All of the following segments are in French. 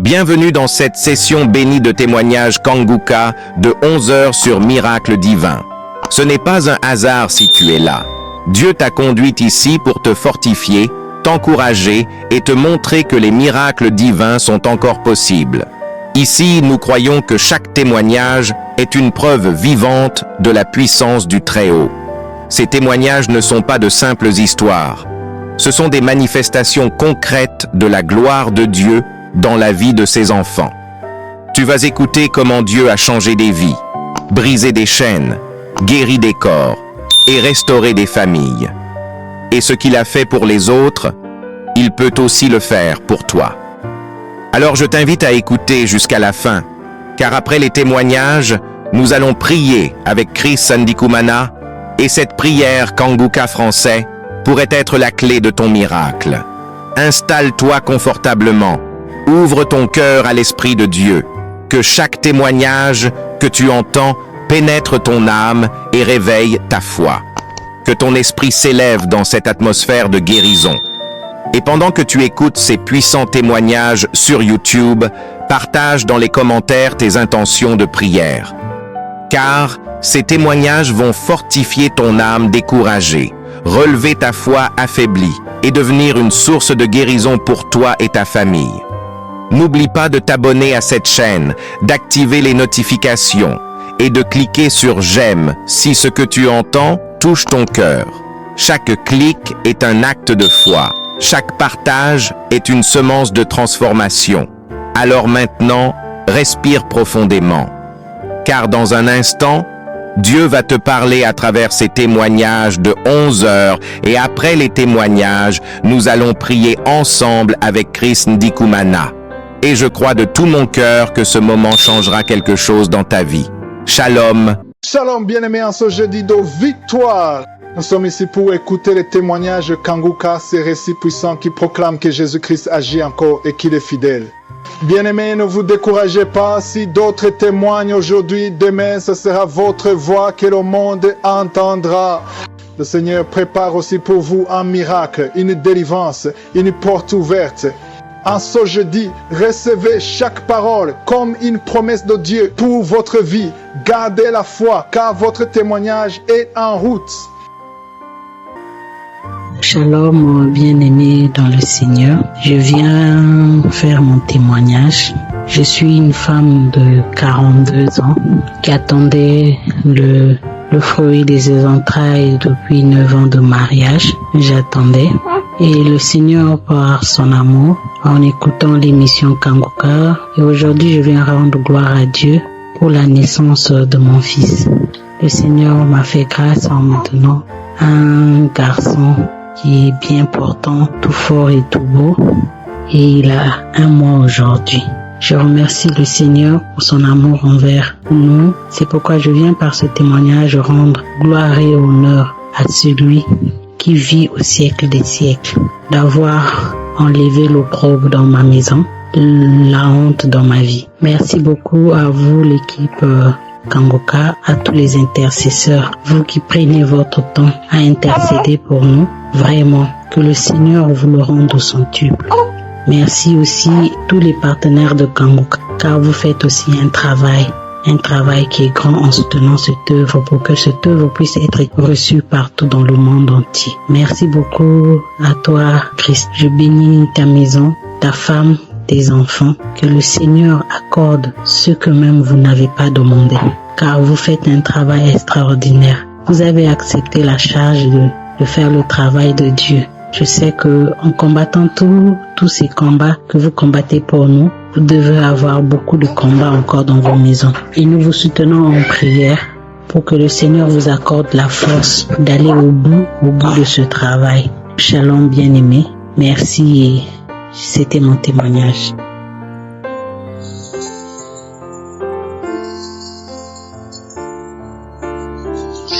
Bienvenue dans cette session bénie de témoignages Kanguka de 11 heures sur Miracle Divin. Ce n'est pas un hasard si tu es là. Dieu t'a conduit ici pour te fortifier, t'encourager et te montrer que les miracles divins sont encore possibles. Ici, nous croyons que chaque témoignage est une preuve vivante de la puissance du Très-Haut. Ces témoignages ne sont pas de simples histoires. Ce sont des manifestations concrètes de la gloire de Dieu dans la vie de ses enfants. Tu vas écouter comment Dieu a changé des vies, brisé des chaînes, guéri des corps et restauré des familles. Et ce qu'il a fait pour les autres, il peut aussi le faire pour toi. Alors je t'invite à écouter jusqu'à la fin, car après les témoignages, nous allons prier avec Chris Sandikumana et cette prière Kanguka français pourrait être la clé de ton miracle. Installe-toi confortablement. Ouvre ton cœur à l'Esprit de Dieu, que chaque témoignage que tu entends pénètre ton âme et réveille ta foi. Que ton esprit s'élève dans cette atmosphère de guérison. Et pendant que tu écoutes ces puissants témoignages sur YouTube, partage dans les commentaires tes intentions de prière. Car ces témoignages vont fortifier ton âme découragée, relever ta foi affaiblie et devenir une source de guérison pour toi et ta famille. N'oublie pas de t'abonner à cette chaîne, d'activer les notifications et de cliquer sur j'aime si ce que tu entends touche ton cœur. Chaque clic est un acte de foi. Chaque partage est une semence de transformation. Alors maintenant, respire profondément. Car dans un instant, Dieu va te parler à travers ces témoignages de 11 heures et après les témoignages, nous allons prier ensemble avec Chris Ndikumana. Et je crois de tout mon cœur que ce moment changera quelque chose dans ta vie. Shalom. Shalom bien-aimés en ce jeudi de victoire. Nous sommes ici pour écouter les témoignages de Kanguka, ces récits puissants qui proclament que Jésus-Christ agit encore et qu'il est fidèle. Bien-aimés, ne vous découragez pas. Si d'autres témoignent aujourd'hui, demain, ce sera votre voix que le monde entendra. Le Seigneur prépare aussi pour vous un miracle, une délivrance, une porte ouverte. En ce jeudi, recevez chaque parole comme une promesse de Dieu pour votre vie. Gardez la foi, car votre témoignage est en route. Shalom, bien-aimé dans le Seigneur. Je viens faire mon témoignage. Je suis une femme de 42 ans qui attendait le fruit de ses entrailles depuis 9 ans de mariage. J'attendais. Et le Seigneur, par son amour, en écoutant l'émission Kanguka, et aujourd'hui je viens rendre gloire à Dieu pour la naissance de mon fils. Le Seigneur m'a fait grâce en me donnant un garçon qui est bien portant, tout fort et tout beau, et il a 1 mois aujourd'hui. Je remercie le Seigneur pour son amour envers nous. C'est pourquoi je viens par ce témoignage rendre gloire et honneur à celui qui vit au siècle des siècles, d'avoir enlevé l'opprobre dans ma maison, la honte dans ma vie. Merci beaucoup à vous, l'équipe Kanguka, à tous les intercesseurs, vous qui prenez votre temps à intercéder pour nous. Vraiment, que le Seigneur vous le rende au centuple. Merci aussi tous les partenaires de Kanguka, car vous faites aussi un travail qui est grand en soutenant cette œuvre pour que cette œuvre puisse être reçue partout dans le monde entier. Merci beaucoup à toi, Christ. Je bénis ta maison, ta femme, tes enfants. Que le Seigneur accorde ce que même vous n'avez pas demandé, car vous faites un travail extraordinaire. Vous avez accepté la charge de faire le travail de Dieu. Je sais que en combattant tous ces combats que vous combattez pour nous, vous devez avoir beaucoup de combats encore dans vos maisons. Et nous vous soutenons en prière pour que le Seigneur vous accorde la force d'aller au bout de ce travail. Shalom bien-aimé. Merci et c'était mon témoignage.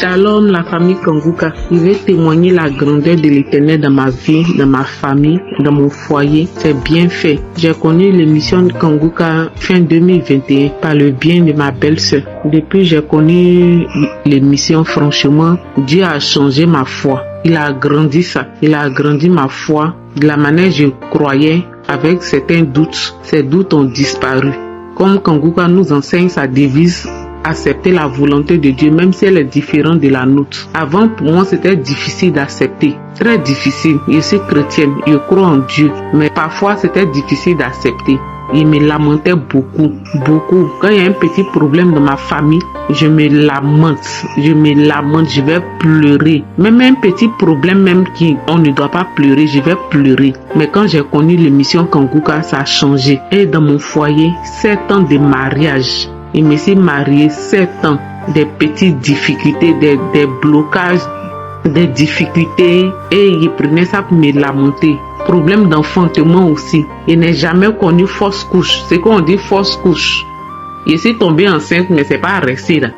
Shalom la famille Kanguka. Je vais témoigner la grandeur de l'Éternel dans ma vie, dans ma famille, dans mon foyer. C'est bien fait. J'ai connu l'émission de Kanguka fin 2021 par le bien de ma belle-sœur. Depuis j'ai connu l'émission, franchement, Dieu a changé ma foi. Il a agrandi ça. Il a agrandi ma foi. De la manière je croyais avec certains doutes. Ces doutes ont disparu. Comme Kanguka nous enseigne sa devise, accepter la volonté de Dieu, même si elle est différente de la nôtre. Avant, pour moi, c'était difficile d'accepter. Très difficile. Je suis chrétienne, je crois en Dieu. Mais parfois, c'était difficile d'accepter. Je me lamentais beaucoup. Quand il y a un petit problème dans ma famille, je me lamente, je vais pleurer. Même un petit problème on ne doit pas pleurer, je vais pleurer. Mais quand j'ai connu l'émission Kanguka, ça a changé. Et dans mon foyer, 7 ans de mariage. Je me suis mariée 7 ans. Des petites difficultés, des blocages, des difficultés. Et je prenais ça pour me lamenter. Problème d'enfantement aussi. Je n'ai jamais connu fausse couche. C'est qu'on dit fausse couche. Je suis tombée enceinte, mais c'est pas resté là.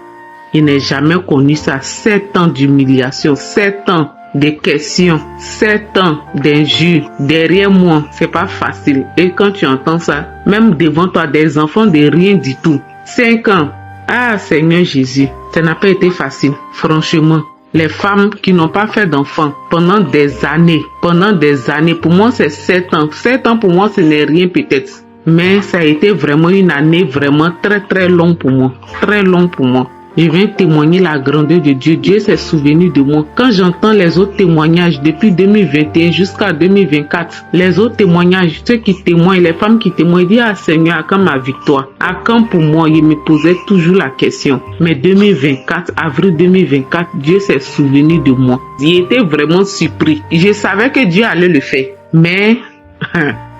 Je n'ai jamais connu ça. 7 ans d'humiliation, 7 ans de questions, 7 ans d'injures. Derrière moi, c'est pas facile. Et quand tu entends ça, même devant toi, des enfants de rien du tout. 5 ans. Ah, Seigneur Jésus, ça n'a pas été facile, franchement. Les femmes qui n'ont pas fait d'enfants pendant des années, pour moi c'est 7 ans. 7 ans pour moi ce n'est rien peut-être. Mais ça a été vraiment une année vraiment très très longue pour moi. Très longue pour moi. Je viens témoigner la grandeur de Dieu. Dieu s'est souvenu de moi. Quand j'entends les autres témoignages depuis 2021 jusqu'à 2024, les autres témoignages, ceux qui témoignent, les femmes qui témoignent, disent ah Seigneur, à quand ma victoire? À quand pour moi? Je me posais toujours la question. Mais 2024, avril 2024, Dieu s'est souvenu de moi. J'étais vraiment surpris. Je savais que Dieu allait le faire. Mais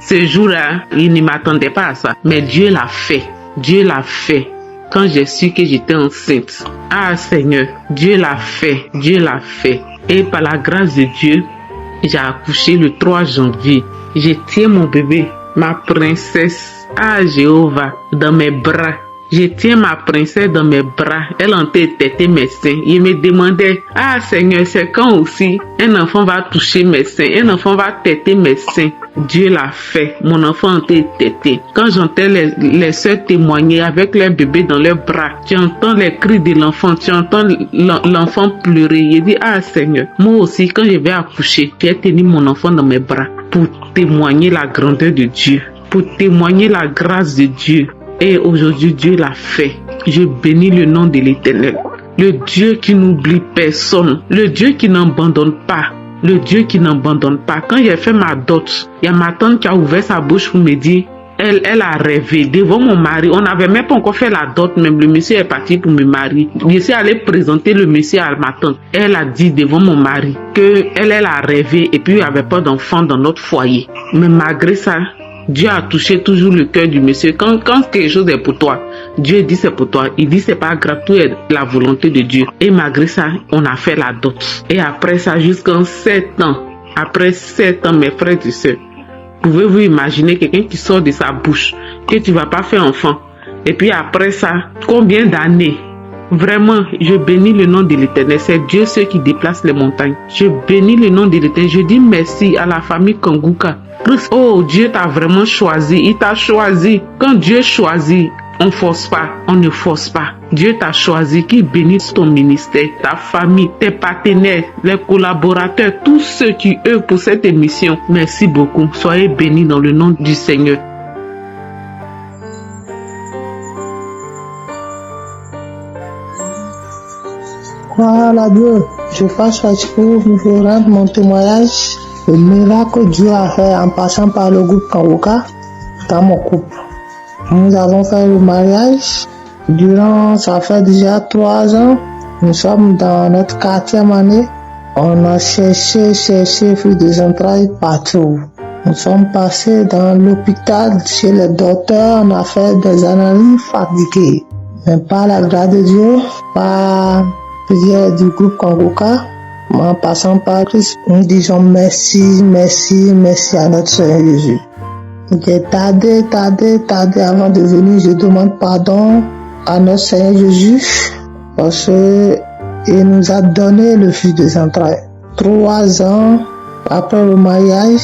ce jour-là, il ne m'attendait pas à ça. Mais Dieu l'a fait. Dieu l'a fait. Quand j'ai su que j'étais enceinte, ah Seigneur, Dieu l'a fait, Dieu l'a fait. Et par la grâce de Dieu, j'ai accouché le 3 janvier. Je tiens mon bébé, ma princesse, ah Jéhovah, dans mes bras. Je tiens ma princesse dans mes bras. Elle en têtait mes seins. Je me demandais, ah Seigneur, c'est quand aussi un enfant va toucher mes seins, un enfant va têter mes seins. Dieu l'a fait. Mon enfant en têté. Quand j'entends les sœurs témoigner avec leur bébé dans leurs bras, tu entends les cris de l'enfant, tu entends l'enfant pleurer. Je dis, ah Seigneur, moi aussi quand je vais accoucher, tu as tenu mon enfant dans mes bras pour témoigner la grandeur de Dieu, pour témoigner la grâce de Dieu. Et aujourd'hui, Dieu l'a fait. Je bénis le nom de l'Éternel. Le Dieu qui n'oublie personne. Le Dieu qui n'abandonne pas. Le Dieu qui n'abandonne pas. Quand j'ai fait ma dot, il y a ma tante qui a ouvert sa bouche pour me dire, elle a rêvé devant mon mari. On n'avait même pas encore fait la dot, même le monsieur est parti pour me marier. Je suis allée présenter le monsieur à ma tante. Elle a dit devant mon mari que elle a rêvé et puis il n'y avait pas d'enfant dans notre foyer. Mais malgré ça, Dieu a touché toujours le cœur du monsieur. Quand quelque chose est pour toi, Dieu dit c'est pour toi. Il dit c'est pas grave, tout est la volonté de Dieu. Et malgré ça, on a fait la dot. Et après ça, jusqu'en 7 ans, après 7 ans, mes frères et sœurs, pouvez-vous imaginer quelqu'un qui sort de sa bouche que tu vas pas faire enfant? Et puis après ça, combien d'années? Vraiment, je bénis le nom de l'Éternel. C'est Dieu ceux qui déplacent les montagnes. Je bénis le nom de l'Éternel. Je dis merci à la famille Kanguka. Oh, Dieu t'a vraiment choisi. Il t'a choisi. Quand Dieu choisit, on force pas, on ne force pas. Dieu t'a choisi, qui bénisse ton ministère, ta famille, tes partenaires, les collaborateurs, tous ceux qui œuvrent pour cette émission. Merci beaucoup. Soyez bénis dans le nom du Seigneur. Voilà Dieu, je fasse pour vous rendre mon témoignage. Le miracle que Dieu a fait en passant par le groupe Kanguka dans mon couple. Nous avons fait le mariage. Ça fait déjà 3 ans. Nous sommes dans notre 4e année. On a cherché fait des entrailles partout. Nous sommes passés dans l'hôpital chez les docteurs. On a fait des analyses fatiguées. Mais par la grâce de Dieu, par prière du groupe Kanguka, en passant par Christ, nous disons merci à notre Seigneur Jésus. J'ai tardé avant de venir. Je demande pardon à notre Seigneur Jésus parce qu'il nous a donné le fils des entrailles. 3 ans après le mariage,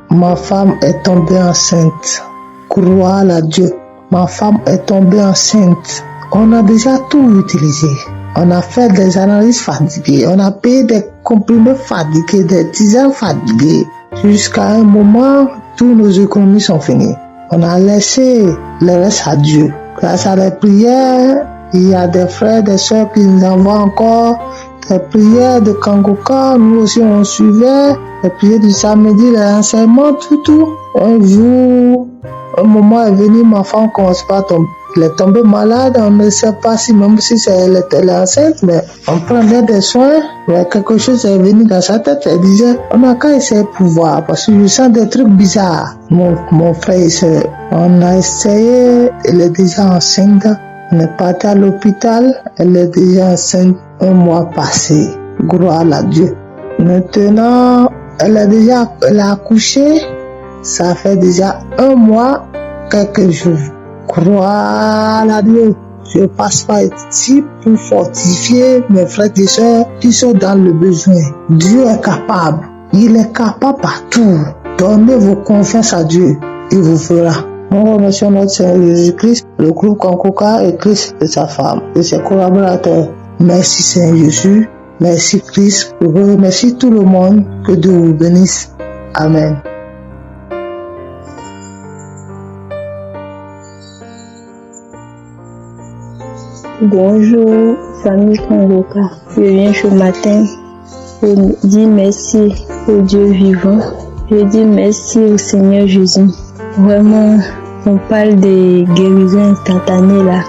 ma femme est tombée enceinte. Croire à Dieu. Ma femme est tombée enceinte. On a déjà tout utilisé. On a fait des analyses fatiguées, on a payé des comprimés fatigués, des tisanes fatiguées. Jusqu'à un moment, Tous nos économies sont finies. On a laissé le reste à Dieu. Grâce à les prières, il y a des frères, des sœurs qui nous envoient encore des prières de Kanguka. Nous aussi, on suivait les prières du samedi, les enseignements, tout. Un jour, un moment est venu, ma femme commence pas à tomber. Elle est tombée malade, on ne sait pas si, même si elle était enceinte, mais on prenait des soins. Mais quelque chose est venu dans sa tête, elle disait, on n'a qu'à essayer pour voir, parce que je sens des trucs bizarres. Mon frère et soeur, on a essayé, elle est déjà enceinte. On est parti à l'hôpital, elle est déjà enceinte 1 mois passé. Gloire à Dieu. Maintenant, elle a accouché, ça fait déjà 1 mois, quelques jours. Croire à Dieu. Je passe par ici pour fortifier mes frères et sœurs qui sont dans le besoin. Dieu est capable. Il est capable partout. Donnez vos confiances à Dieu. Il vous fera. Nous remercions notre Seigneur Jésus-Christ, le groupe Kanguka et Christ et sa femme et ses collaborateurs. Merci Seigneur Jésus. Merci Christ. Je vous remercie tout le monde. Que Dieu vous bénisse. Amen. Bonjour, famille Kanguka. Je viens ce matin pour dire merci au Dieu vivant. Je dis merci au Seigneur Jésus. Vraiment, on parle de guérison instantanée là.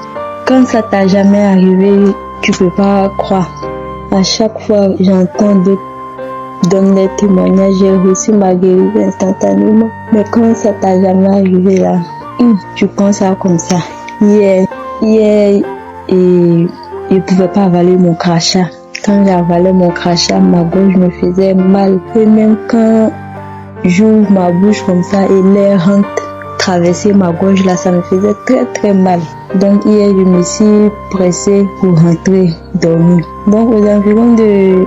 Quand ça t'a jamais arrivé, tu peux pas croire. À chaque fois, j'entends d'autres donner des témoignages, j'ai reçu ma guérison instantanément. Mais quand ça t'a jamais arrivé là, tu penses ça comme ça. Hier, et je pouvais pas avaler mon crachat. Quand j'avalais mon crachat, ma gorge me faisait mal. Et même quand j'ouvre ma bouche comme ça et l'air rentre traverser ma gorge là, ça me faisait très très mal. Donc hier, je me suis pressée pour rentrer dormir. Donc aux environs de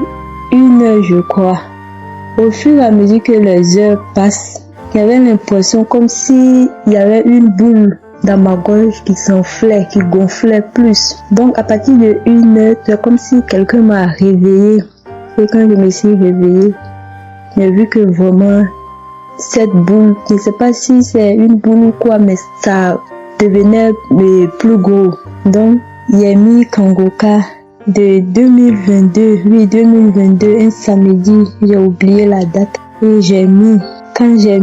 1 heure, je crois, au fur et à mesure que les heures passent, j'avais l'impression comme si il y avait une boule dans ma gorge qui s'enflait, qui gonflait plus. Donc à partir de 1 heure, c'est comme si quelqu'un m'a réveillée. Et quand je me suis réveillée, j'ai vu que vraiment cette boule, je ne sais pas si c'est une boule ou quoi, mais ça devenait plus gros. Donc j'ai mis Kanguka de 2022, un samedi, j'ai oublié la date. Et quand j'ai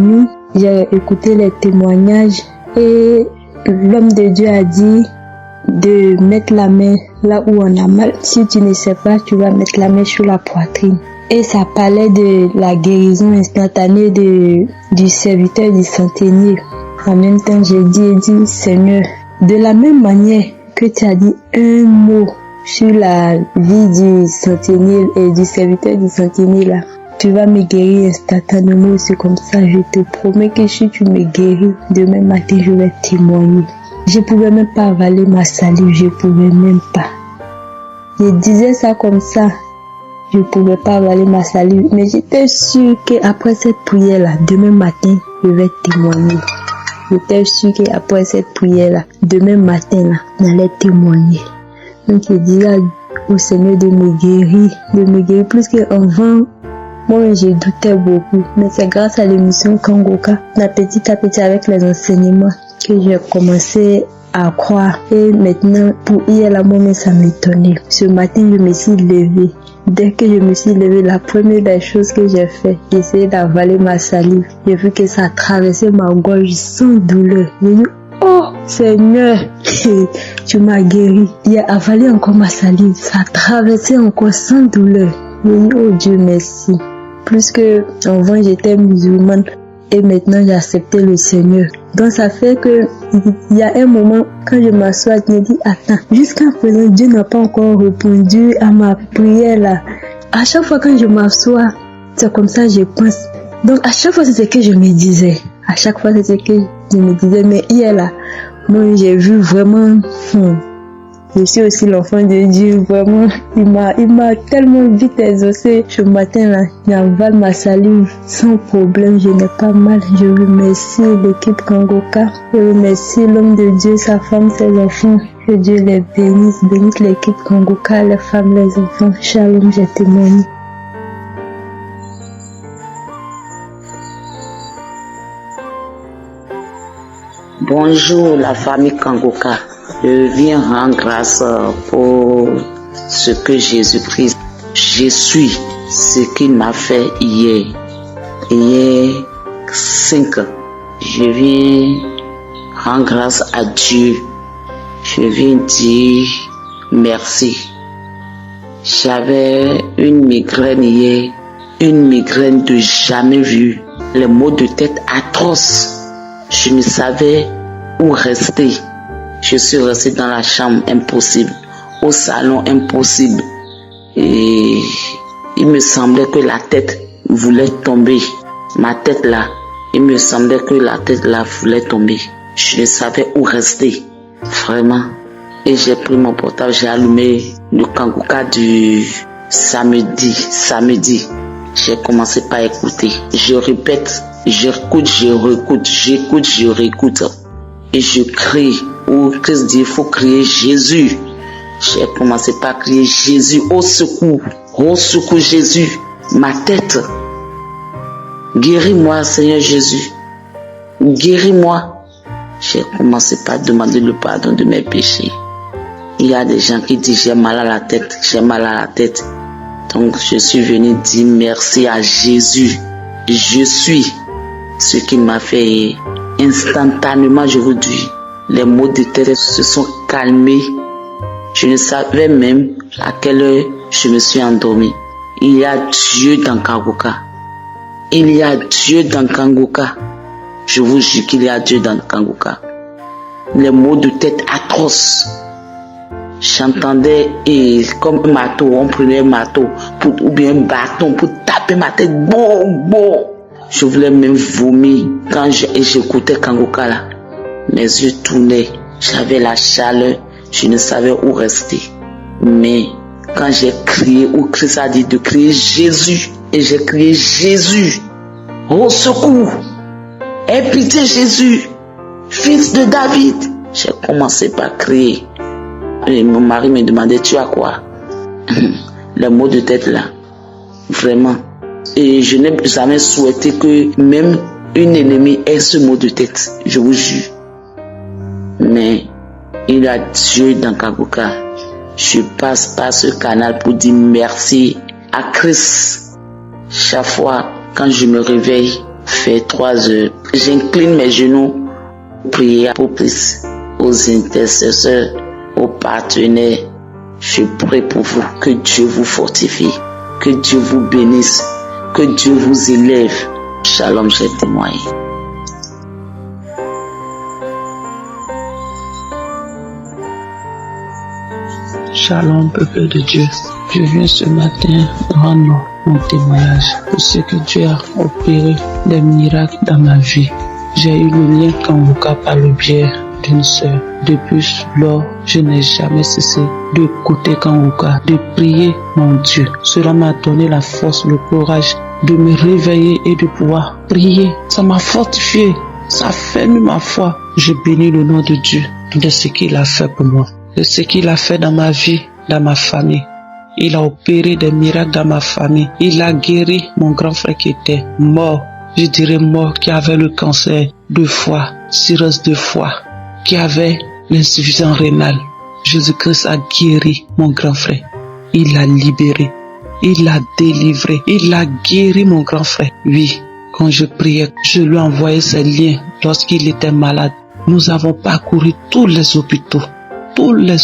écouté les témoignages et l'homme de Dieu a dit de mettre la main là où on a mal. Si tu ne sais pas, tu vas mettre la main sur la poitrine. Et ça parlait de la guérison instantanée du serviteur du centenier. En même temps, j'ai dit, Seigneur, de la même manière que tu as dit un mot sur la vie du centenier et du serviteur du centenier là, tu vas me guérir instantanément. C'est comme ça, je te promets que si tu me guéris, demain matin, je vais témoigner. Je pouvais même pas avaler ma salive, je pouvais même pas. Je disais ça comme ça, je pouvais pas avaler ma salive, mais j'étais sûre qu'après cette prière-là, demain matin, je vais témoigner. J'étais sûre qu'après cette prière-là, demain matin, là, j'allais témoigner. Donc je disais au Seigneur de me guérir plus qu'avant. Moi, je doutais beaucoup, mais c'est grâce à l'émission Kanguka, petit à petit avec les enseignements, que j'ai commencé à croire. Et maintenant, pour hier, là, moi, ça m'étonnait. Ce matin, je me suis levée. Dès que je me suis levée, la première des choses que j'ai fait, j'ai essayé d'avaler ma salive. J'ai vu que ça traversait ma gorge sans douleur. J'ai dit, oh Seigneur, tu m'as guéri. Il a avalé encore ma salive. Ça a traversé encore sans douleur. J'ai dit, oh Dieu, merci. Plus que avant j'étais musulmane et maintenant j'ai accepté le Seigneur. Donc ça fait que il y a un moment quand je m'assois, je me dis attends, jusqu'à présent Dieu n'a pas encore répondu à ma prière là. À chaque fois quand je m'assois, c'est comme ça je pense. Donc à chaque fois c'est ce que je me disais. À chaque fois c'est ce que je me disais. Mais hier là, moi j'ai vu vraiment. Je suis aussi l'enfant de Dieu, vraiment. Il m'a tellement vite exaucé. Ce matin là, j'avale ma salive sans problème, je n'ai pas mal. Je remercie l'équipe Kanguka. Je remercie l'homme de Dieu, sa femme, ses enfants. Que Dieu les bénisse. Bénisse l'équipe Kanguka, les femmes, les enfants. Shalom, j'ai témoigné. Bonjour la famille Kanguka. Je viens rendre grâce pour ce que Jésus-Christ. Je suis ce qu'il m'a fait hier. Hier 5 ans. Je viens rendre grâce à Dieu. Je viens dire merci. J'avais une migraine hier. Une migraine de jamais vue. Les maux de tête atroces. Je ne savais où rester. Je suis restée dans la chambre, impossible. Au salon, impossible. Et il me semblait que la tête voulait tomber. Ma tête là, il me semblait que la tête là voulait tomber. Je ne savais où rester. Vraiment. Et j'ai pris mon portable, j'ai allumé le Kanguka du samedi. J'ai commencé par écouter. Je répète, j'écoute, je réécoute. Et je crie. Où Christ dit, il faut crier Jésus. J'ai commencé par crier Jésus, au secours Jésus. Ma tête. Guéris-moi, Seigneur Jésus. Guéris-moi. J'ai commencé par demander le pardon de mes péchés. Il y a des gens qui disent j'ai mal à la tête. Donc je suis venu dire merci à Jésus. Je suis ce qu'il m'a fait. Instantanément, je vous dis, les maux de tête se sont calmés. Je ne savais même à quelle heure je me suis endormi. Il y a Dieu dans Kanguka. Il y a Dieu dans Kanguka. Je vous jure qu'il y a Dieu dans Kanguka. Les maux de tête atroces. J'entendais comme un marteau, on prenait un marteau ou bien un bâton pour taper ma tête. Bon. Je voulais même vomir quand j'écoutais Kanguka là. Mes yeux tournaient, j'avais la chaleur, je ne savais où rester. Mais quand j'ai crié, où Christ a dit de crier Jésus, et j'ai crié Jésus, au secours, aie pitié Jésus, fils de David. J'ai commencé par crier. Et mon mari me demandait, tu as quoi? Les maux de tête là, vraiment. Et je n'ai jamais souhaité que même une ennemie ait ce mot de tête, je vous jure. Mais il y a Dieu dans Kanguka. Je passe par ce canal pour dire merci à Christ. Chaque fois quand je me réveille, fait 3 heures, j'incline mes genoux, prier pour Christ, aux intercesseurs, aux partenaires. Je prie pour vous, que Dieu vous fortifie, que Dieu vous bénisse, que Dieu vous élève. Shalom, j'ai témoigné. Shalom, peuple de Dieu. Je viens ce matin rendre mon témoignage pour ce que Dieu a opéré des miracles dans ma vie. J'ai eu le lien Kanguka par le biais d'une sœur. Depuis lors, je n'ai jamais cessé d'écouter Kanguka, de prier mon Dieu. Cela m'a donné la force, le courage de me réveiller et de pouvoir prier. Ça m'a fortifié, ça a fermé ma foi. Je bénis le nom de Dieu de ce qu'il a fait pour moi, de ce qu'il a fait dans ma vie, dans ma famille. Il a opéré des miracles dans ma famille. Il a guéri mon grand frère qui était mort. Je dirais mort, qui avait le cancer 2 fois, cirrhose 2 fois, qui avait l'insuffisance rénale. Jésus-Christ a guéri mon grand frère. Il l'a libéré. Il l'a délivré. Il a guéri mon grand frère. Oui, quand je priais, je lui envoyais ses liens lorsqu'il était malade. Nous avons parcouru tous les hôpitaux. Tous les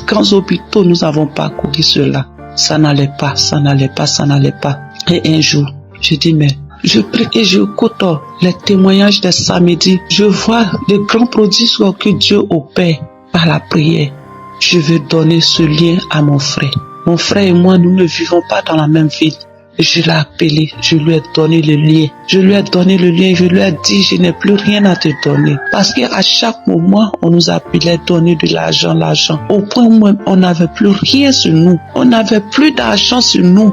grands hôpitaux, nous avons parcouru cela. Ça n'allait pas. Et un jour, je dis, mais je prie et j'écoute les témoignages des samedis. Je vois les grands prodiges que Dieu opère par la prière. Je veux donner ce lien à mon frère. Mon frère et moi, nous ne vivons pas dans la même ville. Je l'ai appelé, je lui ai donné le lien. Je lui ai dit, je n'ai plus rien à te donner. Parce qu'à chaque moment, on nous appelait donner de l'argent. Au point où on n'avait plus rien sur nous. On n'avait plus d'argent sur nous.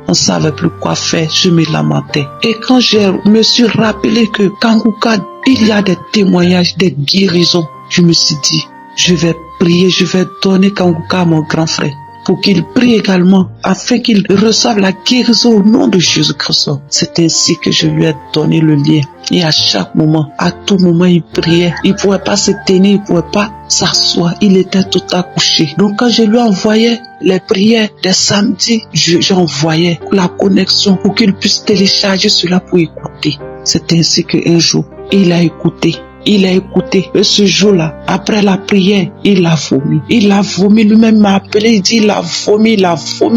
On ne savait plus quoi faire. Je me lamentais. Et quand je me suis rappelé que Kanguka, il y a des témoignages, des guérisons, je me suis dit, je vais prier, je vais donner Kanguka à mon grand frère. pour qu'il prie également, afin qu'il reçoive la guérison au nom de Jésus-Christ. C'est ainsi que je lui ai donné le lien. Et à chaque moment, à tout moment, il priait. Il ne pouvait pas se tenir, il ne pouvait pas s'asseoir. Il était tout accouché. Donc quand je lui envoyais les prières des samedis, j'envoyais la connexion pour qu'il puisse télécharger cela pour écouter. C'est ainsi qu'un jour, il a écouté. Il a écouté. Et ce jour-là, après la prière, il a vomi. Il a vomi, lui-même m'a appelé, il dit il a vomi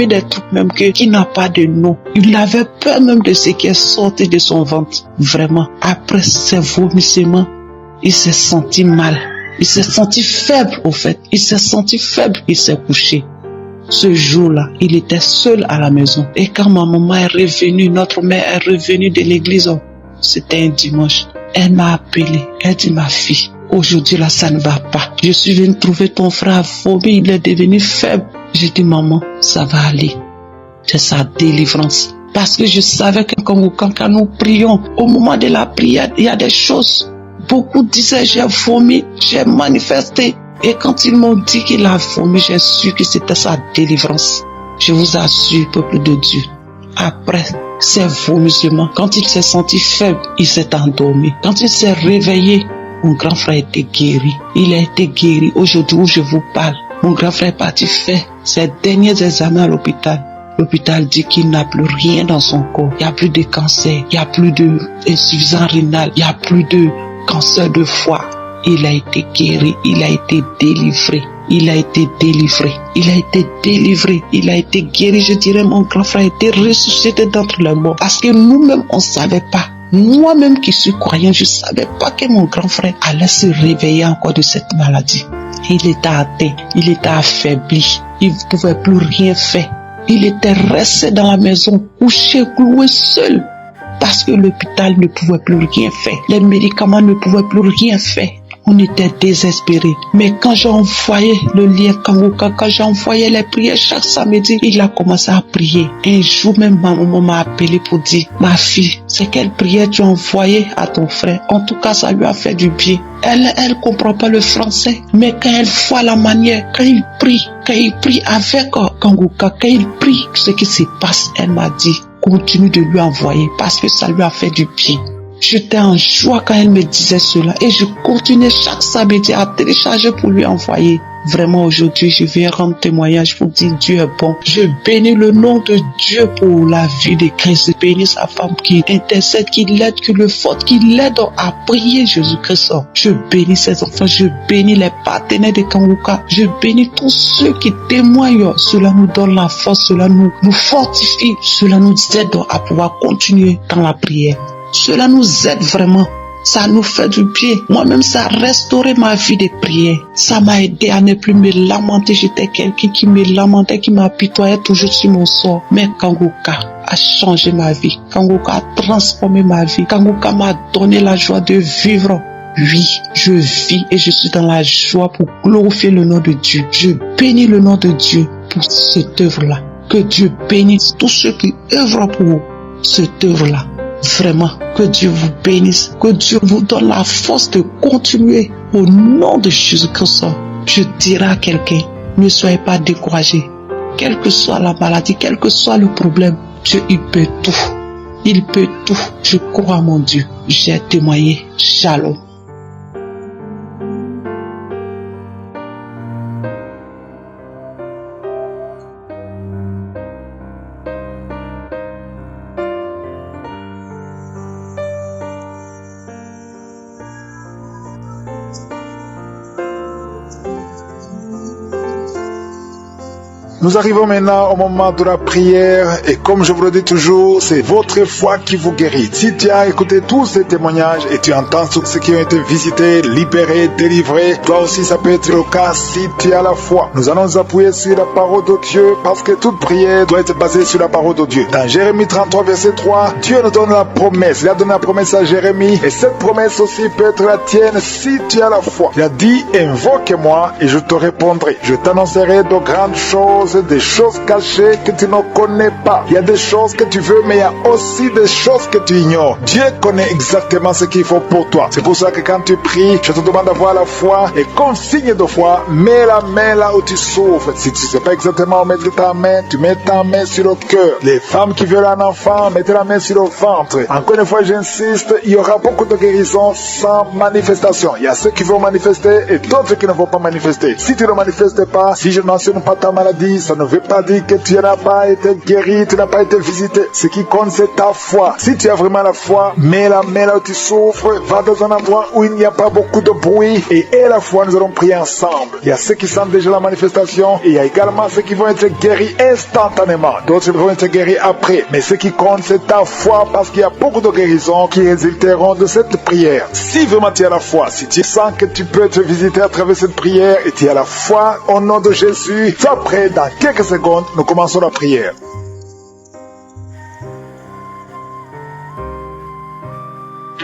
des trucs même qui n'a pas de nom. Il avait peur même de ce qui est sorti de son ventre. Vraiment, après ces vomissements, il s'est senti mal. Il s'est senti faible au fait. Il s'est senti faible, il s'est couché. Ce jour-là, il était seul à la maison. Et quand ma maman est revenue, notre mère est revenue de l'église, c'était un dimanche. Elle m'a appelé, elle dit ma fille, aujourd'hui là ça ne va pas. Je suis venue trouver ton frère vomi, il est devenu faible. J'ai dit maman, ça va aller. C'est sa délivrance. Parce que je savais que quand nous prions, au moment de la prière, il y a des choses. Beaucoup disaient j'ai vomi, j'ai manifesté. Et quand ils m'ont dit qu'il a vomi, j'ai su que c'était sa délivrance. Je vous assure, peuple de Dieu. Après ces vomissements, quand il s'est senti faible, il s'est endormi. Quand il s'est réveillé, mon grand frère était guéri. Il a été guéri. Aujourd'hui où je vous parle, mon grand frère est parti faire ses derniers examens à l'hôpital. L'hôpital dit qu'il n'a plus rien dans son corps. Il n'y a plus de cancer, il n'y a plus d'insuffisance rénale, il n'y a plus de cancer de foie. Il a été guéri, il a été délivré. Il a été délivré, il a été délivré, il a été guéri. Je dirais mon grand frère a été ressuscité d'entre les morts. Parce que nous-mêmes, on ne savait pas. Moi-même qui suis croyant, je ne savais pas que mon grand frère allait se réveiller encore de cette maladie. Il était atteint, il était affaibli, il ne pouvait plus rien faire. Il était resté dans la maison, couché, cloué seul. Parce que l'hôpital ne pouvait plus rien faire. Les médicaments ne pouvaient plus rien faire. On était désespérés. Mais quand j'ai envoyé le lien Kanguka, quand j'ai envoyé les prières chaque samedi, il a commencé à prier. Un jour même, ma maman m'a appelé pour dire, ma fille, c'est quelle prière tu as envoyée à ton frère? En tout cas, ça lui a fait du bien. Elle comprend pas le français. Mais quand elle voit la manière, quand il prie avec Kanguka, quand il prie, ce qui se passe, elle m'a dit, continue de lui envoyer parce que ça lui a fait du bien. J'étais en joie quand elle me disait cela et je continuais chaque samedi à télécharger pour lui envoyer. Vraiment aujourd'hui, je viens rendre témoignage pour dire Dieu est bon. Je bénis le nom de Dieu pour la vie de Christ. Je bénis sa femme qui intercède, qui l'aide, qui le force, qui l'aide à prier Jésus-Christ. Je bénis ses enfants, je bénis les partenaires de Kanguka. Je bénis tous ceux qui témoignent. Cela nous donne la force, cela nous fortifie, cela nous aide à pouvoir continuer dans la prière. Cela nous aide vraiment. Ça nous fait du bien. Moi-même, ça a restauré ma vie de prière. Ça m'a aidé à ne plus me lamenter. J'étais quelqu'un qui me lamentait, qui m'apitoyait toujours sur mon sort. Mais Kanguka a changé ma vie. Kanguka a transformé ma vie. Kanguka m'a donné la joie de vivre. Oui, je vis et je suis dans la joie pour glorifier le nom de Dieu. Je bénis le nom de Dieu pour cette œuvre-là. Que Dieu bénisse tous ceux qui œuvrent pour cette œuvre-là. Vraiment, que Dieu vous bénisse, que Dieu vous donne la force de continuer au nom de Jésus-Christ. Je dirai à quelqu'un, ne soyez pas découragé. Quelle que soit la maladie, quel que soit le problème, Dieu, il peut tout. Il peut tout. Je crois en mon Dieu. J'ai témoigné. Shalom. Nous arrivons maintenant au moment de la prière et comme je vous le dis toujours, c'est votre foi qui vous guérit. Si tu as écouté tous ces témoignages et tu entends tous ceux qui ont été visités, libérés, délivrés, toi aussi ça peut être le cas si tu as la foi. Nous allons nous appuyer sur la parole de Dieu parce que toute prière doit être basée sur la parole de Dieu. Dans Jérémie 33 verset 3, Dieu nous donne la promesse. Il a donné la promesse à Jérémie et cette promesse aussi peut être la tienne si tu as la foi. Il a dit, invoque-moi et je te répondrai. Je t'annoncerai de grandes choses choses, des choses cachées que tu ne connais pas. Il y a des choses que tu veux, mais il y a aussi des choses que tu ignores. Dieu connaît exactement ce qu'il faut pour toi. C'est pour ça que quand tu pries, je te demande d'avoir la foi, et comme signe de foi, mets la main là où tu souffres. Si tu ne sais pas exactement où mettre ta main, tu mets ta main sur le cœur. Les femmes qui veulent un enfant, mettez la main sur le ventre. Encore une fois, j'insiste, il y aura beaucoup de guérisons sans manifestation. Il y a ceux qui vont manifester et d'autres qui ne vont pas manifester. Si tu ne manifestes pas, si je ne mentionne pas ta maladie, ça ne veut pas dire que tu n'as pas été guéri, tu n'as pas été visité. Ce qui compte, c'est ta foi. Si tu as vraiment la foi, mets la main là où tu souffres, va dans un endroit où il n'y a pas beaucoup de bruit et la foi, nous allons prier ensemble. Il y a ceux qui sentent déjà la manifestation et il y a également ceux qui vont être guéris instantanément. D'autres vont être guéris après. Mais ce qui compte, c'est ta foi parce qu'il y a beaucoup de guérisons qui résulteront de cette prière. Si vraiment tu as la foi, si tu sens que tu peux être visité à travers cette prière et tu as la foi au nom de Jésus, sois prêt, dans quelques secondes, nous commençons la prière.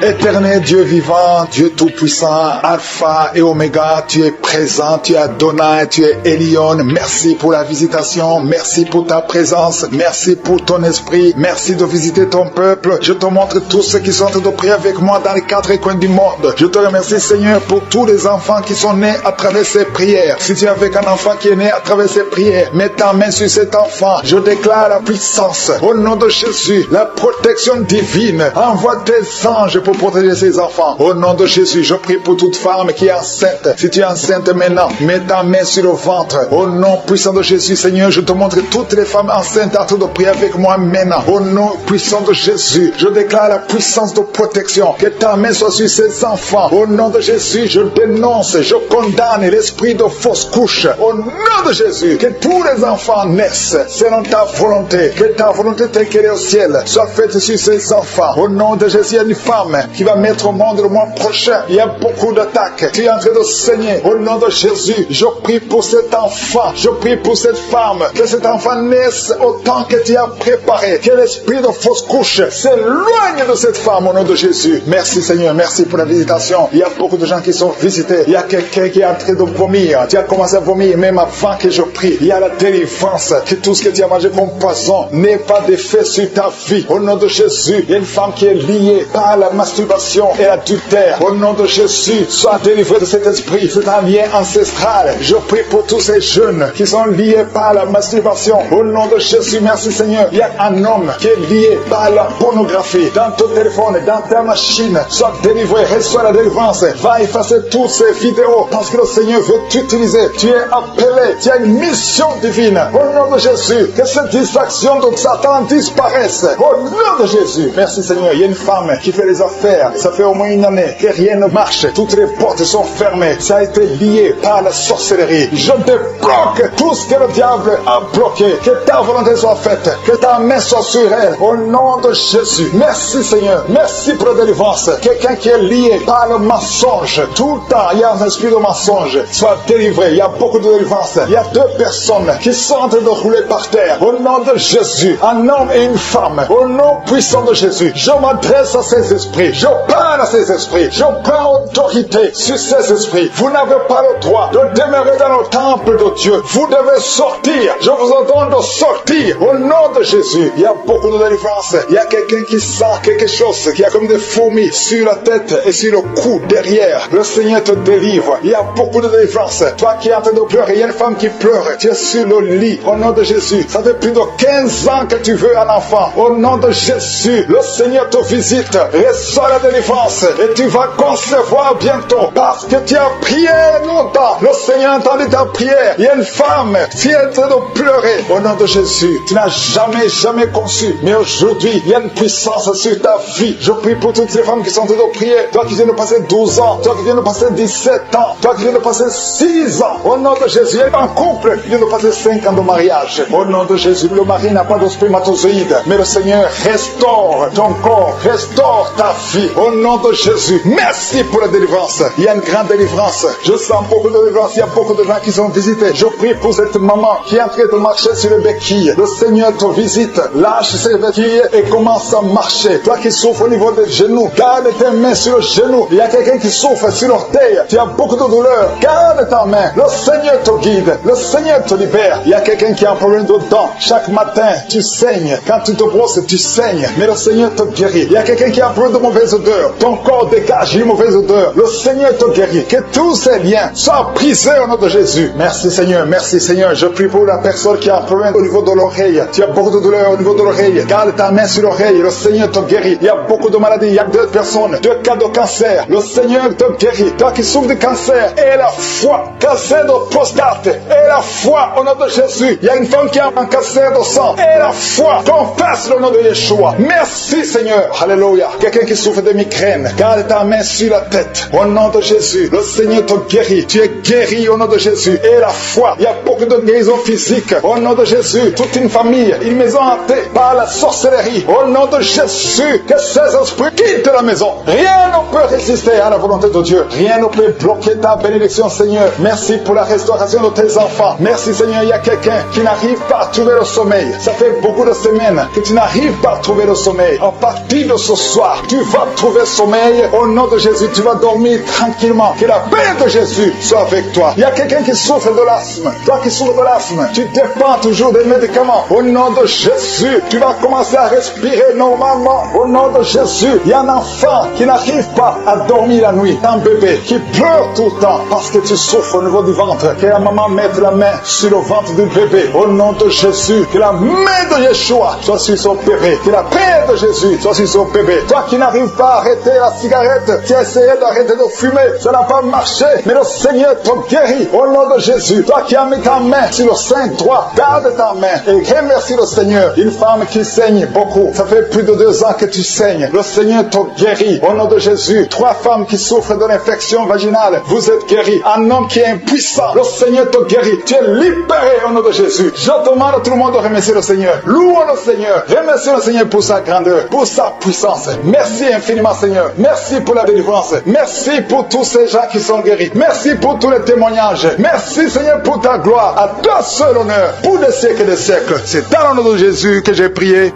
Éternel Dieu vivant, Dieu tout-puissant, Alpha et Oméga, tu es présent, tu es Adonai, tu es Elion. Merci pour la visitation, merci pour ta présence, merci pour ton esprit, merci de visiter ton peuple. Je te montre tous ceux qui sont en train de prier avec moi dans les 4 coins du monde. Je te remercie Seigneur pour tous les enfants qui sont nés à travers ces prières. Si tu es avec un enfant qui est né à travers ces prières, mets ta main sur cet enfant. Je déclare la puissance au nom de Jésus, la protection divine. Envoie tes anges pour protéger ses enfants. Au nom de Jésus, je prie pour toute femme qui est enceinte. Si tu es enceinte maintenant, mets ta main sur le ventre. Au nom puissant de Jésus, Seigneur, je te montre toutes les femmes enceintes en train de prier avec moi maintenant. Au nom puissant de Jésus, je déclare la puissance de protection. Que ta main soit sur ces enfants. Au nom de Jésus, je dénonce, je condamne l'esprit de fausse couche. Au nom de Jésus, que tous les enfants naissent selon ta volonté. Que ta volonté telle qu'elle est au ciel soit faite sur ces enfants. Au nom de Jésus, il y a une femme qui va mettre au monde le mois prochain. Il y a beaucoup d'attaques. Tu es en train de saigner. Au nom de Jésus, je prie pour cet enfant. Je prie pour cette femme. Que cet enfant naisse au temps que tu as préparé. Que l'esprit de fausse couche s'éloigne de cette femme au nom de Jésus. Merci Seigneur. Merci pour la visitation. Il y a beaucoup de gens qui sont visités. Il y a quelqu'un qui est en train de vomir. Tu as commencé à vomir même avant que je prie. Il y a la délivrance. Que tout ce que tu as mangé comme poison n'ait pas d'effet sur ta vie. Au nom de Jésus, il y a une femme qui est liée par la masturbation et l'adultère. Au nom de Jésus, sois délivré de cet esprit. C'est un lien ancestral. Je prie pour tous ces jeunes qui sont liés par la masturbation. Au nom de Jésus, merci Seigneur. Il y a un homme qui est lié par la pornographie. Dans ton téléphone, dans ta machine, sois délivré, reçois la délivrance. Va effacer toutes ces vidéos parce que le Seigneur veut t'utiliser. Tu es appelé, tu as une mission divine. Au nom de Jésus, que cette distraction de Satan disparaisse. Au nom de Jésus, merci Seigneur. Il y a une femme qui fait les affaires. Ça fait au moins une année que rien ne marche. Toutes les portes sont fermées. Ça a été lié par la sorcellerie. Je débloque tout ce que le diable a bloqué. Que ta volonté soit faite. Que ta main soit sur elle. Au nom de Jésus. Merci Seigneur. Merci pour la délivrance. Quelqu'un qui est lié par le mensonge. Tout le temps, il y a un esprit de mensonge. Soit délivré. Il y a beaucoup de délivrance. Il y a 2 personnes qui sont en train de rouler par terre. Au nom de Jésus. Un homme et une femme. Au nom puissant de Jésus. Je m'adresse à ces esprits. Je parle à ces esprits. Je prends autorité sur ces esprits. Vous n'avez pas le droit de demeurer dans le temple de Dieu. Vous devez sortir. Je vous ordonne de sortir. Au nom de Jésus. Il y a beaucoup de délivrance. Il y a quelqu'un qui sent quelque chose qui a comme des fourmis sur la tête et sur le cou derrière. Le Seigneur te délivre. Il y a beaucoup de délivrance. Toi qui es en train de pleurer, il y a une femme qui pleure. Tu es sur le lit. Au nom de Jésus. Ça fait plus de 15 ans que tu veux un enfant. Au nom de Jésus. Le Seigneur te visite. Reçois la délivrance et tu vas concevoir bientôt parce que tu as prié longtemps. Le Seigneur a entendu ta prière. Il y a une femme qui est en train de pleurer. Au nom de Jésus, tu n'as jamais conçu. Mais aujourd'hui, il y a une puissance sur ta vie. Je prie pour toutes les femmes qui sont en train de prier. Toi qui viens de passer 12 ans, toi qui viens de passer 17 ans, toi qui viens de passer 6 ans. Au nom de Jésus, il y a un couple qui vient de passer 5 ans de mariage. Au nom de Jésus, le mari n'a pas de spermatozoïde. Mais le Seigneur restaure ton corps, restaure ta vie. Au nom de Jésus, merci pour la délivrance. Il y a une grande délivrance. Je sens beaucoup de délivrance. Il y a beaucoup de gens qui sont visités. Je prie pour cette maman qui est en train de marcher sur les béquilles. Le Seigneur te visite. Lâche ses béquilles et commence à marcher. Toi qui souffres au niveau des genoux, garde tes mains sur le genou. Il y a quelqu'un qui souffre sur l'orteil. Tu as beaucoup de douleur. Garde ta main. Le Seigneur te guide. Le Seigneur te libère. Il y a quelqu'un qui a un problème de dents. Chaque matin, tu saignes. Quand tu te brosses, tu saignes. Mais le Seigneur te guérit. Il y a quelqu'un qui a un problème de mauvaise odeur. Ton corps dégage une mauvaise odeur. Le Seigneur te guérit. Que tous ces liens soient brisés au nom de Jésus. Merci Seigneur. Merci Seigneur. Je prie pour la personne qui a un problème au niveau de l'oreille. Tu as beaucoup de douleur au niveau de l'oreille. Garde ta main sur l'oreille. Le Seigneur te guérit. Il y a beaucoup de maladies. Il y a 2 personnes. 2 cas de cancer. Le Seigneur te guérit. Toi qui souffres de cancer, et la foi. Cancer de prostate. Et la foi au nom de Jésus. Il y a une femme qui a un cancer de sang. Et la foi. Confesse le nom de Yeshua. Merci Seigneur. Alléluia. Quelqu'un qui souffre de migraine. Garde ta main sur la tête. Au nom de Jésus. Le Seigneur te guérit. Tu es guéri au nom de Jésus. Et la foi. Il y a beaucoup de guérisons physiques. Au nom de Jésus. Toute une famille. Une maison hantée par la sorcellerie. Au nom de Jésus. Que ces esprits quittent la maison. Rien ne peut résister à la volonté de Dieu. Rien ne peut bloquer ta bénédiction, Seigneur. Merci pour la restauration de tes enfants. Merci, Seigneur. Il y a quelqu'un qui n'arrive pas à trouver le sommeil. Ça fait beaucoup de semaines que tu n'arrives pas à trouver le sommeil. À partir de ce soir, tu vas trouver le sommeil. Au nom de Jésus, tu vas dormir tranquillement. Que la paix de Jésus soit avec toi. Il y a quelqu'un qui souffre de l'asthme. Toi qui souffres de l'asthme, tu dépends toujours des médicaments. Au nom de Jésus, tu vas commencer à respirer normalement. Au nom de Jésus, il y a un enfant qui n'arrive pas à dormir la nuit. Un bébé qui pleure tout le temps parce que tu souffres au niveau du ventre. Que la maman mette la main sur le ventre du bébé. Au nom de Jésus, que la main de Yeshua soit sur son bébé. Que la paix de Jésus soit sur son bébé. Toi qui n'arrives pas à arrêter la cigarette, qui as essayé d'arrêter de fumer, ça n'a pas marché. Mais le Seigneur te guérit. Au nom de Jésus, toi qui as mis ta main sur le sein droit, garde ta main et remercie le Seigneur. Une femme qui saigne beaucoup. Ça fait plus de 2 ans que tu saignes. Le Seigneur te guérit. Au nom de Jésus, 3 femmes qui souffrent de l'infection vaginale, vous êtes guéris. Un homme qui est impuissant, le Seigneur te guérit. Tu es libéré au nom de Jésus. Je demande à tout le monde de remercier le Seigneur. Louons le Seigneur. Remercie le Seigneur pour sa grandeur, pour sa puissance. Merci infiniment, Seigneur. Merci pour la délivrance. Merci pour tous ces gens qui sont guéris. Merci pour tous les témoignages. Merci, Seigneur, pour ta gloire. À toi seul honneur, pour des siècles et des siècles. C'est dans le nom de Jésus que j'ai prié.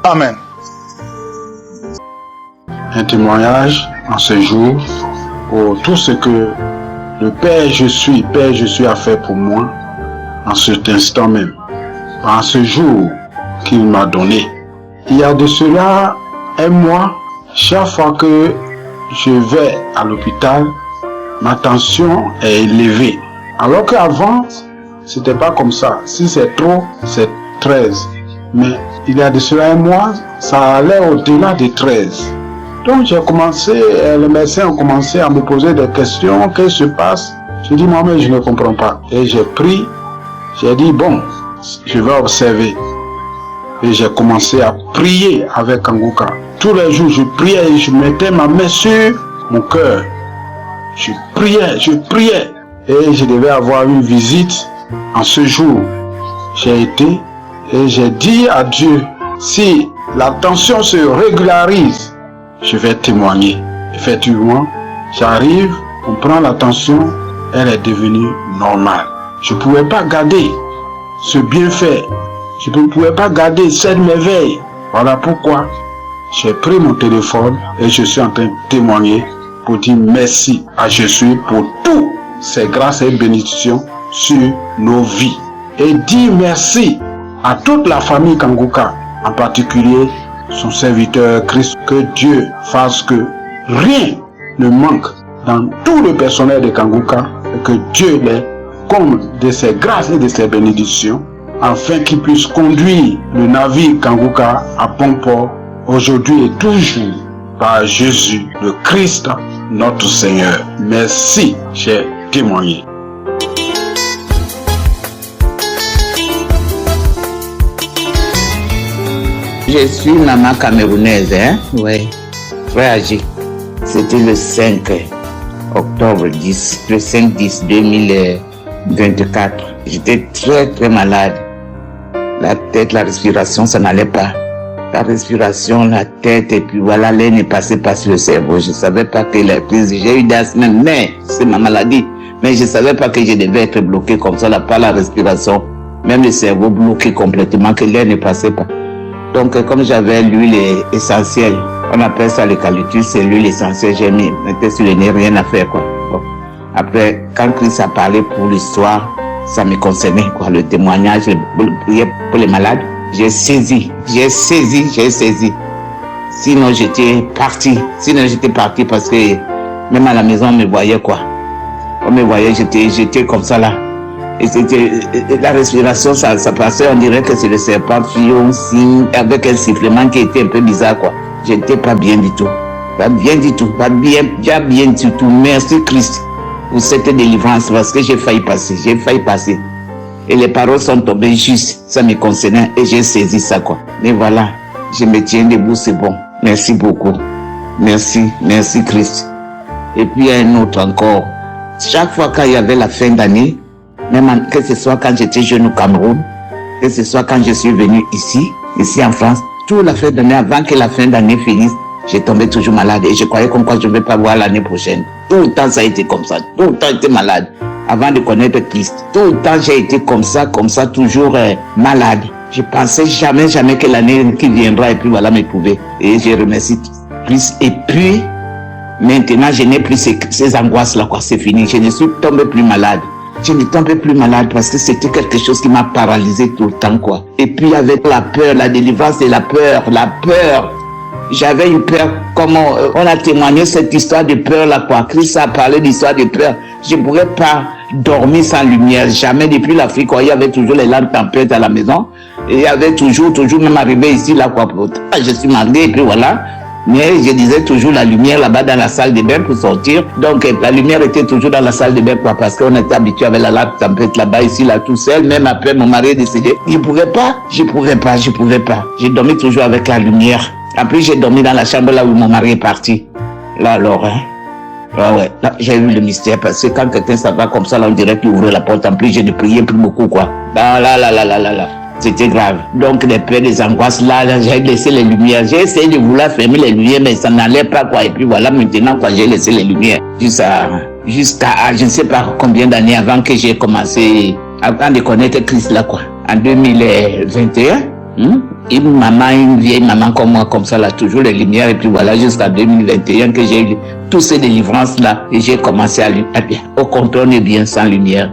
Amen. Un témoignage en ce jour pour tout ce que le Père je suis a fait pour moi en cet instant même, en ce jour qu'il m'a donné. Il y a de cela un mois, chaque fois que je vais à l'hôpital, ma tension est élevée. Alors qu'avant, c'était pas comme ça. Si c'est trop, c'est 13. Mais il y a de cela un mois, ça allait au-delà de 13. Donc j'ai commencé, les médecins ont commencé à me poser des questions, qu'est-ce qui se passe? J'ai dit moi-même je ne comprends pas. Et j'ai pris, j'ai dit bon, je vais observer. Et j'ai commencé à prier avec Kanguka. Tous les jours je priais et je mettais ma main sur mon cœur. Je priais. Et je devais avoir une visite en ce jour. J'ai été et j'ai dit à Dieu, si la tension se régularise, je vais témoigner. Effectivement, j'arrive, on prend la tension, elle est devenue normale. Je ne pouvais pas garder ce bienfait. Je ne pouvais pas garder cette merveille. Voilà pourquoi j'ai pris mon téléphone et je suis en train de témoigner pour dire merci à Jésus pour toutes ces grâces et bénédictions sur nos vies. Et dire merci à toute la famille Kanguka, en particulier son serviteur Christ, que Dieu fasse que rien ne manque dans tout le personnel de Kanguka et que Dieu les comble de ses grâces et de ses bénédictions afin qu'il puisse conduire le navire Kanguka à bon port aujourd'hui et toujours par Jésus le Christ notre Seigneur. Merci, j'ai témoigné. Je suis maman camerounaise, Oui. Frère Agi. C'était le 5 octobre 2024. J'étais très malade. La tête, la respiration, ça n'allait pas. la respiration, la tête, et puis voilà, l'air ne passait pas sur le cerveau. Je ne savais pas que la crise, j'ai eu des semaines, mais c'est ma maladie. Mais je ne savais pas que je devais être bloqué comme ça, là, par la respiration. Même le cerveau bloqué complètement, que l'air ne passait pas. Donc, comme j'avais l'huile essentielle, on appelle ça l'eucalyptus, c'est l'huile essentielle, j'ai mis, mettais sur le nez, rien à faire, quoi. Bon. Après, quand Christ a parlé pour l'histoire, ça me concernait, quoi, le témoignage, le prière pour les malades. J'ai saisi. Sinon, j'étais parti parce que même à la maison, on me voyait, quoi. On me voyait, j'étais comme ça, là. Et c'était, la respiration, ça passait, on dirait que c'est le serpent fuyant, avec un sifflement qui était un peu bizarre, quoi. J'étais pas bien du tout. Pas bien du tout. Merci Christ pour cette délivrance, parce que j'ai failli passer. Et les paroles sont tombées juste, ça me concernait, et j'ai saisi ça, quoi. Mais voilà, je me tiens debout, c'est bon. Merci beaucoup. Merci Christ. Et puis un autre encore. Chaque fois qu'il y avait la fin d'année, même que ce soit quand j'étais jeune au Cameroun, que ce soit quand je suis venu ici en France, toute la fin d'année, avant que la fin d'année finisse, j'ai tombé toujours malade et je croyais comme quoi je ne vais pas voir l'année prochaine. Tout le temps ça a été comme ça, tout le temps j'étais malade. Avant de connaître Christ, tout le temps j'ai été comme ça, toujours malade. Je pensais jamais que l'année qui viendra et puis voilà m'éprouver. Et je remercie Christ. Et puis, maintenant je n'ai plus ces angoisses-là, quoi, c'est fini. Je ne suis tombé plus malade. Je ne tombais plus malade parce que c'était quelque chose qui m'a paralysé tout le temps, quoi. Et puis avec la peur, la délivrance et la peur. J'avais une peur, comme on a témoigné cette histoire de peur là, quoi. Christ a parlé d'histoire de peur. Je ne pourrais pas dormir sans lumière. Jamais depuis l'Afrique, quoi. Il y avait toujours les lampes tempêtes à la maison. Et il y avait toujours même arrivé ici là, quoi. Je suis marié et puis voilà. Mais je disais toujours la lumière là-bas dans la salle de bain pour sortir. Donc la lumière était toujours dans la salle de bain, quoi, parce qu'on était habitué avec la lampe tempête là-bas, ici, là, tout seul. Même après mon mari est décédé. Je pouvais pas. J'ai dormi toujours avec la lumière. Après j'ai dormi dans la chambre là où mon mari est parti. Là alors, hein. Ouais. Là, j'ai eu le mystère parce que quand quelqu'un s'en va comme ça, là, on dirait qu'il ouvrait la porte. En plus, je ne priais plus beaucoup, quoi. Là. C'était grave. Donc, les peurs, les angoisses, là, j'ai laissé les lumières. J'ai essayé de vouloir fermer les lumières, mais ça n'allait pas, quoi. Et puis voilà, maintenant, quoi, j'ai laissé les lumières. Jusqu'à je ne sais pas combien d'années avant que j'ai commencé, avant de connaître Christ, là, quoi. En 2021, une vieille maman comme moi, comme ça, là, toujours les lumières. Et puis voilà, jusqu'à 2021 que j'ai eu toutes ces délivrances-là. Et j'ai commencé à bien. Au contraire, on est bien sans lumière.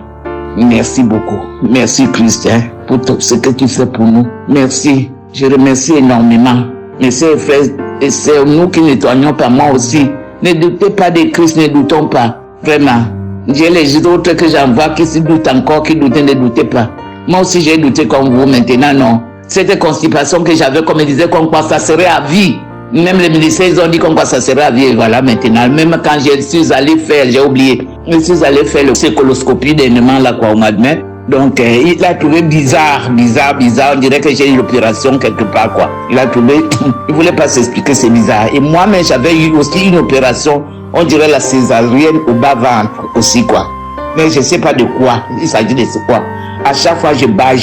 Merci beaucoup. Merci Christ, hein, pour tout ce que tu fais pour nous. Merci. Je remercie énormément. Mes sœurs et frères, et c'est nous qui nettoyons pas, moi aussi. Ne doutez pas de Christ, ne doutons pas. Vraiment. J'ai les autres que j'envoie qui se doutent encore, qui doutent, ne doutez pas. Moi aussi j'ai douté comme vous, maintenant non. Cette constipation que j'avais, comme je disais, comme quoi ça serait à vie. Même les médecins, ils ont dit comme quoi ça serait à vie. Et voilà, maintenant, même quand je suis allé faire, j'ai oublié, je suis allé faire le coloscopie dernièrement là, quoi, au mois de mai. Donc, il a trouvé bizarre. On dirait que j'ai eu l'opération quelque part, quoi. Il a trouvé, il voulait pas s'expliquer, c'est bizarre. Et moi-même, j'avais eu aussi une opération, on dirait la césarienne au bas-ventre aussi, quoi. Mais je sais pas de quoi, il s'agit de ce quoi. À chaque fois, je bats. À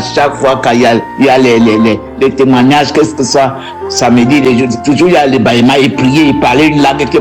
chaque fois qu'il y a les témoignages, qu'est-ce que ça, samedi, toujours il y a les bâillements et prier, et parler une langue que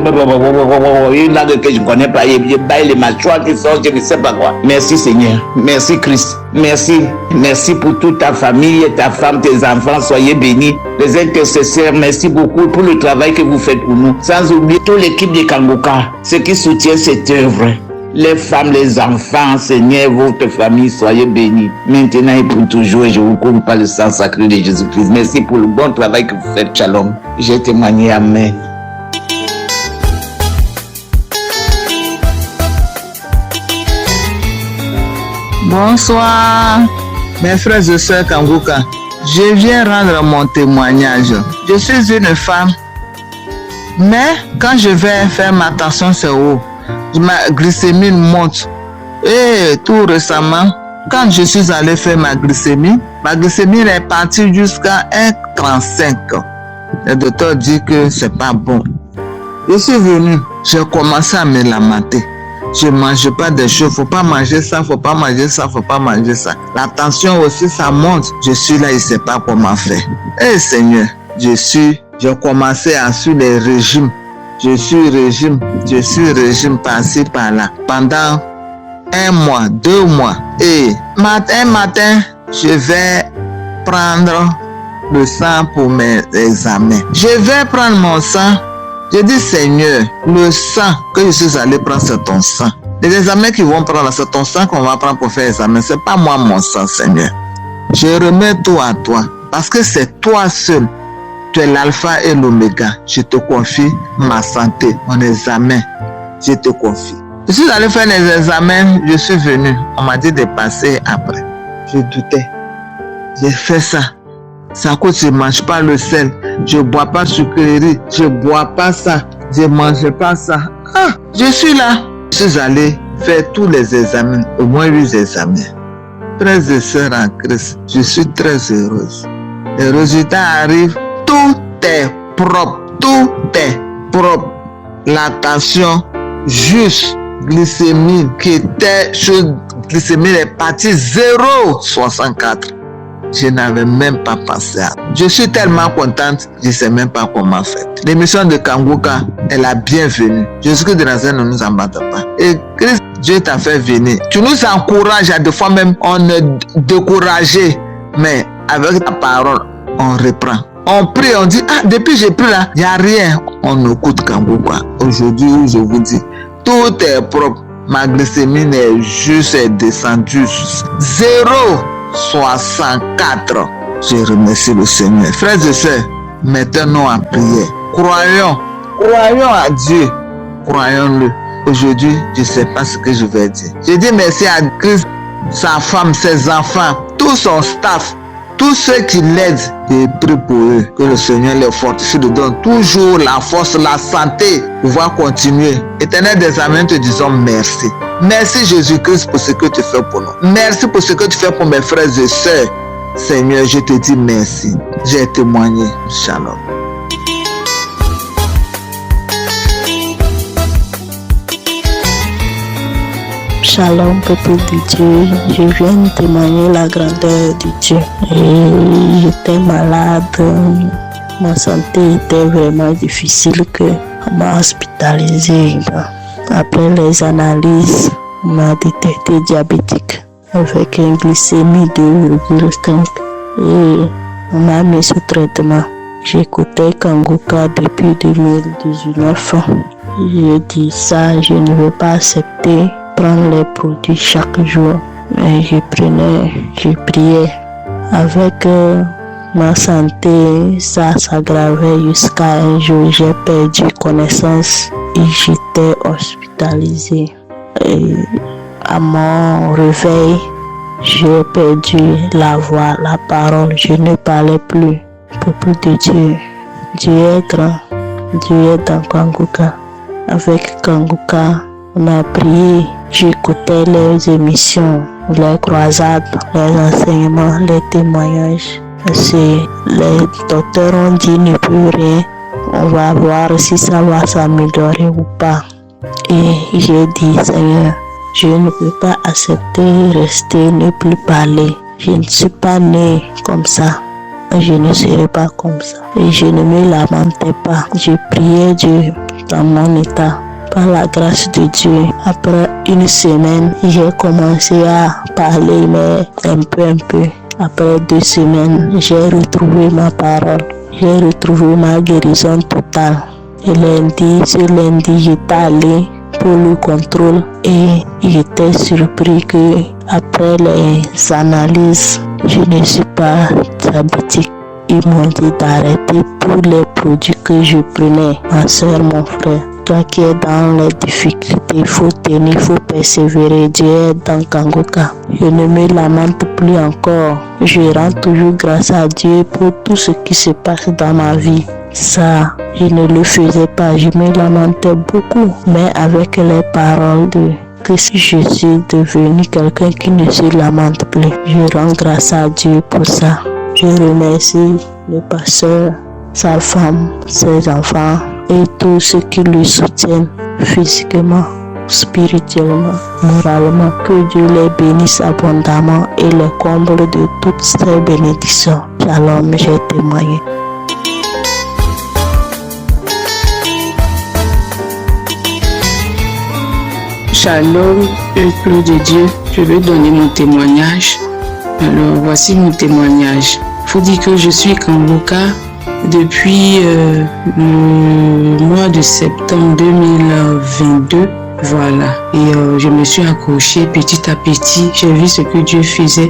je ne connais pas, et bailler les mâchoires qui sortent, je ne sais pas quoi. Merci Seigneur, merci Christ, merci pour toute ta famille, ta femme, tes enfants, soyez bénis. Les intercesseurs, merci beaucoup pour le travail que vous faites pour nous. Sans oublier toute l'équipe de Kanguka, ceux qui soutiennent cette œuvre. Les femmes, les enfants, Seigneur, votre famille, soyez bénis. Maintenant et pour toujours, et je vous couvre par le sang sacré de Jésus-Christ. Merci pour le bon travail que vous faites. Shalom. J'ai témoigné. Amen. Bonsoir, mes frères et sœurs Kanguka. Je viens rendre mon témoignage. Je suis une femme, mais quand je vais faire ma tension, c'est haut. Ma glycémie monte. Et tout récemment, quand je suis allé faire ma glycémie est partie jusqu'à 1,35. Le docteur dit que c'est pas bon. Je suis venu, j'ai commencé à me lamenter. je mange pas des choses, faut pas manger ça, faut pas manger ça, faut pas manger ça. La tension aussi, ça monte. Je suis là, il sait pas comment faire. Eh Seigneur, j'ai commencé à suivre les régimes. Je suis régime par-ci, par-là. Pendant 1 mois, 2 mois. Et matin, je vais prendre le sang pour mes examens. Je vais prendre mon sang. Je dis, Seigneur, le sang que je suis allé prendre, c'est ton sang. Les examens qu'ils vont prendre, c'est ton sang qu'on va prendre pour faire l'examen. C'est pas moi, mon sang, Seigneur. Je remets tout à toi. Parce que c'est toi seul. Tu es l'alpha et l'oméga. Je te confie ma santé, mon examen. Je te confie. Je suis allé faire les examens, je suis venu. On m'a dit de passer après. Je doutais. J'ai fait ça. C'est à cause que je ne mange pas le sel. Je ne bois pas sucrerie. Je ne bois pas ça. Je ne mange pas ça. Ah, je suis là. Je suis allé faire tous les examens. Au moins 8 examens. Frères et sœurs en Christ, je suis très heureuse. Les résultats arrivent. Tout est propre. Tout est propre. La tension juste. Glycémie qui était glycémie est partie 0,64. Je n'avais même pas pensé à. Je suis tellement contente, je ne sais même pas comment faire. L'émission de Kanguka est la bienvenue. Jésus-Christ de Nazareth ne nous embatte pas. Et Christ, Dieu t'a fait venir. Tu nous encourages, à des fois même on est découragé, mais avec ta parole, on reprend. On prie, on dit, ah, depuis j'ai pris là, il n'y a rien. On écoute Kanguka. Aujourd'hui, je vous dis, tout est propre. Ma glycémie est juste descendue 0,64. Je remercie le Seigneur. Frères et sœurs, mettons-nous en prière. Croyons à Dieu. Croyons-le. Aujourd'hui, je ne sais pas ce que je vais dire. Je dis merci à Christ, sa femme, ses enfants, tout son staff, tous ceux qui l'aident. Et prie pour eux, que le Seigneur les fortifie, de donne toujours la force, la santé, pour pouvoir continuer. Éternel des Amens, te disons merci. Merci Jésus-Christ pour ce que tu fais pour nous. Merci pour ce que tu fais pour mes frères et sœurs. Seigneur, je te dis merci. J'ai témoigné. Shalom. Shalom, peuple de Dieu. Je viens témoigner la grandeur de Dieu. Et j'étais malade. Ma santé était vraiment difficile que on m'a hospitalisé. Après les analyses, on m'a détecté diabétique avec une glycémie de 2,5 et on m'a mis sous traitement. J'écoutais Kanguka depuis 2019. J'ai dit ça, je ne veux pas accepter prendre les produits chaque jour. Mais je priais. Avec ma santé, ça s'aggravait jusqu'à un jour. J'ai perdu connaissance et j'étais hospitalisé. Et à mon réveil, j'ai perdu la voix, la parole. Je ne parlais plus. Peuple de Dieu, Dieu est grand. Dieu est dans Kanguka. Avec Kanguka, on a prié. J'écoutais les émissions, les croisades, les enseignements, les témoignages. Les docteurs ont dit ne plus rien. On va voir si ça va s'améliorer ou pas. Et j'ai dit, Seigneur, je ne peux pas accepter rester, ne plus parler. Je ne suis pas né comme ça. Je ne serai pas comme ça. Et je ne me lamentais pas. Je priais Dieu dans mon état. Par la grâce de Dieu, après une semaine, j'ai commencé à parler, mais un peu. Après 2 semaines, j'ai retrouvé ma parole. J'ai retrouvé ma guérison totale. Et ce lundi, j'étais allé pour le contrôle et j'étais surpris que après les analyses, je ne suis pas diabétique. Ils m'ont dit d'arrêter tous les produits que je prenais. Ma soeur, mon frère, toi qui es dans les difficultés, il faut tenir, il faut persévérer. Dieu est dans Kanguka. Je ne me lamente plus encore. Je rends toujours grâce à Dieu pour tout ce qui se passe dans ma vie. Ça, je ne le faisais pas. Je me lamentais beaucoup. Mais avec les paroles de Christ, je suis devenu quelqu'un qui ne se lamente plus. Je rends grâce à Dieu pour ça. Je remercie le pasteur, sa femme, ses enfants et tous ceux qui le soutiennent physiquement. spirituellement, moralement. Que Dieu les bénisse abondamment et les comble de toutes ces bénédictions. Shalom, j'ai témoigné. Shalom, peuple de Dieu, je vais donner mon témoignage. Alors, voici mon témoignage. Faut dire que je suis Kanguka depuis le mois de septembre 2022. Voilà. Et je me suis accrochée petit à petit. J'ai vu ce que Dieu faisait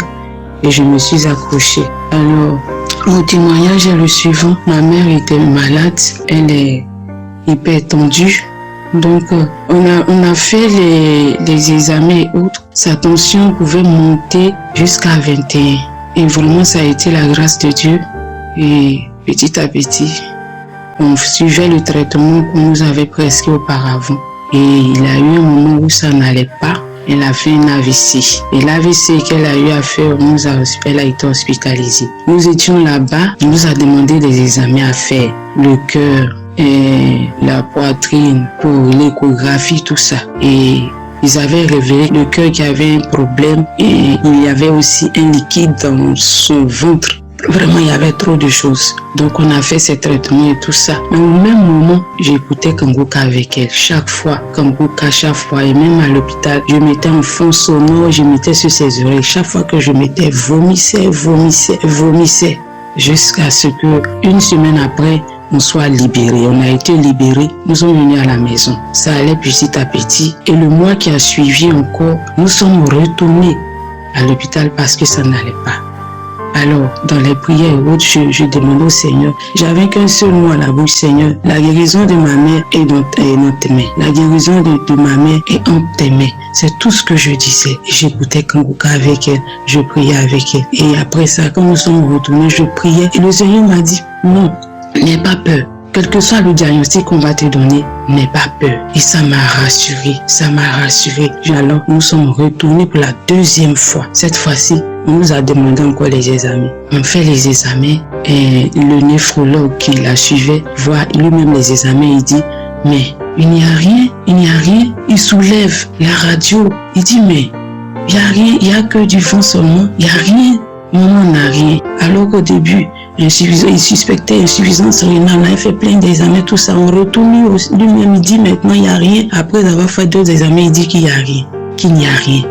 et je me suis accrochée. Alors, mon témoignage est le suivant. Ma mère était malade. Elle est hyper tendue. Donc, on a fait les examens et autres. Sa tension pouvait monter jusqu'à 21. Et vraiment, ça a été la grâce de Dieu. Et petit à petit, on suivait le traitement qu'on nous avait prescrit auparavant. Et il y a eu un moment où ça n'allait pas. Elle a fait un AVC. Et l'AVC qu'elle a eu à faire, elle a été hospitalisée. Nous étions là-bas. On nous a demandé des examens à faire. Le cœur, et la poitrine pour l'échographie, tout ça. Et ils avaient révélé le cœur qui avait un problème et il y avait aussi un liquide dans son ventre. Vraiment, il y avait trop de choses. Donc, on a fait ces traitements et tout ça. Mais au même moment, j'écoutais Kanguka avec elle. Chaque fois, Kanguka, chaque fois. Et même à l'hôpital, je mettais en fond sonore, je mettais sur ses oreilles. Chaque fois que je mettais, vomissait. Jusqu'à ce que, une semaine après, on soit libérés. On a été libérés. Nous sommes venus à la maison. Ça allait petit à petit. Et le mois qui a suivi encore, nous sommes retournés à l'hôpital parce que ça n'allait pas. Alors, dans les prières et autres, je demandais au Seigneur. J'avais qu'un seul mot à la bouche, Seigneur. La guérison de ma mère est dans tes mains. La guérison de ma mère est entre tes mains. C'est tout ce que je disais. J'écoutais Kanguka avec elle. Je priais avec elle. Et après ça, quand nous sommes retournés, je priais. Et le Seigneur m'a dit, non, n'aie pas peur. Quel que soit le diagnostic qu'on va te donner, n'aie pas peur. Et ça m'a rassuré. Alors, nous sommes retournés pour la deuxième fois. Cette fois-ci, on nous a demandé encore les examens. On fait les examens et le néphrologue qui la suivait voit lui-même les examens. Il dit, mais il n'y a rien. Il soulève la radio. Il dit, mais il n'y a rien, il n'y a que du vent seulement. Il n'y a rien. Maman n'a rien. Alors qu'au début, il suspectait insuffisance rénale. On a fait plein d'examens, tout ça. On retourne lui-même, il dit maintenant il n'y a rien. Après avoir fait d'autres examens, il dit qu'il n'y a rien.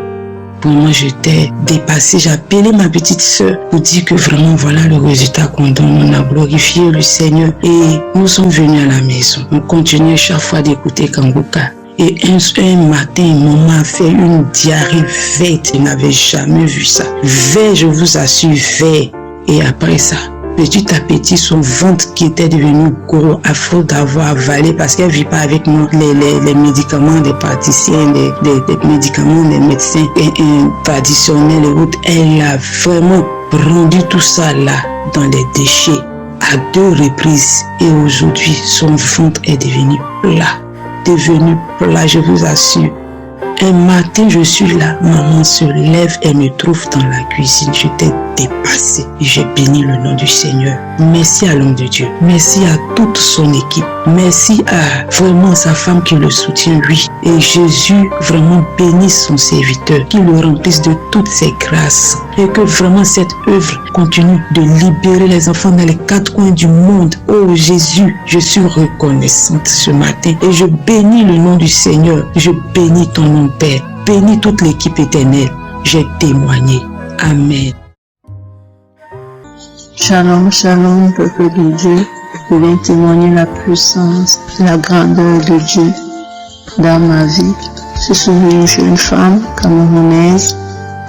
Pour moi, j'étais dépassée. J'ai appelé ma petite soeur pour dire que vraiment, voilà le résultat qu'on donne. On a glorifié le Seigneur et nous sommes venus à la maison. On continuait chaque fois d'écouter Kanguka. Et un matin, maman a fait une diarrhée verte. Je n'avais jamais vu ça. Vert, je vous assure, vert. Et après ça, petit à petit, son ventre qui était devenu gros à faute d'avoir avalé parce qu'elle ne vit pas avec nous les médicaments des praticiens, des médicaments des médecins et traditionnels et autres. Elle a vraiment rendu tout ça là dans les déchets à 2 reprises. Et aujourd'hui, son ventre est devenu plat, je vous assure. Un matin, je suis là, maman se lève et me trouve dans la cuisine. J'étais dépassée et j'ai béni le nom du Seigneur. Merci à l'homme de Dieu. Merci à toute son équipe. Merci à vraiment sa femme qui le soutient, lui. Et Jésus vraiment bénisse son serviteur, qu'il le remplisse de toutes ses grâces. Et que vraiment cette œuvre continue de libérer les enfants dans les 4 coins du monde. Oh Jésus, je suis reconnaissante ce matin. Et je bénis le nom du Seigneur. Je bénis ton nom, Père. Bénis toute l'équipe éternelle. J'ai témoigné. Amen. Shalom, shalom, peuple de Dieu. Je viens témoigner la puissance, la grandeur de Dieu dans ma vie. Je suis une jeune femme camerounaise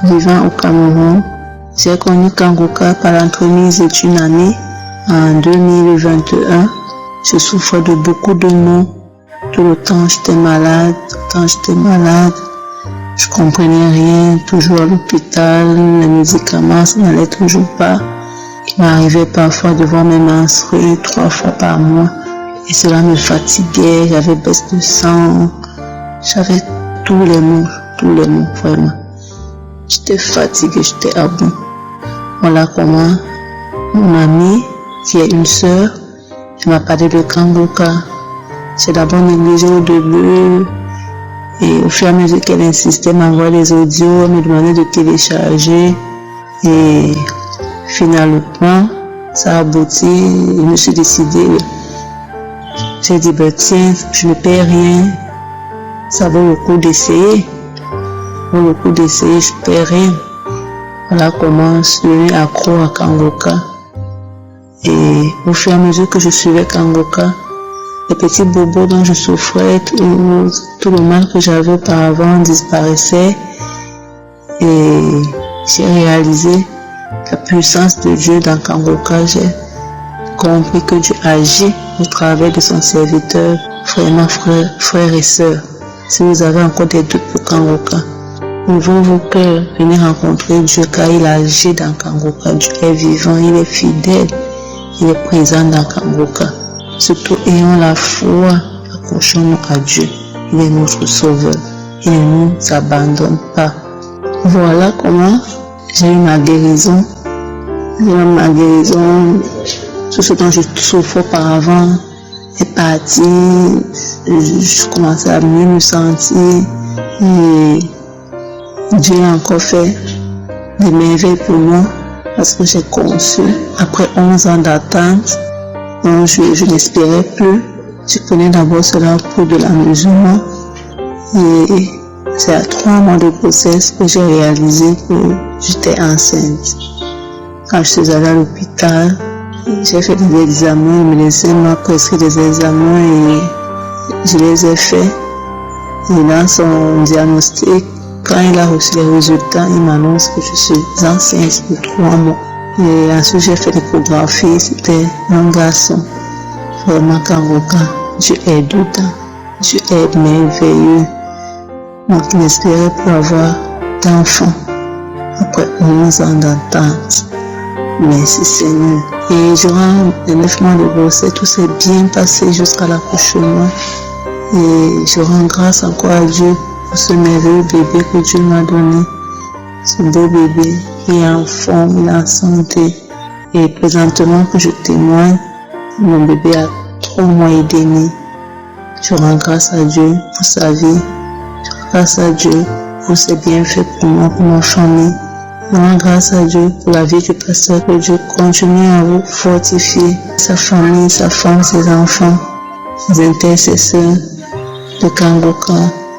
vivant au Cameroun. J'ai connu Kanguka par l'entremise d'une année en 2021. Je souffrais de beaucoup de maux. Tout le temps j'étais malade, Je comprenais rien, toujours à l'hôpital, les médicaments, ça n'allait toujours pas. Il m'arrivait parfois de voir mes menstrues 3 fois par mois et cela me fatiguait, j'avais baisse de sang, j'avais tous les maux, vraiment. J'étais fatiguée, j'étais à bout. Voilà comment mon amie, qui est une sœur, elle m'a parlé de Kanguka. C'est d'abord négligé au début, Et au fur et à mesure qu'elle insistait, m'envoyer les audios, me demandait de télécharger. Et finalement, ça a abouti. Je me suis décidé. J'ai dit, tiens, je ne paie rien. Ça vaut le coup d'essayer. Ça vaut le coup d'essayer, je ne paie rien. Voilà comment je suis devenu accro à Kangoka. Et au fur et à mesure que je suivais Kangoka, les petits bobos dont je souffrais, tout le mal que j'avais auparavant disparaissait. Et j'ai réalisé la puissance de Dieu dans Kangoka. J'ai compris que Dieu agit au travers de son serviteur, vraiment frères et sœurs. Si vous avez encore des doutes pour Kangoka, ouvrez vos cœurs, venez rencontrer Dieu car il agit dans Kangoka. Dieu est vivant, il est fidèle, il est présent dans Kangoka. Surtout ayons la foi, accrochons-nous à Dieu. Il est notre sauveur, il ne nous abandonne pas. Voilà comment j'ai eu ma guérison. J'ai eu ma guérison. Tout ce dont je souffrais auparavant est parti. Je commençais à mieux me sentir. Et Dieu a encore fait des merveilles pour moi parce que j'ai conçu après 11 ans d'attente. Donc je n'espérais plus. Je prenais d'abord cela pour de l'amusement. Et c'est à 3 mois de grossesse que j'ai réalisé que j'étais enceinte. Quand je suis allée à l'hôpital, j'ai fait des examens, le médecin m'a prescrit des examens et je les ai faits. Et dans son diagnostic, quand il a reçu les résultats, il m'annonce que je suis enceinte de 3 mois. Et ensuite, j'ai fait l'échographie, c'était un garçon. Vraiment, Kangoka, Dieu est dedans, Dieu est merveilleux. Donc, il espérait pour avoir d'enfants après 11 ans d'attente. Merci Seigneur. Et durant les 9 mois de grossesse, tout s'est bien passé jusqu'à l'accouchement. Et je rends grâce encore à Dieu pour ce merveilleux bébé que Dieu m'a donné. Ce beau bébé, il est en forme, il est en santé. Et présentement que je témoigne, mon bébé a 3 mois et demi. Je rends grâce à Dieu pour sa vie. Je rends grâce à Dieu pour ses bienfaits pour moi, pour ma famille. Je rends grâce à Dieu pour la vie du pasteur, que Dieu continue à vous fortifier, sa famille, sa femme, ses enfants, ses intercesseurs de Kangoka,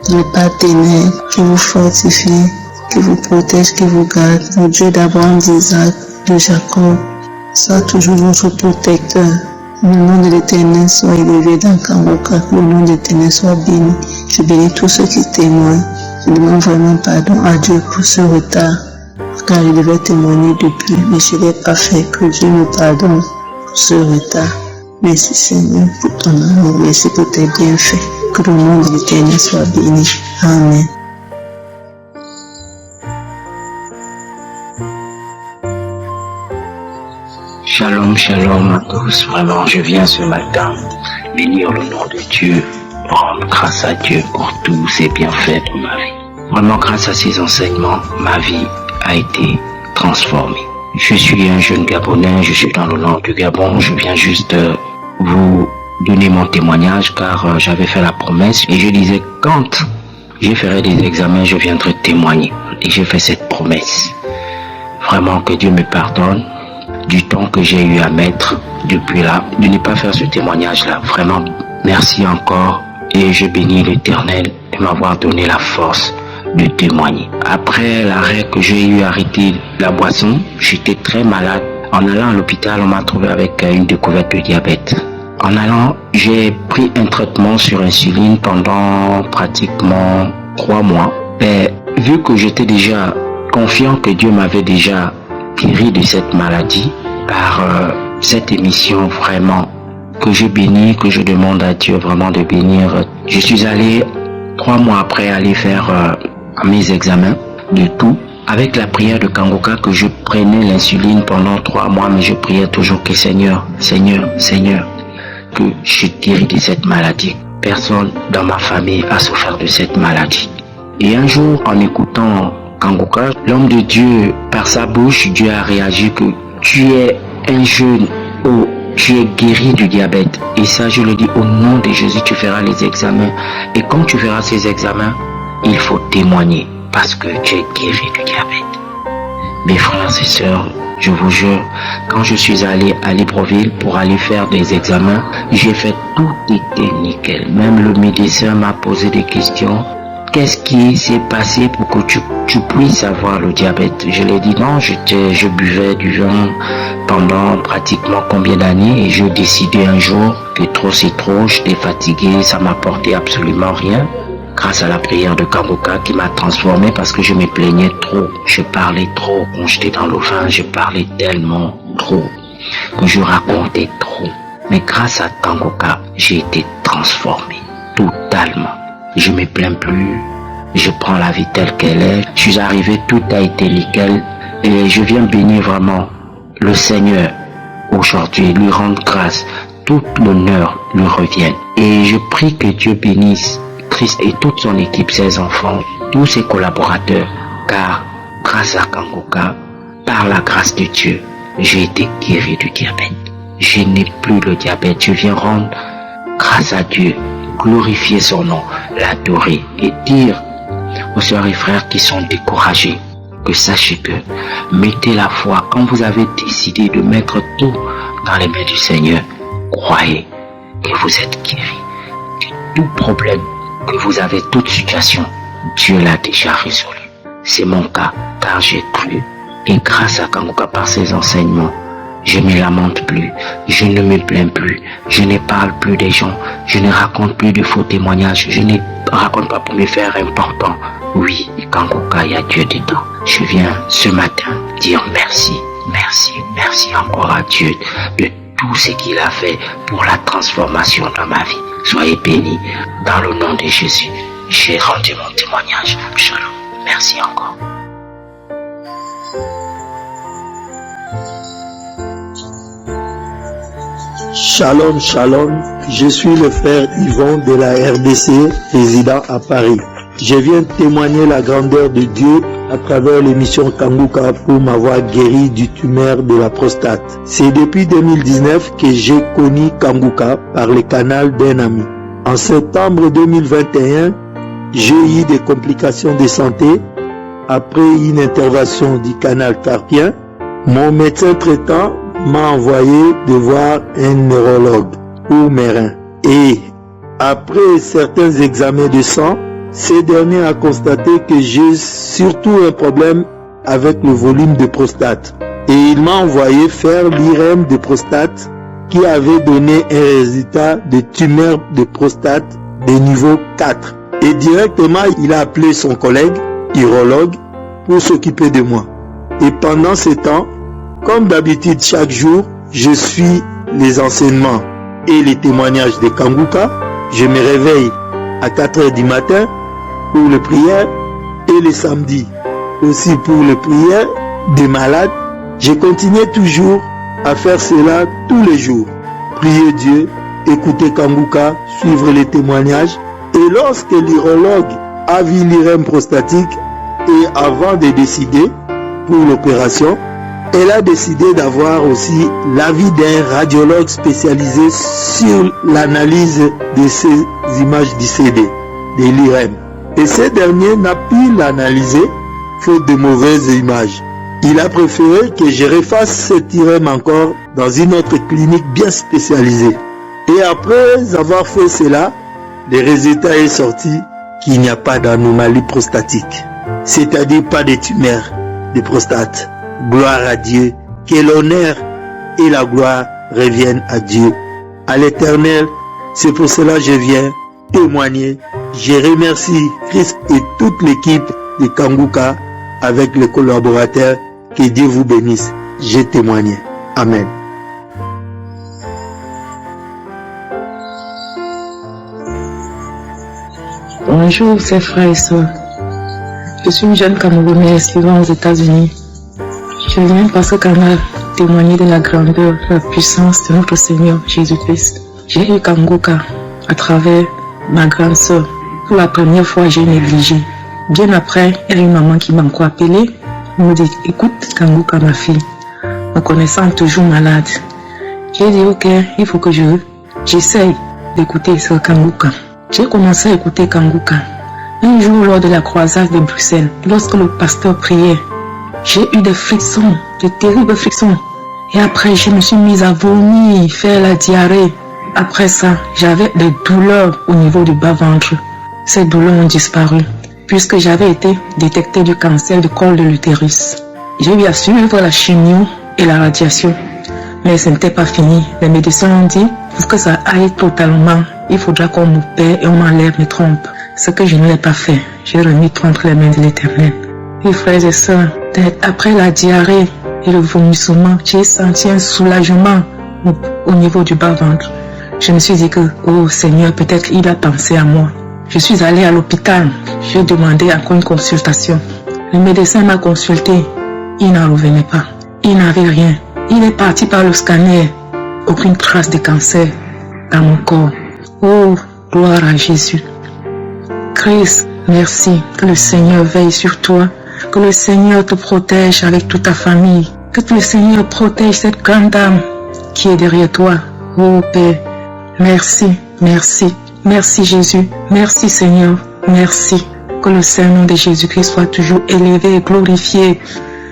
les partenaires qui vous fortifient, qui vous protègent, qui vous gardent. Le Dieu d'Abraham, d'Isaac, de Jacob, soit toujours votre protecteur. Le nom de l'Éternel soit élevé dans Kangoka, que le nom de l'Éternel soit béni. Je bénis tous ceux qui témoignent. Je demande vraiment pardon à Dieu pour ce retard, car je devais témoigner depuis, mais je ne l'ai pas fait. Que Dieu me pardonne pour ce retard. Merci Seigneur pour ton amour, merci pour tes bienfaits. Que le nom de l'Éternel soit béni. Amen. Shalom, shalom à tous. Vraiment, je viens ce matin bénir le nom de Dieu, rendre grâce à Dieu pour tous ses bienfaits pour ma vie. Vraiment, grâce à ses enseignements, ma vie a été transformée. Je suis un jeune Gabonais, je suis dans le nord du Gabon. Je viens juste vous donner mon témoignage car j'avais fait la promesse et je disais quand je ferai des examens, je viendrai témoigner. Et j'ai fait cette promesse. Vraiment que Dieu me pardonne du temps que j'ai eu à mettre depuis là, de ne pas faire ce témoignage-là. Vraiment, merci encore et je bénis l'Éternel de m'avoir donné la force de témoigner. Après l'arrêt que j'ai eu à arrêter la boisson, j'étais très malade. En allant à l'hôpital, on m'a trouvé avec une découverte de diabète. En allant, j'ai pris un traitement sur insuline pendant pratiquement 3 mois. Et vu que j'étais déjà confiant que Dieu m'avait déjà guéri de cette maladie, par cette émission vraiment que je bénis, que je demande à Dieu vraiment de bénir. Je suis allé 3 mois après aller faire mes examens de tout. Avec la prière de Kangoka que je prenais l'insuline pendant 3 mois, mais je priais toujours que Seigneur, Seigneur, Seigneur, que je guéris de cette maladie. Personne dans ma famille a souffert de cette maladie. Et un jour, en écoutant Kangoka, l'homme de Dieu, par sa bouche, Dieu a réagi que tu es un jeune au tu es guéri du diabète. Et ça, je le dis au nom de Jésus, tu feras les examens. Et quand tu feras ces examens, il faut témoigner parce que tu es guéri du diabète. Mes frères et sœurs, je vous jure, quand je suis allé à Libreville pour aller faire des examens, j'ai fait tout était nickel. Même le médecin m'a posé des questions. Qu'est-ce qui s'est passé pour que tu puisses avoir le diabète? Je lui ai dit non, je buvais du vin pendant pratiquement combien d'années et j'ai décidé un jour que trop c'est trop, j'étais fatigué, ça m'apportait absolument rien. Grâce à la prière de Kanguka qui m'a transformé parce que je me plaignais trop, je parlais trop. Quand j'étais dans le vin, je parlais tellement trop, que je racontais trop. Mais grâce à Kanguka, j'ai été transformé totalement. Je me plains plus, je prends la vie telle qu'elle est. Je suis arrivé, tout a été nickel et je viens bénir vraiment le Seigneur aujourd'hui, lui rendre grâce. Tout l'honneur lui revienne. Et je prie que Dieu bénisse Christ et toute son équipe, ses enfants, tous ses collaborateurs, car grâce à Kanguka, par la grâce de Dieu, j'ai été guéri du diabète. Je n'ai plus le diabète. Je viens rendre grâce à Dieu, glorifier son nom, l'adorer et dire aux sœurs et frères qui sont découragés que sachez que mettez la foi. Quand vous avez décidé de mettre tout dans les mains du Seigneur, croyez que vous êtes guéris. Que tout problème que vous avez, toute situation, Dieu l'a déjà résolu. C'est mon cas, car j'ai cru. Et grâce à Kanguka, par ses enseignements, je ne me lamente plus, je ne me plains plus, je ne parle plus des gens, je ne raconte plus de faux témoignages, je ne raconte pas pour me faire important. Oui, Kanguka, il y a Dieu dedans. Je viens ce matin dire merci, merci, merci encore à Dieu de tout ce qu'il a fait pour la transformation dans ma vie. Soyez bénis dans le nom de Jésus. J'ai rendu mon témoignage. Shalom. Merci encore. Shalom, shalom. Je suis le frère Yvon de la RDC, résident à Paris. Je viens témoigner la grandeur de Dieu à travers l'émission Kanguka pour m'avoir guéri du tumeur de la prostate. C'est depuis 2019 que j'ai connu Kanguka par le canal d'un ami. En septembre 2021, j'ai eu des complications de santé après une intervention du canal carpien. Mon médecin traitant m'a envoyé de voir un neurologue pour mes reins. Et après certains examens de sang, ce dernier a constaté que j'ai surtout un problème avec le volume de prostate. Et il m'a envoyé faire l'IRM de prostate qui avait donné un résultat de tumeur de prostate de niveau 4. Et directement, il a appelé son collègue, urologue, pour s'occuper de moi. Et pendant ce temps, comme d'habitude chaque jour, je suis les enseignements et les témoignages de Kanguka. Je me réveille à 4h du matin pour les prières et les samedis aussi pour les prières des malades. Je continuais toujours à faire cela tous les jours. Prier Dieu, écouter Kanguka, suivre les témoignages. Et lorsque l'urologue a vu l'IRM prostatique et avant de décider pour l'opération, elle a décidé d'avoir aussi l'avis d'un radiologue spécialisé sur l'analyse de ces images du CD, de l'IRM. Et ce dernier n'a pu l'analyser faute de mauvaises images. Il a préféré que je refasse cette IRM encore dans une autre clinique bien spécialisée. Et après avoir fait cela, le résultat est sorti qu'il n'y a pas d'anomalie prostatique, c'est-à-dire pas de tumeur de prostate. Gloire à Dieu, que l'honneur et la gloire reviennent à Dieu, à l'Éternel. C'est pour cela que je viens témoigner. Je remercie Christ et toute l'équipe de Kanguka avec les collaborateurs. Que Dieu vous bénisse. J'ai témoigné. Amen. Bonjour, c'est frères et sœurs. Je suis une jeune Camerounaise vivant aux États-Unis. Je viens parce qu'elle a témoigné de la grandeur, de la puissance de notre Seigneur Jésus-Christ. J'ai eu Kanguka à travers ma grande sœur. Pour la première fois, j'ai négligé. Bien après, il y a une maman qui m'a encore appelé. Elle me dit, écoute Kanguka, ma fille, me connaissant toujours malade, J'ai dit ok, il faut que j'essaye d'écouter ce Kanguka. J'ai commencé à écouter Kanguka. Un jour lors de la croisade de Bruxelles, lorsque le pasteur priait, j'ai eu des frictions, de terribles frictions. Et après, je me suis mise à vomir, faire la diarrhée. Après ça, j'avais des douleurs au niveau du bas-ventre. Ces douleurs ont disparu, puisque j'avais été détectée du cancer du col de l'utérus. J'ai eu à suivre la chimio et la radiation. Mais ce n'était pas fini. Les médecins ont dit, pour que ça aille totalement, il faudra qu'on m'opère et on m'enlève mes trompes. Ce que je ne l'ai pas fait. J'ai remis tout entre les mains de l'Éternel. Et frères et sœurs, après la diarrhée et le vomissement, j'ai senti un soulagement au niveau du bas-ventre. Je me suis dit que, oh Seigneur, peut-être il a pensé à moi. Je suis allée à l'hôpital. J'ai demandé encore une consultation. Le médecin m'a consulté. Il n'en revenait pas. Il n'avait rien. Il est parti par le scanner. Aucune trace de cancer dans mon corps. Oh, gloire à Jésus. Christ, merci. Que le Seigneur veille sur toi. Que le Seigneur te protège avec toute ta famille. Que le Seigneur protège cette grande dame qui est derrière toi. Oh Père, merci, merci. Merci Jésus. Merci Seigneur. Merci. Que le Saint-Nom de Jésus-Christ soit toujours élevé et glorifié.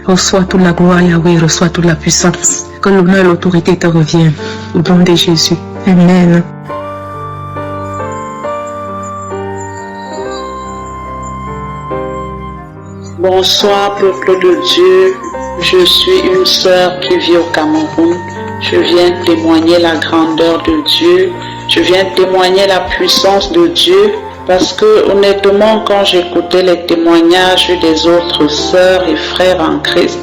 Reçois toute la gloire, Yahweh, reçois toute la puissance. Que l'honneur et l'autorité te reviennent. Au nom de Jésus. Amen. Bonsoir, peuple de Dieu. Je suis une sœur qui vit au Cameroun. Je viens témoigner la grandeur de Dieu. Je viens témoigner la puissance de Dieu. Parce que honnêtement, quand j'écoutais les témoignages des autres sœurs et frères en Christ,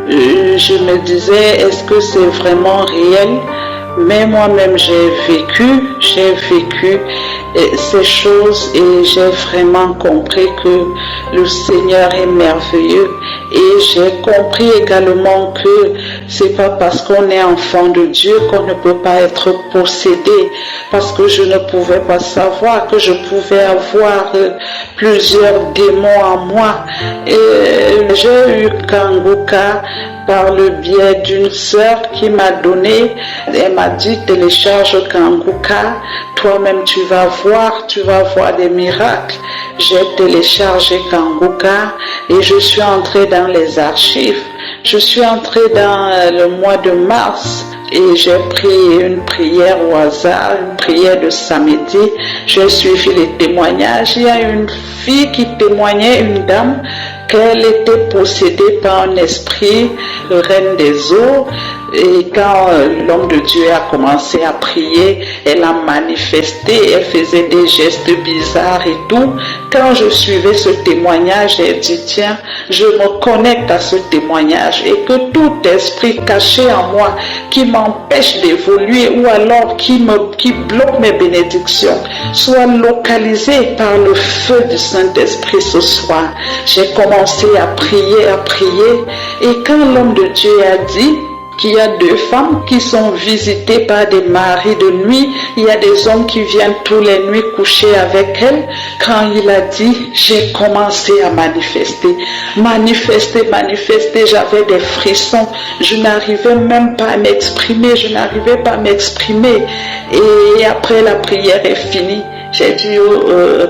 je me disais, est-ce que c'est vraiment réel? Mais moi-même, j'ai vécu ces choses et j'ai vraiment compris que le Seigneur est merveilleux. Et j'ai compris également que c'est pas parce qu'on est enfant de Dieu qu'on ne peut pas être possédé. Parce que je ne pouvais pas savoir que je pouvais avoir plusieurs démons en moi. Et j'ai eu Kanguka par le biais d'une sœur qui m'a donné, elle m'a dit télécharge Kanguka, toi-même tu vas voir des miracles. J'ai téléchargé Kanguka et je suis entrée dans les archives. Je suis entrée dans le mois de mars et j'ai pris une prière au hasard, une prière de samedi. J'ai suivi les témoignages. Il y a une fille qui témoignait, une dame, qu'elle était possédée par un esprit, le reine des eaux. Et quand l'homme de Dieu a commencé à prier, elle a manifesté, elle faisait des gestes bizarres et tout. Quand je suivais ce témoignage, j'ai dit tiens, je me connecte à ce témoignage et que tout esprit caché en moi qui m'empêche d'évoluer ou alors qui bloque mes bénédictions soit localisé par le feu du Saint-Esprit ce soir. J'ai commencé à prier et quand l'homme de Dieu a dit qu'il y a 2 femmes qui sont visitées par des maris de nuit. Il y a des hommes qui viennent tous les nuits coucher avec elles. Quand il a dit, j'ai commencé à manifester. Manifester, j'avais des frissons. Je n'arrivais même pas à m'exprimer. Et après la prière est finie, j'ai dit,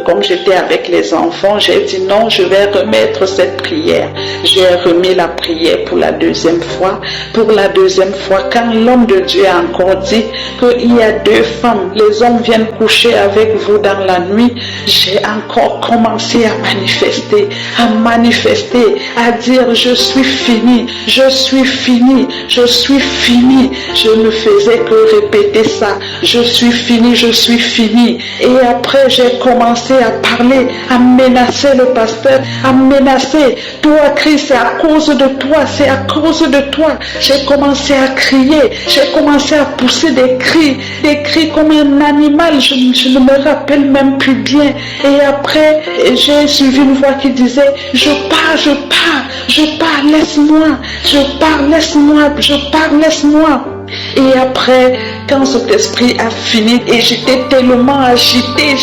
comme j'étais avec les enfants, j'ai dit non, je vais remettre cette prière. J'ai remis la prière pour la deuxième fois. Pour la deuxième fois, quand l'homme de Dieu a encore dit qu'il y a 2 femmes, les hommes viennent coucher avec vous dans la nuit, j'ai encore commencé à manifester, à dire je suis fini. Je ne faisais que répéter ça. Je suis fini. Et après, j'ai commencé à parler, à menacer le pasteur, toi Christ, c'est à cause de toi. J'ai commencé à crier, j'ai commencé à pousser des cris comme un animal, je ne me rappelle même plus bien. Et après, j'ai suivi une voix qui disait, je pars, laisse-moi. Et après, quand cet esprit a fini, et j'étais tellement agitée,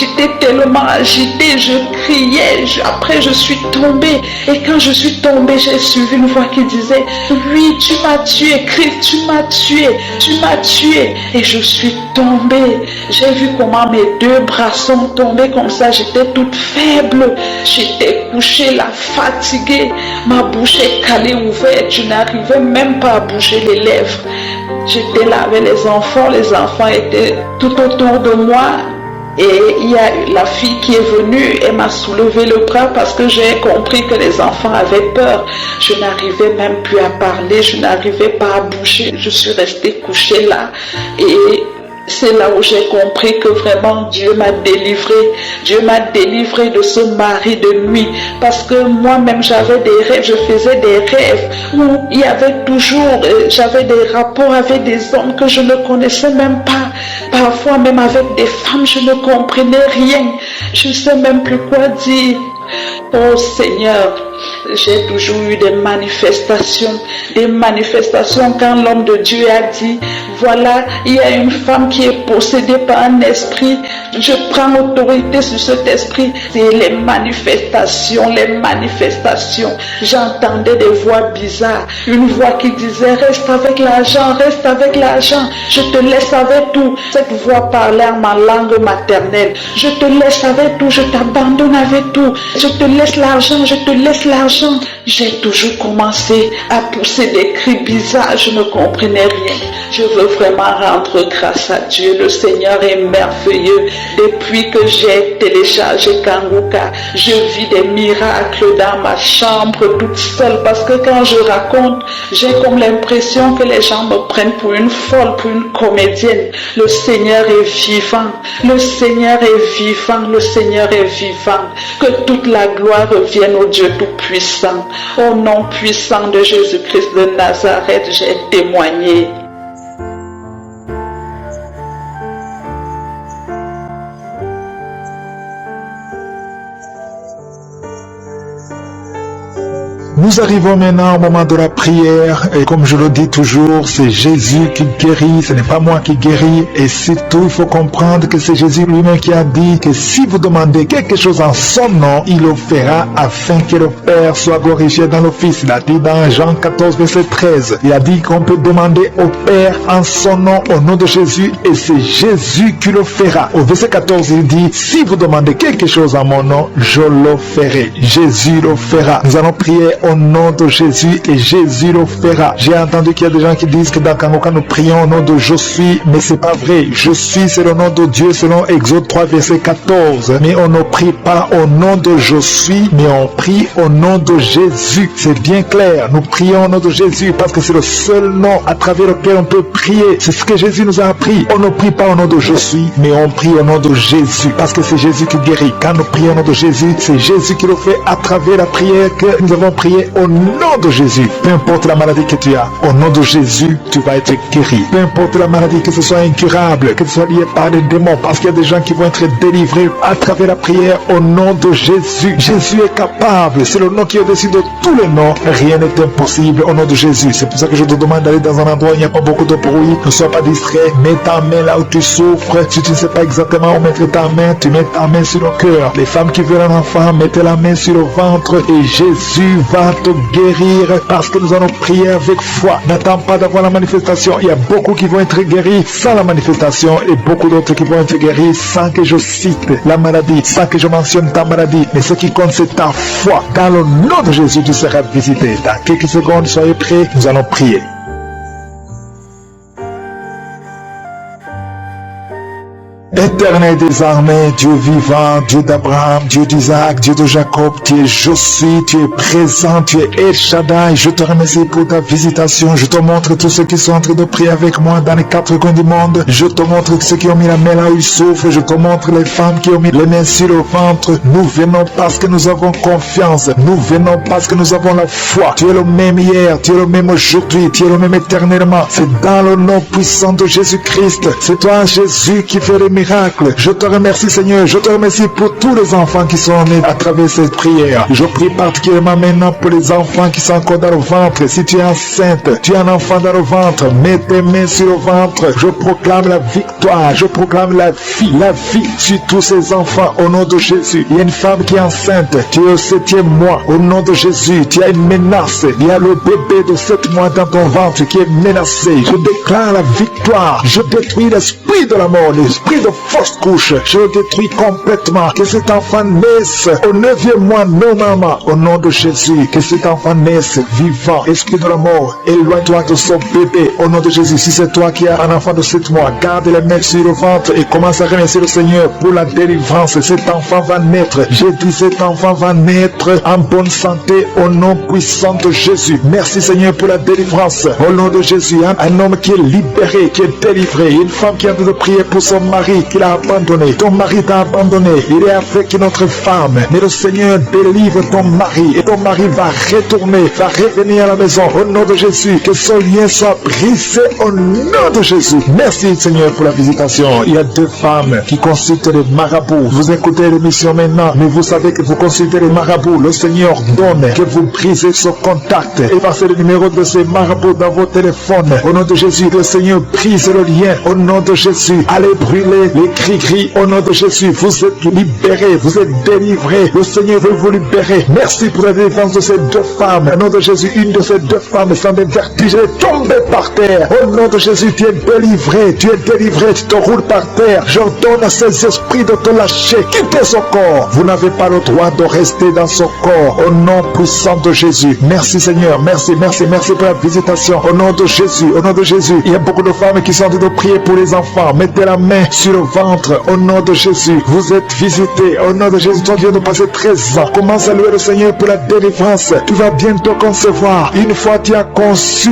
je criais, après je suis tombée. Et quand je suis tombée, j'ai suivi une voix qui disait, oui, tu m'as tué, Christ, tu m'as tué. Et je suis tombée. J'ai vu comment mes deux bras sont tombés comme ça, j'étais toute faible. J'étais couchée là, fatiguée. Ma bouche est calée, ouverte. Je n'arrivais même pas à bouger les lèvres. J'étais là avec les enfants étaient tout autour de moi. Et il y a la fille qui est venue, elle m'a soulevé le bras parce que j'ai compris que les enfants avaient peur. Je n'arrivais même plus à parler, je n'arrivais pas à bouger. Je suis restée couchée là et c'est là où j'ai compris que vraiment Dieu m'a délivrée. Dieu m'a délivrée de ce mari de nuit. Parce que moi-même j'avais des rêves, je faisais des rêves où il y avait toujours, j'avais des rapports avec des hommes que je ne connaissais même pas. Parfois même avec des femmes, je ne comprenais rien. Je ne sais même plus quoi dire. Oh Seigneur, j'ai toujours eu des manifestations quand l'homme de Dieu a dit, voilà, il y a une femme qui est possédée par un esprit, je prends autorité sur cet esprit. C'est les manifestations. J'entendais des voix bizarres, une voix qui disait, reste avec l'argent, je te laisse avec tout. Cette voix parlait en ma langue maternelle, je te laisse avec tout, je t'abandonne avec tout. Je te laisse l'argent. J'ai toujours commencé à pousser des cris bizarres. Je ne comprenais rien. Je veux vraiment rendre grâce à Dieu. Le Seigneur est merveilleux. Depuis que j'ai téléchargé Kanguka, je vis des miracles dans ma chambre toute seule. Parce que quand je raconte, j'ai comme l'impression que les gens me prennent pour une folle, pour une comédienne. Le Seigneur est vivant. Que toute la gloire revienne au Dieu Tout-Puissant. Au nom puissant de Jésus-Christ de Nazareth, j'ai témoigné. Nous arrivons maintenant au moment de la prière et comme je le dis toujours, c'est Jésus qui guérit, ce n'est pas moi qui guéris et surtout il faut comprendre que c'est Jésus lui-même qui a dit que si vous demandez quelque chose en son nom, il le fera afin que le Père soit glorifié dans le Fils. Il a dit dans Jean 14 verset 13, il a dit qu'on peut demander au Père en son nom, au nom de Jésus et c'est Jésus qui le fera. Au verset 14 il dit, si vous demandez quelque chose en mon nom, je le ferai. Jésus le fera. Nous allons prier au nom de Jésus et Jésus le fera. J'ai entendu qu'il y a des gens qui disent que dans Kanguka nous prions au nom de je suis, mais c'est pas vrai. Je suis, c'est le nom de Dieu selon Exode 3 verset 14. Mais on ne prie pas au nom de je suis, mais on prie au nom de Jésus. C'est bien clair. Nous prions au nom de Jésus parce que c'est le seul nom à travers lequel on peut prier. C'est ce que Jésus nous a appris. On ne prie pas au nom de je suis, mais on prie au nom de Jésus parce que c'est Jésus qui guérit. Quand nous prions au nom de Jésus, c'est Jésus qui le fait à travers la prière que nous avons priée au nom de Jésus. Peu importe la maladie que tu as, au nom de Jésus, tu vas être guéri. Peu importe la maladie, que ce soit incurable, que ce soit lié par des démons, parce qu'il y a des gens qui vont être délivrés à travers la prière au nom de Jésus. Jésus est capable. C'est le nom qui est au-dessus de tous les noms. Rien n'est impossible au nom de Jésus. C'est pour ça que je te demande d'aller dans un endroit où il n'y a pas beaucoup de bruit. Ne sois pas distrait. Mets ta main là où tu souffres. Si tu ne sais pas exactement où mettre ta main, tu mets ta main sur le cœur. Les femmes qui veulent un enfant, mettez la main sur le ventre et Jésus va te guérir parce que nous allons prier avec foi. N'attends pas d'avoir la manifestation. Il y a beaucoup qui vont être guéris sans la manifestation et beaucoup d'autres qui vont être guéris sans que je cite la maladie, sans que je mentionne ta maladie. Mais ce qui compte, c'est ta foi. Dans le nom de Jésus, tu seras visité. Dans quelques secondes, soyez prêts, nous allons prier. Éternel des armées, Dieu vivant, Dieu d'Abraham, Dieu d'Isaac, Dieu de Jacob, tu es je suis, tu es présent, tu es El Shaddai. Je te remercie pour ta visitation. Je te montre tous ceux qui sont en train de prier avec moi dans les quatre coins du monde. Je te montre ceux qui ont mis la main là où ils souffrent. Je te montre les femmes qui ont mis les mains sur le ventre. Nous venons parce que nous avons confiance. Nous venons parce que nous avons la foi. Tu es le même hier, tu es le même aujourd'hui, tu es le même éternellement. C'est dans le nom puissant de Jésus-Christ. C'est toi, Jésus, qui fait les miracles. miracle. Je te remercie, Seigneur. Je te remercie pour tous les enfants qui sont nés à travers cette prière. Je prie particulièrement maintenant pour les enfants qui sont encore dans le ventre. Si tu es enceinte, tu as un enfant dans le ventre, mets tes mains sur le ventre. Je proclame la victoire. Je proclame la vie sur tous ces enfants au nom de Jésus. Il y a une femme qui est enceinte. Tu es au 7e mois. Au nom de Jésus, tu as une menace. Il y a le bébé de 7 mois dans ton ventre qui est menacé. Je déclare la victoire. Je détruis l'esprit de la mort, l'esprit de fausse couche. Je le détruis complètement. Que cet enfant naisse au 9e mois normalement. Au nom de Jésus, que cet enfant naisse vivant. Esprit de la mort, éloigne-toi de son bébé. Au nom de Jésus, si c'est toi qui as un enfant de 7 mois, garde les mains sur le ventre et commence à remercier le Seigneur pour la délivrance. Cet enfant va naître. J'ai dit cet enfant va naître en bonne santé au nom puissant de Jésus. Merci Seigneur pour la délivrance. Au nom de Jésus, un homme qui est libéré, qui est délivré. Une femme qui a de prier pour son mari qui l'a abandonné. Ton mari t'a abandonné. Il est avec une autre femme. Mais le Seigneur délivre ton mari et ton mari va retourner, va revenir à la maison. Au nom de Jésus, que son lien soit brisé au nom de Jésus. Merci Seigneur pour la visitation. Il y a 2 femmes qui consultent les marabouts. Vous écoutez l'émission maintenant, mais vous savez que vous consultez les marabouts. Le Seigneur donne que vous brisez ce contact et passez le numéro de ces marabouts dans vos téléphones. Au nom de Jésus, le Seigneur brise le lien. Au nom de Jésus, allez brûler les cris-cris. Au nom de Jésus, vous êtes libérés, vous êtes délivrés. Le Seigneur veut vous libérer. Merci pour la délivrance de ces 2 femmes. Au nom de Jésus, une de ces 2 femmes sans des vertiges est tombée par terre. Au nom de Jésus, tu es délivré, tu te roules par terre. J'ordonne à ces esprits de te lâcher, quittez son corps. Vous n'avez pas le droit de rester dans son corps. Au nom puissant de Jésus. Merci Seigneur, merci pour la visitation. Au nom de Jésus, au nom de Jésus. Il y a beaucoup de femmes qui sont en train de prier pour les enfants. Mettez la main sur le ventre. Au nom de Jésus, vous êtes visités. Au nom de Jésus, toi viens de passer 13 ans. Commence à louer le Seigneur pour la délivrance. Tu vas bientôt concevoir. Une fois tu as conçu,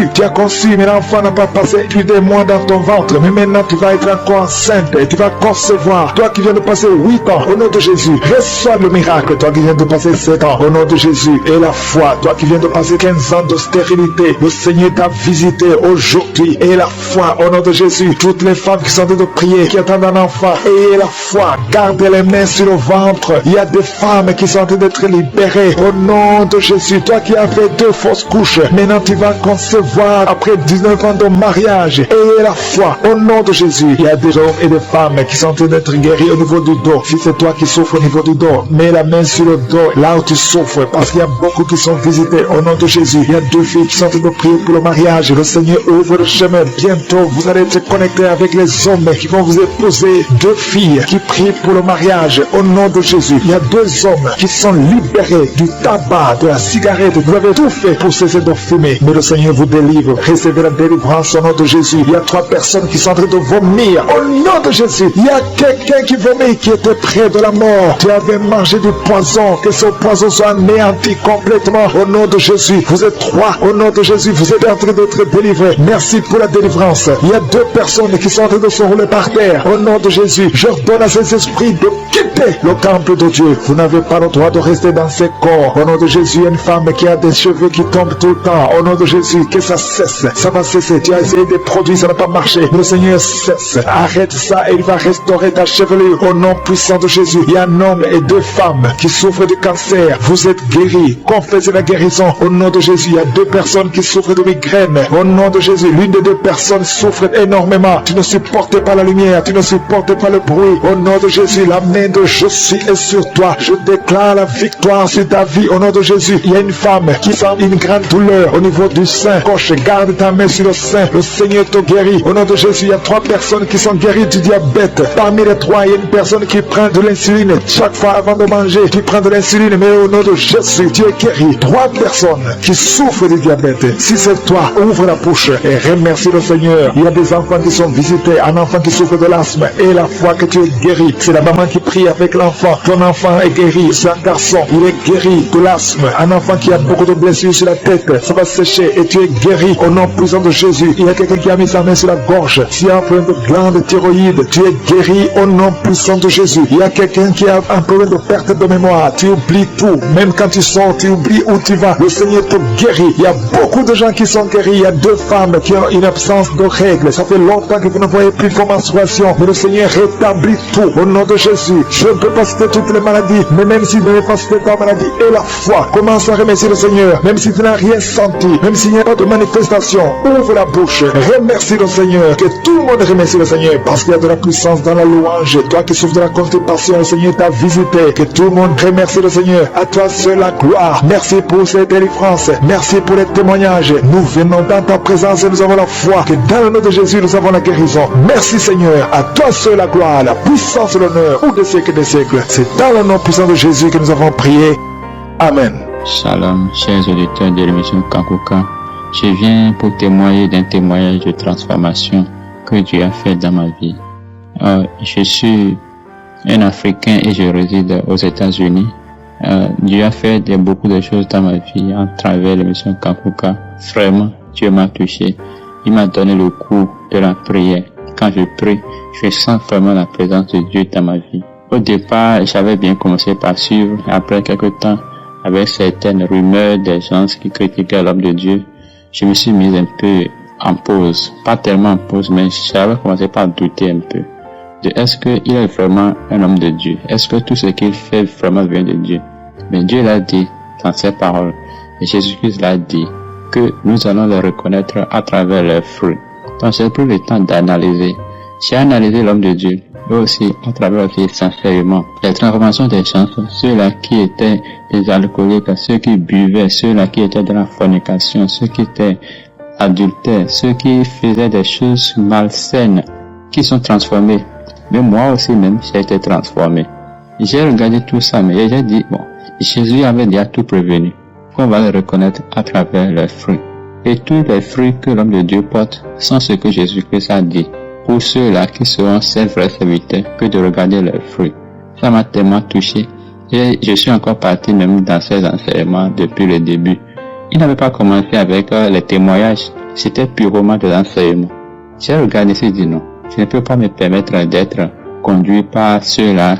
mais l'enfant n'a pas passé plus de mois dans ton ventre. Mais maintenant tu vas être encore enceinte et tu vas concevoir. Toi qui viens de passer 8 ans, au nom de Jésus, reçois le miracle. Toi qui viens de passer 7 ans, au nom de Jésus, et la foi. Toi qui viens de passer 15 ans de stérilité, le Seigneur t'a visité aujourd'hui. Et la foi, au nom de Jésus. Toutes les femmes qui sont en train de prier, qui attendent un enfant, et la foi. Gardez les mains sur le ventre. Il y a des femmes qui sont en train d'être libérées. Au nom de Jésus, toi qui as fait 2 fausses couches, maintenant tu vas concevoir après 19 ans de mariage. Et la foi, au nom de Jésus. Il y a des hommes et des femmes qui sont en train d'être guéris au niveau du dos. Si c'est toi qui souffres au niveau du dos, mets la main sur le dos, là où tu souffres, parce qu'il y a beaucoup qui sont visités au nom de Jésus. Il y a 2 filles qui sont en train de prier pour le mariage. Le Seigneur ouvre le chemin. Bientôt, vous allez être connectés avec les hommes qui vont vous épouser. 2 filles qui prient pour le mariage au nom de Jésus. Il y a 2 hommes qui sont libérés du tabac, de la cigarette. Vous avez tout fait pour cesser de fumer. Mais le Seigneur vous délivre. Recevez la délivrance au nom de Jésus. Il y a 3 personnes qui sont en train de vomir au nom de Jésus. Il y a quelqu'un qui vomit qui était près de la mort. Tu avais mangé du poison. Que ce poison soit anéanti complètement au nom de Jésus. Vous êtes 3 au nom de Jésus. Vous êtes en train d'être délivrés. Merci pour la délivrance. Il y a 2 personnes qui sont en train de se rouler par terre au nom de Jésus. J'ordonne à ces esprits de quitter le temple de Dieu. Vous n'avez pas le droit de rester dans ces corps. Au nom de Jésus, il y a une femme qui a des cheveux qui tombent tout le temps. Au nom de Jésus, que ça cesse. Ça va cesser. Tu as essayé des produits, ça n'a pas marché. Le Seigneur cesse. Arrête ça et il va restaurer ta chevelure. Au nom puissant de Jésus, il y a un homme et 2 femmes qui souffrent du cancer. Vous êtes guéris. Confessez la guérison. Au nom de Jésus, il y a 2 personnes qui souffrent de migraine. Au nom de Jésus, l'une des 2 personnes souffre énormément. Tu ne supportes pas la lumière. Tu ne supportes pas le bruit. Au nom de Jésus, la main de je suis est sur toi. Je déclare la victoire sur ta vie. Au nom de Jésus, il y a une femme qui sent une grande douleur au niveau du sein gauche. Garde ta main sur le sein. Le Seigneur te guérit. Au nom de Jésus, il y a 3 personnes qui sont guéries du diabète. Parmi les 3, il y a une personne qui prend de l'insuline. Chaque fois avant de manger, tu prends de l'insuline. Mais au nom de Jésus, tu es guéri. 3 personnes qui souffrent du diabète. Si c'est toi, ouvre la bouche et remercie le Seigneur. Il y a des enfants qui sont visités. Un enfant qui souffre de l'asthme. Et la foi que tu es guéri. C'est la maman qui prie avec l'enfant. Ton enfant est guéri. C'est un garçon. Il est guéri de l'asthme. Un enfant qui a beaucoup de blessures sur la tête. Ça va sécher et tu es guéri au nom puissant de Jésus. Il y a quelqu'un qui a mis sa main sur la gorge. S'il y a un problème de glande thyroïde, tu es guéri au nom puissant de Jésus. Il y a quelqu'un qui a un problème de perte de mémoire. Tu oublies tout. Même quand tu sors, tu oublies où tu vas. Le Seigneur te guérit. Il y a beaucoup de gens qui sont guéris. Il y a 2 femmes qui ont une absence de règles. Ça fait longtemps que vous ne voyez plus vos menstruations. Mais le Seigneur, rétablis tout au nom de Jésus. Je ne peux pas citer toutes les maladies, mais même si je ne peux pas citer ta maladie et la foi, commence à remercier le Seigneur, même si tu n'as rien senti, même s'il n'y a pas de manifestation, ouvre la bouche, remercie le Seigneur, que tout le monde remercie le Seigneur, parce qu'il y a de la puissance dans la louange. Toi qui souffres de la constipation, le Seigneur t'a visité, que tout le monde remercie le Seigneur. À toi seul la gloire. Merci pour cette délivrance, merci pour les témoignages. Nous venons dans ta présence et nous avons la foi que dans le nom de Jésus nous avons la guérison. Merci Seigneur, à toi seul la gloire, la puissance et l'honneur pour des siècles et des siècles. C'est dans le nom puissant de Jésus que nous avons prié. Amen. Shalom, chers auditeurs de l'émission Kanguka. Je viens pour témoigner d'un témoignage de transformation que Dieu a fait dans ma vie. Je suis un Africain et je réside aux États-Unis. Dieu a fait beaucoup de choses dans ma vie à travers l'émission Kanguka. Vraiment, Dieu m'a touché. Il m'a donné le coup de la prière. Quand je prie, je sens vraiment la présence de Dieu dans ma vie. Au départ, j'avais bien commencé par suivre. Après quelques temps, avec certaines rumeurs des gens qui critiquaient l'homme de Dieu, je me suis mis un peu en pause. Pas tellement en pause, mais j'avais commencé par douter un peu. Est-ce qu'il est vraiment un homme de Dieu? Est-ce que tout ce qu'il fait vraiment vient de Dieu? Mais Dieu l'a dit dans ses paroles, et Jésus-Christ l'a dit, que nous allons les reconnaître à travers leurs fruits. Donc j'ai pris le temps d'analyser. J'ai analysé l'homme de Dieu, et aussi à travers aussi sincèrement les transformations des gens, ceux-là qui étaient des alcooliques, ceux qui buvaient, ceux-là qui étaient dans la fornication, ceux qui étaient adultères, ceux qui faisaient des choses malsaines, qui sont transformés. Mais moi aussi même, j'ai été transformé. J'ai regardé tout ça, mais j'ai dit, bon, Jésus avait déjà tout prévenu, qu'on va le reconnaître à travers leurs fruits. Et tous les fruits que l'homme de Dieu porte sont ce que Jésus-Christ a dit. Pour ceux-là qui seront ses vrais serviteurs, que de regarder leurs fruits. Ça m'a tellement touché. Et je suis encore parti même dans ces enseignements depuis le début. Il n'avait pas commencé avec les témoignages. C'était purement de l'enseignement. J'ai regardé et dit non. Je ne peux pas me permettre d'être conduit par ceux-là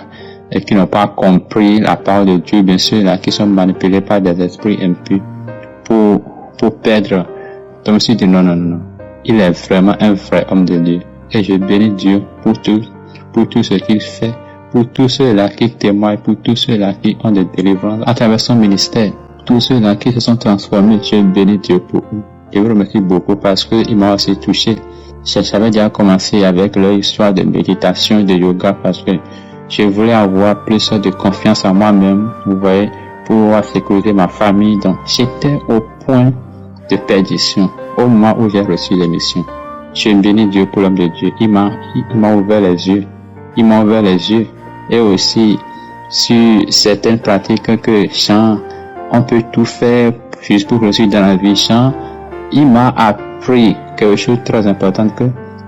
qui n'ont pas compris la parole de Dieu, bien sûr, là, qui sont manipulés par des esprits impurs pour perdre. Donc je me suis dit non. Il est vraiment un vrai homme de Dieu. Et je bénis Dieu pour tout ce qu'il fait, pour tous ceux-là qui témoignent, pour tous ceux-là qui ont des délivrances à travers son ministère, tous ceux-là qui se sont transformés. Je bénis Dieu pour eux. Je vous remercie beaucoup parce qu'il m'a aussi touché. J'avais déjà commencé avec leur histoire de méditation et de yoga parce que je voulais avoir plus de confiance en moi-même, vous voyez, pour pouvoir sécuriser ma famille. Donc, j'étais au point de perdition au moment où j'ai reçu l'émission. Je bénis Dieu pour l'homme de Dieu. Il m'a ouvert les yeux. Il m'a ouvert les yeux. Et aussi, sur certaines pratiques que Jean, on peut tout faire juste pour réussir dans la vie. Jean, il m'a appris quelque chose de très important, que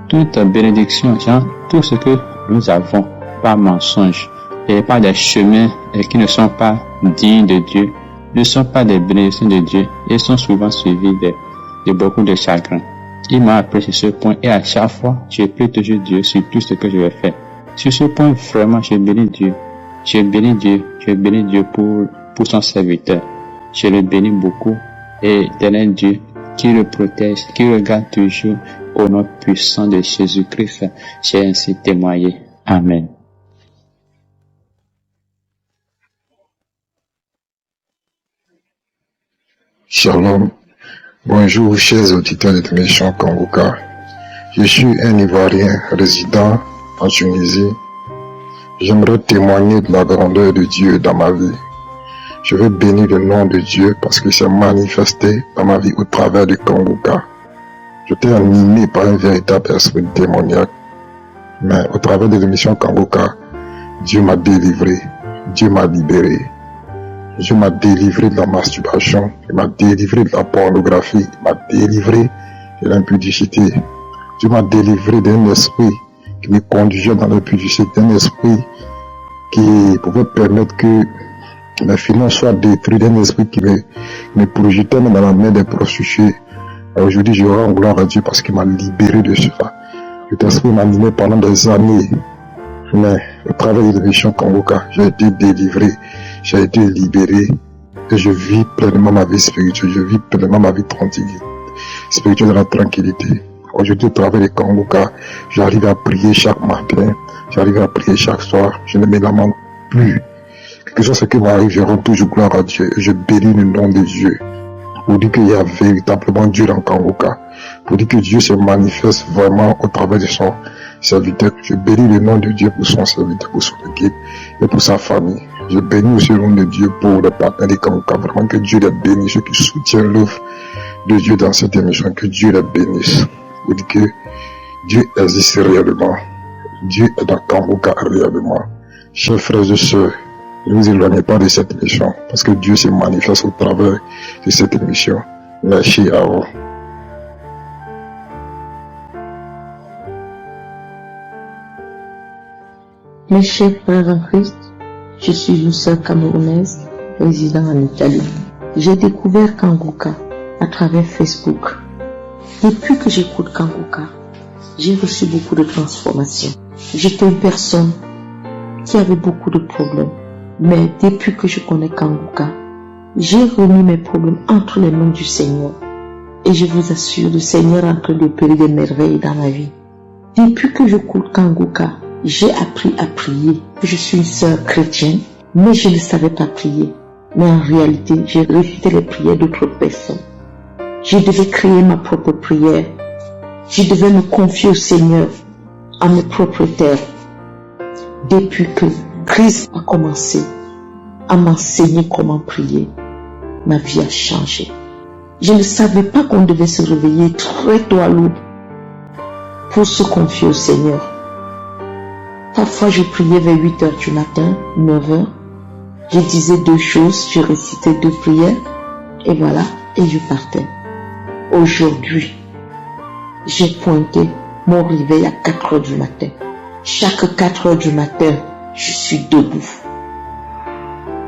toute bénédiction, Jean, tout ce que nous avons, pas mensonge, et pas des chemins qui ne sont pas dignes de Dieu, ne sont pas des bénédictions de Dieu, et sont souvent suivis de beaucoup de chagrin. Il m'a appris sur ce point, et à chaque fois, je prie toujours Dieu sur tout ce que je vais faire. Sur ce point, vraiment, je bénis Dieu. Je bénis Dieu pour son serviteur. Je le bénis beaucoup, et éternel Dieu, qui le protège, qui regarde toujours au nom puissant de Jésus-Christ. J'ai ainsi témoigné. Amen. Shalom. Bonjour, chers auditeurs de l'émission Kanguka. Je suis un Ivoirien résident en Tunisie. J'aimerais témoigner de la grandeur de Dieu dans ma vie. Je veux bénir le nom de Dieu parce qu'il s'est manifesté dans ma vie au travers du Kanguka. J'étais animé par un véritable esprit démoniaque. Mais au travers de l'émission Kanguka, Dieu m'a délivré, Dieu m'a libéré. Dieu m'a délivré de la masturbation, il m'a délivré de la pornographie, il m'a délivré de l'impudicité. Dieu m'a délivré d'un esprit qui me conduisait dans l'impudicité, d'un esprit qui pouvait permettre que mes finances soient détruites, d'un esprit qui me projetait dans la main des prostituées. Aujourd'hui, je rends gloire à Dieu parce qu'il m'a libéré de cela. Cet esprit m'a animé pendant des années. Mais au travers de l'émission Kanguka, j'ai été délivré, j'ai été libéré et je vis pleinement ma vie spirituelle, je vis pleinement ma vie spirituelle dans la tranquillité. Aujourd'hui, au travers de Kanguka, j'arrive à prier chaque matin, j'arrive à prier chaque soir, je ne me lamente plus. Quelque chose qui m'arrive, je rends toujours gloire à Dieu et je bénis le nom de Dieu. Pour dire qu'il y a véritablement Dieu dans Kanguka, pour dire que Dieu se manifeste vraiment au travers de son serviteur. Je bénis le nom de Dieu pour son serviteur, pour son équipe et pour sa famille. Je bénis aussi le nom de Dieu pour les partenaires de Kanguka. Vraiment que Dieu les bénisse, ceux qui soutiennent l'œuvre de Dieu dans cette émission, que Dieu les bénisse. Pour dire que Dieu existe réellement. Dieu est dans Kanguka réellement. Chers frères et sœurs, ne vous éloignez pas de cette émission, parce que Dieu se manifeste au travers de cette émission. Merci à vous. Mes chers frères en Christ, je suis une sœur camerounaise résidant en Italie. J'ai découvert Kanguka à travers Facebook. Depuis que j'écoute Kanguka, j'ai reçu beaucoup de transformations. J'étais une personne qui avait beaucoup de problèmes. Mais depuis que je connais Kanguka, j'ai remis mes problèmes entre les mains du Seigneur. Et je vous assure, le Seigneur est en train d'opérer des merveilles dans ma vie. Depuis que j'écoute Kanguka, j'ai appris à prier. Je suis une sœur chrétienne, mais je ne savais pas prier. Mais en réalité, j'ai récité les prières d'autres personnes. Je devais créer ma propre prière. Je devais me confier au Seigneur, à mes propres terres. Depuis que Christ a commencé à m'enseigner comment prier, ma vie a changé. Je ne savais pas qu'on devait se réveiller très tôt à l'aube pour se confier au Seigneur. Parfois, je priais vers 8 heures du matin, 9 heures. Je disais 2 choses, je récitais 2 prières, et voilà, et je partais. Aujourd'hui, j'ai pointé mon réveil à 4 heures du matin. Chaque 4 heures du matin, je suis debout.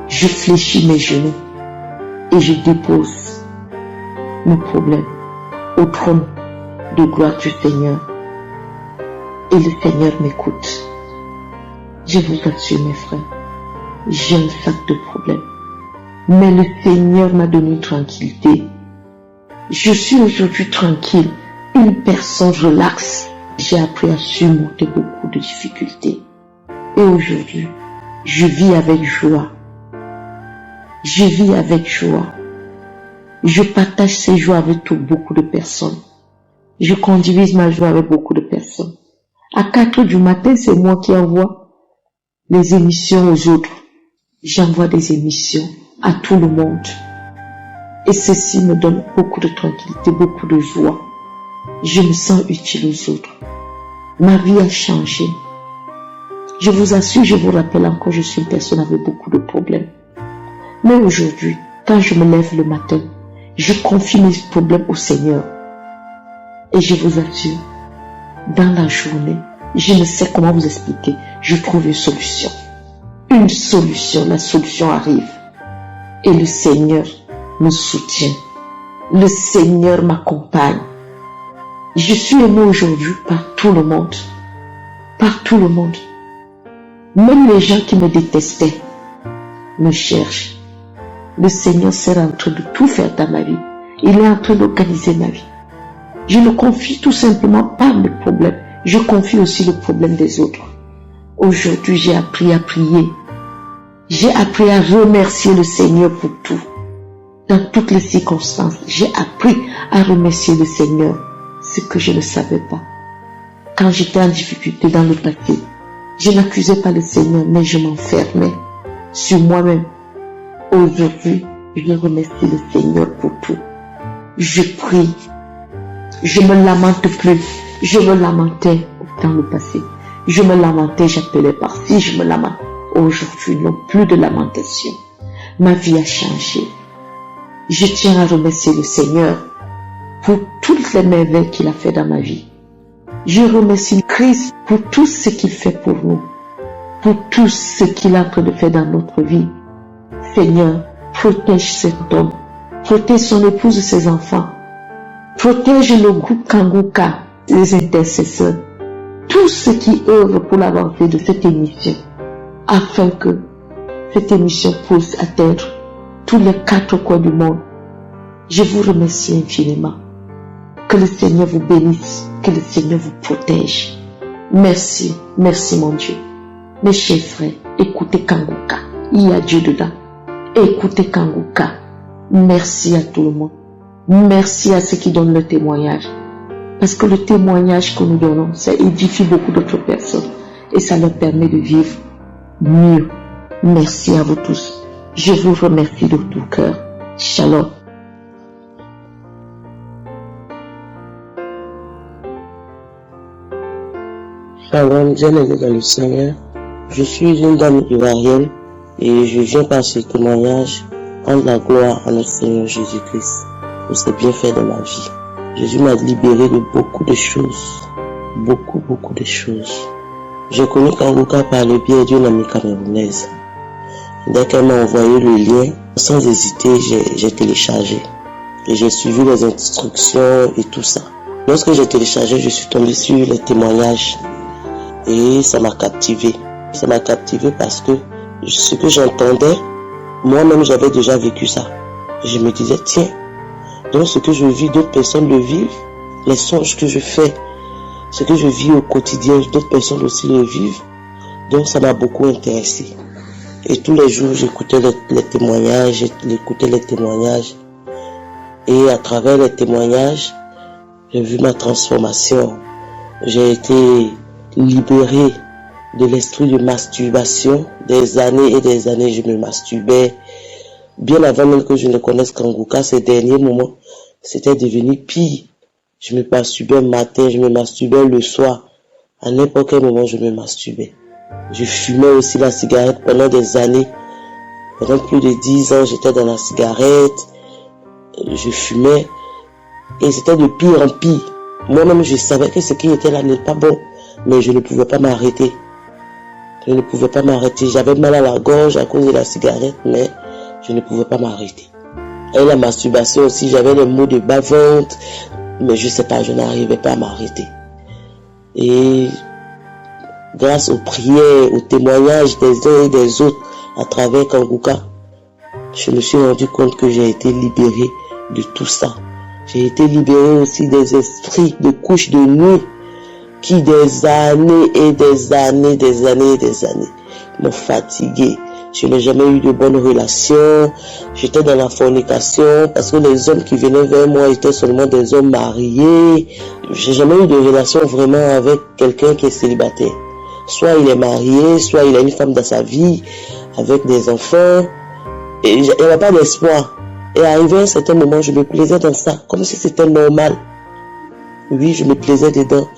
Je fléchis mes genoux et je dépose mes problèmes au trône de gloire du Seigneur. Et le Seigneur m'écoute. Je vous assure, mes frères, j'ai un sac de problèmes. Mais le Seigneur m'a donné une tranquillité. Je suis aujourd'hui tranquille, une personne relaxe. J'ai appris à surmonter beaucoup de difficultés. Et aujourd'hui, je vis avec joie. Je vis avec joie. Je partage ces joies avec beaucoup de personnes. Je condivise ma joie avec beaucoup de personnes. À 4 heures du matin, c'est moi qui envoie les émissions aux autres. J'envoie des émissions à tout le monde. Et ceci me donne beaucoup de tranquillité, beaucoup de joie. Je me sens utile aux autres. Ma vie a changé. Je vous assure, je vous rappelle encore, je suis une personne avec beaucoup de problèmes. Mais aujourd'hui, quand je me lève le matin, je confie mes problèmes au Seigneur. Et je vous assure, dans la journée, je ne sais comment vous expliquer, je trouve une solution. Une solution, la solution arrive. Et le Seigneur me soutient. Le Seigneur m'accompagne. Je suis aimé aujourd'hui par tout le monde. Par tout le monde. Même les gens qui me détestaient me cherchent. Le Seigneur sera en train de tout faire dans ma vie. Il est en train d'organiser ma vie. Je ne confie tout simplement pas mes problèmes. Je confie aussi le problème des autres. Aujourd'hui, j'ai appris à prier. J'ai appris à remercier le Seigneur pour tout. Dans toutes les circonstances, j'ai appris à remercier le Seigneur, ce que je ne savais pas. Quand j'étais en difficulté dans le passé, je n'accusais pas le Seigneur, mais je m'enfermais sur moi-même. Aujourd'hui, je remercie le Seigneur pour tout. Je prie. Je me lamente plus. Je me lamentais dans le passé. Je me lamentais, j'appelais par-ci, je me lamente. Aujourd'hui, non plus de lamentation. Ma vie a changé. Je tiens à remercier le Seigneur pour toutes les merveilles qu'il a fait dans ma vie. Je remercie Christ pour tout ce qu'il fait pour nous, pour tout ce qu'il est en train de faire dans notre vie. Seigneur, protège cet homme, protège son épouse et ses enfants, protège le groupe Kanguka, les intercesseurs, tous ceux qui œuvrent pour l'avancée de cette émission, afin que cette émission puisse atteindre tous les 4 coins du monde. Je vous remercie infiniment Que le Seigneur vous bénisse, que le Seigneur vous protège. Merci, merci mon Dieu. Mes chers frères, écoutez Kanguka. Il y a Dieu dedans. Écoutez Kanguka. Merci à tout le monde. Merci à ceux qui donnent le témoignage. Parce que le témoignage que nous donnons, ça édifie beaucoup d'autres personnes. Et ça leur permet de vivre mieux. Merci à vous tous. Je vous remercie de tout cœur. Shalom. Shalom, bien-aimé dans le Seigneur. Je suis une dame ivoirienne et je viens par ce témoignage rendre la gloire à notre Seigneur Jésus-Christ pour ses bienfaits dans ma vie. Jésus m'a libéré de beaucoup de choses. Beaucoup de choses. J'ai connu Kanguka par le biais d'une amie camerounaise. Dès qu'elle m'a envoyé le lien, sans hésiter, j'ai téléchargé. Et j'ai suivi les instructions et tout ça. Lorsque j'ai téléchargé, je suis tombé sur les témoignages. Et ça m'a captivé. Ça m'a captivé parce que ce que j'entendais, moi-même j'avais déjà vécu ça. Je me disais, tiens, donc ce que je vis, d'autres personnes le vivent. Les songes que je fais, ce que je vis au quotidien, d'autres personnes aussi le vivent. Donc ça m'a beaucoup intéressé. Et tous les jours, j'écoutais les témoignages, Et à travers les témoignages, j'ai vu ma transformation. J'ai été libéré de l'esprit de masturbation. Des années et des années, je me masturbais. Bien avant même que je ne connaisse Kanguka, ces derniers moments, c'était devenu pire. Je me masturbais le matin, je me masturbais le soir. À n'importe quel moment, je me masturbais. Je fumais aussi la cigarette pendant des années. Pendant plus de 10 ans, j'étais dans la cigarette. Je fumais. Et c'était de pire en pire. Moi-même, je savais que ce qui était là n'était pas bon. Mais je ne pouvais pas m'arrêter. J'avais mal à la gorge à cause de la cigarette, mais je ne pouvais pas m'arrêter. Et la masturbation aussi, j'avais des maux de bas-ventre. Mais je sais pas, je n'arrivais pas à m'arrêter. Et grâce aux prières, aux témoignages des uns et des autres à travers Kanguka, je me suis rendu compte que j'ai été libéré de tout ça. J'ai été libéré aussi des esprits de couches de nuit qui des années m'ont fatigué. Je n'ai jamais eu de bonnes relations. J'étais dans la fornication parce que les hommes qui venaient vers moi étaient seulement des hommes mariés. J'ai jamais eu de relation vraiment avec quelqu'un qui est célibataire. Soit il est marié, soit il a une femme dans sa vie, avec des enfants. Et il n'y avait pas d'espoir. Et arrivé à un certain moment, je me plaisais dans ça, comme si c'était normal. Oui, je me plaisais dedans.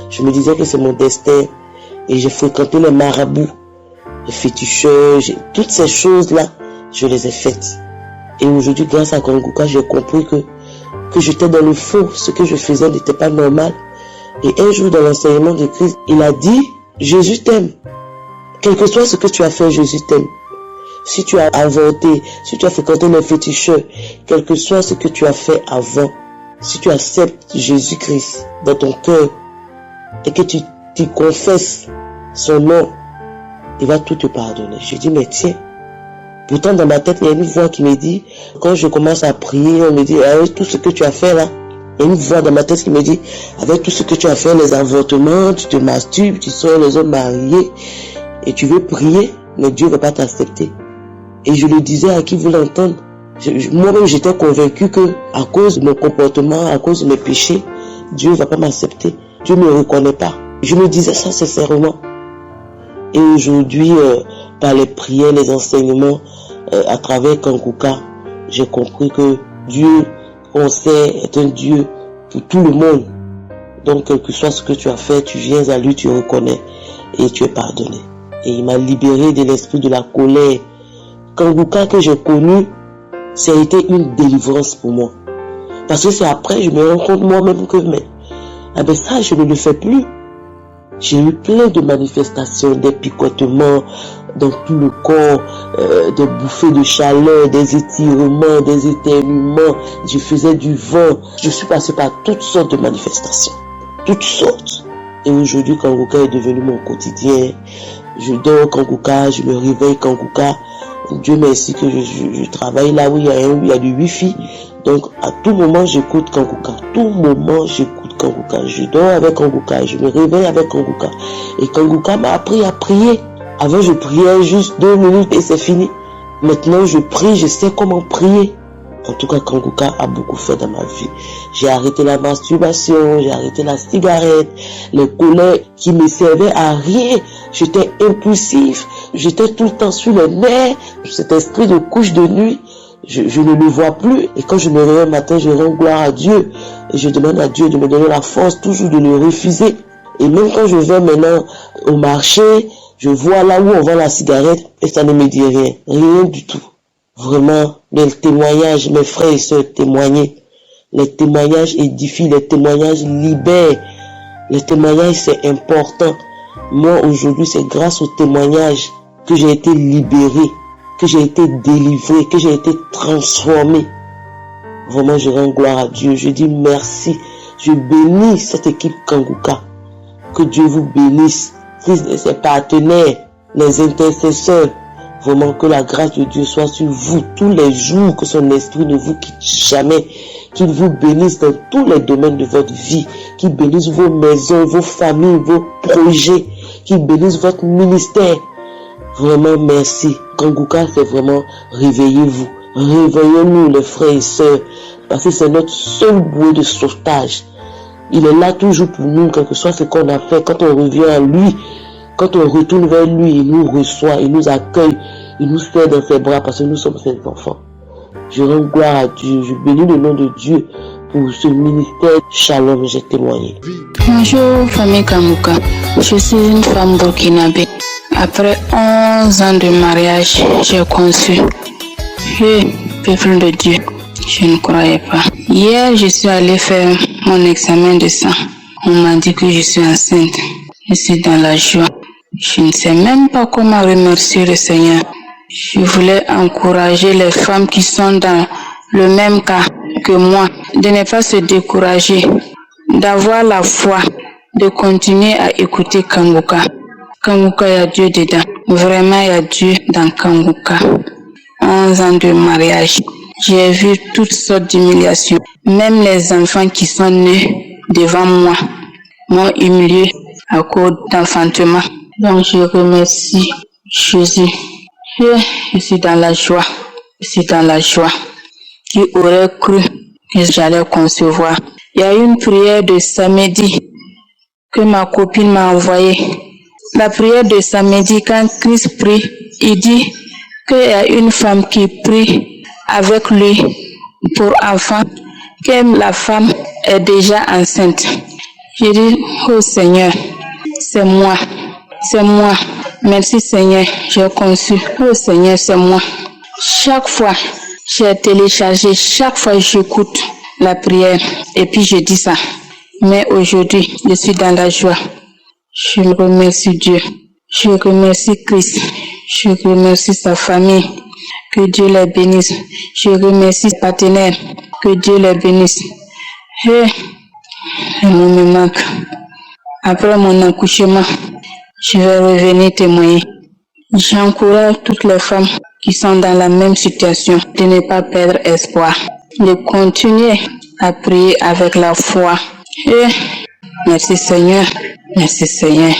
Je me disais que c'est mon destin. Et j'ai fréquenté les marabouts, les féticheurs, toutes ces choses-là, je les ai faites. Et aujourd'hui, grâce à Kanguka, j'ai compris que j'étais dans le faux. Ce que je faisais n'était pas normal. Et un jour, dans l'enseignement de Christ, il a dit, Jésus t'aime. Quel que soit ce que tu as fait, Jésus t'aime. Si tu as avorté, si tu as fréquenté les féticheurs, quel que soit ce que tu as fait avant, si tu acceptes Jésus-Christ dans ton cœur et que tu confesses son nom, il va tout te pardonner. Je dis, mais tiens, pourtant dans ma tête, il y a une voix qui me dit, quand je commence à prier, on me dit, avec tout ce que tu as fait là, il y a une voix dans ma tête qui me dit, avec tout ce que tu as fait, les avortements, tu te masturbes, tu sors les hommes mariés, et tu veux prier, mais Dieu ne va pas t'accepter. Et je le disais à qui voulait l'entendre. Moi-même, j'étais convaincu que, à cause de mon comportement, à cause de mes péchés, Dieu ne va pas m'accepter. Dieu ne me reconnaît pas. Je me disais ça sincèrement. Et aujourd'hui, par les prières, les enseignements, à travers Kanguka, j'ai compris que Dieu, on sait, est un Dieu pour tout le monde. Donc, quel que soit ce que tu as fait, tu viens à lui, tu reconnais et tu es pardonné. Et il m'a libéré de l'esprit de la colère. Kanguka que j'ai connu, ça a été une délivrance pour moi. Parce que c'est après, je me rends compte moi-même que, ça, je ne le fais plus. J'ai eu plein de manifestations, des picotements dans tout le corps, des bouffées de chaleur, des étirements, des éternuements. Je faisais du vent. Je suis passé par toutes sortes de manifestations. Toutes sortes. Et aujourd'hui, Kanguka est devenu mon quotidien. Je dors Kanguka, je me réveille Kanguka. Dieu merci que je travaille là où il y a du wifi. Donc à tout moment j'écoute Kanguka. Tout moment j'écoute Kanguka. Je dors avec Kanguka. Je me réveille avec Kanguka. Et Kanguka m'a appris à prier. Avant je priais juste 2 minutes et c'est fini. Maintenant je prie, je sais comment prier. En tout cas, Kanguka a beaucoup fait dans ma vie. J'ai arrêté la masturbation, j'ai arrêté la cigarette, les collègues qui me servaient à rien. J'étais impulsif, j'étais tout le temps sur les nerfs. Cet esprit de couche de nuit, je ne le vois plus. Et quand je me réveille le matin, je rends gloire à Dieu. Et je demande à Dieu de me donner la force toujours de le refuser. Et même quand je vais maintenant au marché, je vois là où on vend la cigarette et ça ne me dit rien. Rien du tout. Vraiment, les témoignages, mes frères et sœurs témoigner. Les témoignages édifient, les témoignages libèrent. Les témoignages, c'est important. Moi, aujourd'hui, c'est grâce aux témoignages que j'ai été libéré, que j'ai été délivré, que j'ai été transformé. Vraiment, je rends gloire à Dieu. Je dis merci. Je bénis cette équipe Kanguka. Que Dieu vous bénisse. Ses partenaires, les intercesseurs. Vraiment que la grâce de Dieu soit sur vous tous les jours, que son esprit ne vous quitte jamais, qu'il vous bénisse dans tous les domaines de votre vie, qu'il bénisse vos maisons, vos familles, vos projets, qu'il bénisse votre ministère. Vraiment merci. Kanguka, c'est vraiment réveillez-vous. Réveillez-nous les frères et sœurs, parce que c'est notre seul bouée de sauvetage. Il est là toujours pour nous, quel que soit ce qu'on a fait, quand on revient à lui. Quand on retourne vers lui, il nous reçoit, il nous accueille, il nous serre dans ses bras parce que nous sommes ses enfants. Je rends gloire à Dieu, je bénis le nom de Dieu pour ce ministère. Shalom, j'ai témoigné. Bonjour famille Kanguka, je suis une femme burkinabé. Après 11 ans de mariage, j'ai conçu. Peuple de Dieu, je ne croyais pas. Hier, je suis allée faire mon examen de sang. On m'a dit que je suis enceinte. Je suis dans la joie. Je ne sais même pas comment remercier le Seigneur. Je voulais encourager les femmes qui sont dans le même cas que moi, de ne pas se décourager, d'avoir la foi, de continuer à écouter Kanguka. Kanguka, il y a Dieu dedans. Vraiment, il y a Dieu dans Kanguka. 11 ans de mariage. J'ai vu toutes sortes d'humiliations. Même les enfants qui sont nés devant moi m'ont humilié à cause d'enfantement. Donc je remercie Jésus. Je suis dans la joie. Je suis dans la joie. Qui aurait cru que j'allais concevoir? Il y a une prière de samedi que ma copine m'a envoyée. La prière de samedi, quand Christ prie, il dit qu'il y a une femme qui prie avec lui pour enfant, que la femme est déjà enceinte. J'ai dit, oh Seigneur, c'est moi. C'est moi. Merci Seigneur, j'ai conçu. Oh Seigneur, c'est moi. Chaque fois, j'ai téléchargé, chaque fois j'écoute la prière et puis je dis ça. Mais aujourd'hui, je suis dans la joie. Je remercie Dieu. Je remercie Christ. Je remercie sa famille. Que Dieu les bénisse. Je remercie ses partenaires. Que Dieu les bénisse. Et le mot me manque. Après mon accouchement, je vais revenir témoigner. J'encourage toutes les femmes qui sont dans la même situation de ne pas perdre espoir, de continuer à prier avec la foi. Et merci Seigneur, merci Seigneur.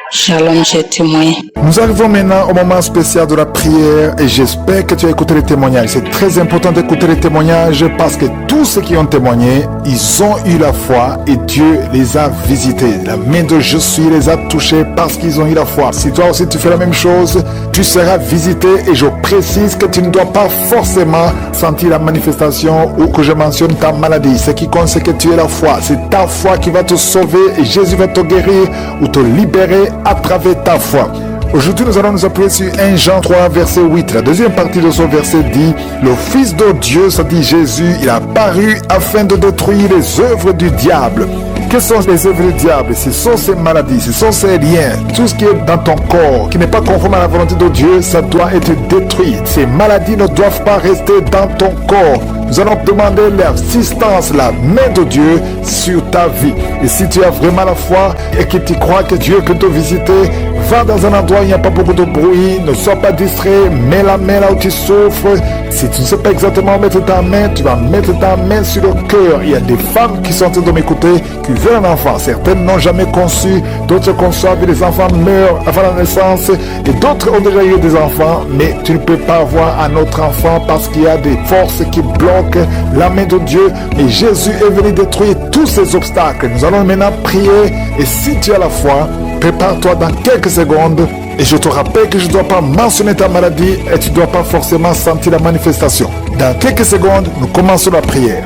Shalom, j'ai témoigné. Nous arrivons maintenant au moment spécial de la prière et j'espère que tu as écouté les témoignages. C'est très important d'écouter les témoignages parce que tous ceux qui ont témoigné, ils ont eu la foi et Dieu les a visités. La main de Jésus les a touchés parce qu'ils ont eu la foi. Si toi aussi tu fais la même chose, tu seras visité et je précise que tu ne dois pas forcément sentir la manifestation ou que je mentionne ta maladie. Ce qui compte, c'est que tu aies la foi. C'est ta foi qui va te sauver et Jésus va te guérir ou te libérer à travers ta foi. Aujourd'hui, nous allons nous appuyer sur 1 Jean 3, verset 8. La deuxième partie de ce verset dit: le Fils de Dieu, ça dit Jésus, il a apparu afin de détruire les œuvres du diable. Quelles sont les œuvres du diable? Ce sont ces maladies, ce sont ces liens, tout ce qui est dans ton corps, qui n'est pas conforme à la volonté de Dieu, ça doit être détruit. Ces maladies ne doivent pas rester dans ton corps. Nous allons demander l'assistance, la main de Dieu sur ta vie. Et si tu as vraiment la foi et que tu crois que Dieu peut te visiter, Va dans un endroit où il n'y a pas beaucoup de bruit, ne sois pas distrait, mets la main là où tu souffres. Si tu ne sais pas exactement mettre ta main, tu vas mettre ta main sur le cœur. Il y a des femmes qui sont en train de m'écouter, qui veulent un enfant. Certaines n'ont jamais conçu, d'autres conçoivent, les enfants meurent avant la naissance, et d'autres ont déjà eu des enfants, mais tu ne peux pas avoir un autre enfant parce qu'il y a des forces qui bloquent la main de Dieu. Mais Jésus est venu détruire tous ces obstacles. Nous allons maintenant prier, et si tu as la foi, prépare-toi dans quelques secondes. Et je te rappelle que je ne dois pas mentionner ta maladie et tu ne dois pas forcément sentir la manifestation. Dans quelques secondes, nous commençons la prière.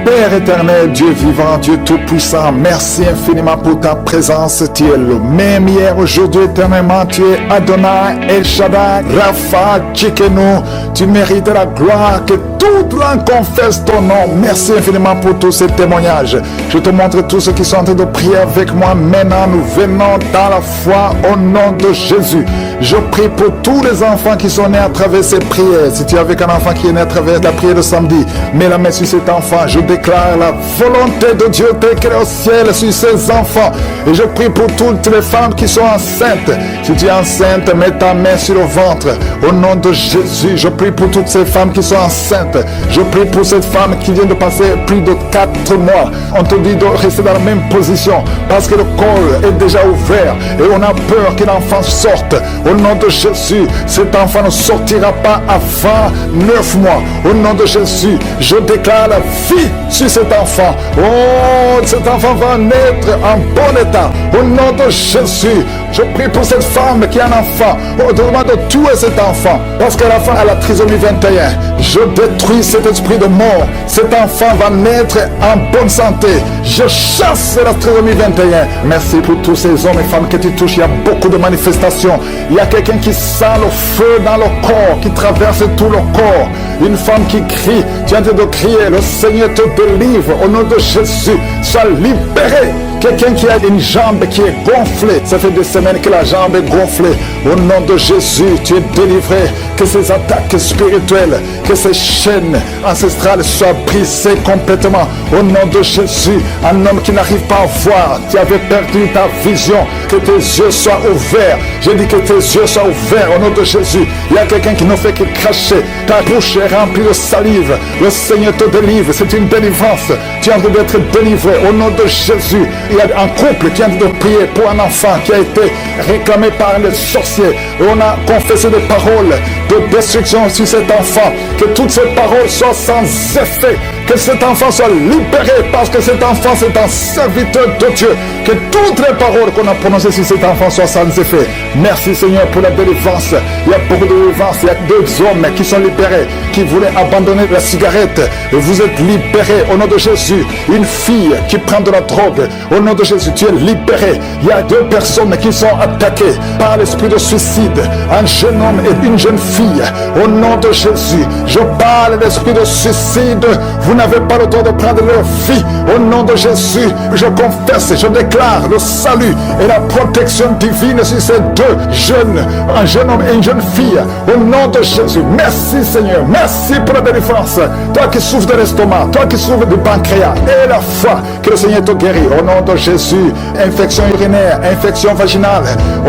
Père éternel, Dieu vivant, Dieu tout-puissant, merci infiniment pour ta présence. Tu es le même hier, aujourd'hui, éternellement. Tu es Adonai, El Shaddai, Rapha, Tchikenu. Tu mérites la gloire, que toute langue confesse ton nom. Merci infiniment pour tous ces témoignages. Je te montre tous ceux qui sont en train de prier avec moi. Maintenant, nous venons dans la foi au nom de Jésus. Je prie pour tous les enfants qui sont nés à travers ces prières. Si tu es avec un enfant qui est né à travers la prière de samedi, mets la main sur cet enfant. Je déclare la volonté de Dieu telle au ciel sur ces enfants. Et je prie pour toutes les femmes qui sont enceintes. Si tu es enceinte, mets ta main sur le ventre. Au nom de Jésus, je prie pour toutes ces femmes qui sont enceintes. Je prie pour cette femme qui vient de passer plus de 4 mois. On te dit de rester dans la même position parce que le col est déjà ouvert et on a peur que l'enfant sorte. Au nom de Jésus, cet enfant ne sortira pas avant 9 mois. Au nom de Jésus, je déclare la vie sur cet enfant. Oh, cet enfant va naître en bon état. Au nom de Jésus, je prie pour cette femme qui a un enfant. On demande de tuer cet enfant parce que l'enfant a la trisomie 21. Je détruis cet esprit de mort. Cet enfant va naître en bonne santé. Je chasse la trisomie 21. Merci pour tous ces hommes et femmes que tu touches. Il y a beaucoup de manifestations. Il y a quelqu'un qui sent le feu dans le corps, qui traverse tout le corps. Une femme qui crie. Tu es en train de crier. Le Seigneur te délivre. Au nom de Jésus, sois libéré. Quelqu'un qui a une jambe qui est gonflée. Ça fait des semaines que la jambe est gonflée. Au nom de Jésus, tu es délivré. Que ces attaques spirituelles, que ces chaînes ancestrales soient brisées complètement. Au nom de Jésus, un homme qui n'arrive pas à voir, tu avais perdu ta vision. Que tes yeux soient ouverts. J'ai dit que tes yeux soient ouverts au nom de Jésus. Il y a quelqu'un qui ne fait que cracher. Ta bouche est remplie de salive. Le Seigneur te délivre. C'est une délivrance. Tu es en train d'être délivré au nom de Jésus. Il y a un couple qui est en train de prier pour un enfant qui a été réclamé par les sorciers. Et on a confessé des paroles de destruction sur cet enfant. Que toutes ces paroles soient sans effet. Que cet enfant soit libéré parce que cet enfant c'est un serviteur de Dieu. Que toutes les paroles qu'on a prononcées sur cet enfant soient sans effet. Merci Seigneur pour la délivrance. Il y a beaucoup de délivrance. Il y a 2 hommes qui sont libérés, qui voulaient abandonner la cigarette. Et vous êtes libérés au nom de Jésus. Une fille qui prend de la drogue. Au nom de Jésus, tu es libéré. Il y a 2 personnes qui sont attaquées par l'esprit de suicide. Un jeune homme et une jeune fille. Au nom de Jésus, je parle de l'esprit de suicide. Vous n'avez pas le droit de prendre leur vie. Au nom de Jésus, je confesse, je déclare le salut et la protection divine sur ces 2 jeunes, un jeune homme et une jeune fille. Au nom de Jésus, merci Seigneur, merci pour la délivrance. Toi qui souffres de l'estomac, toi qui souffres du pancréas, et la foi, que le Seigneur te guérit. Au nom de Jésus, infection urinaire, infection vaginale.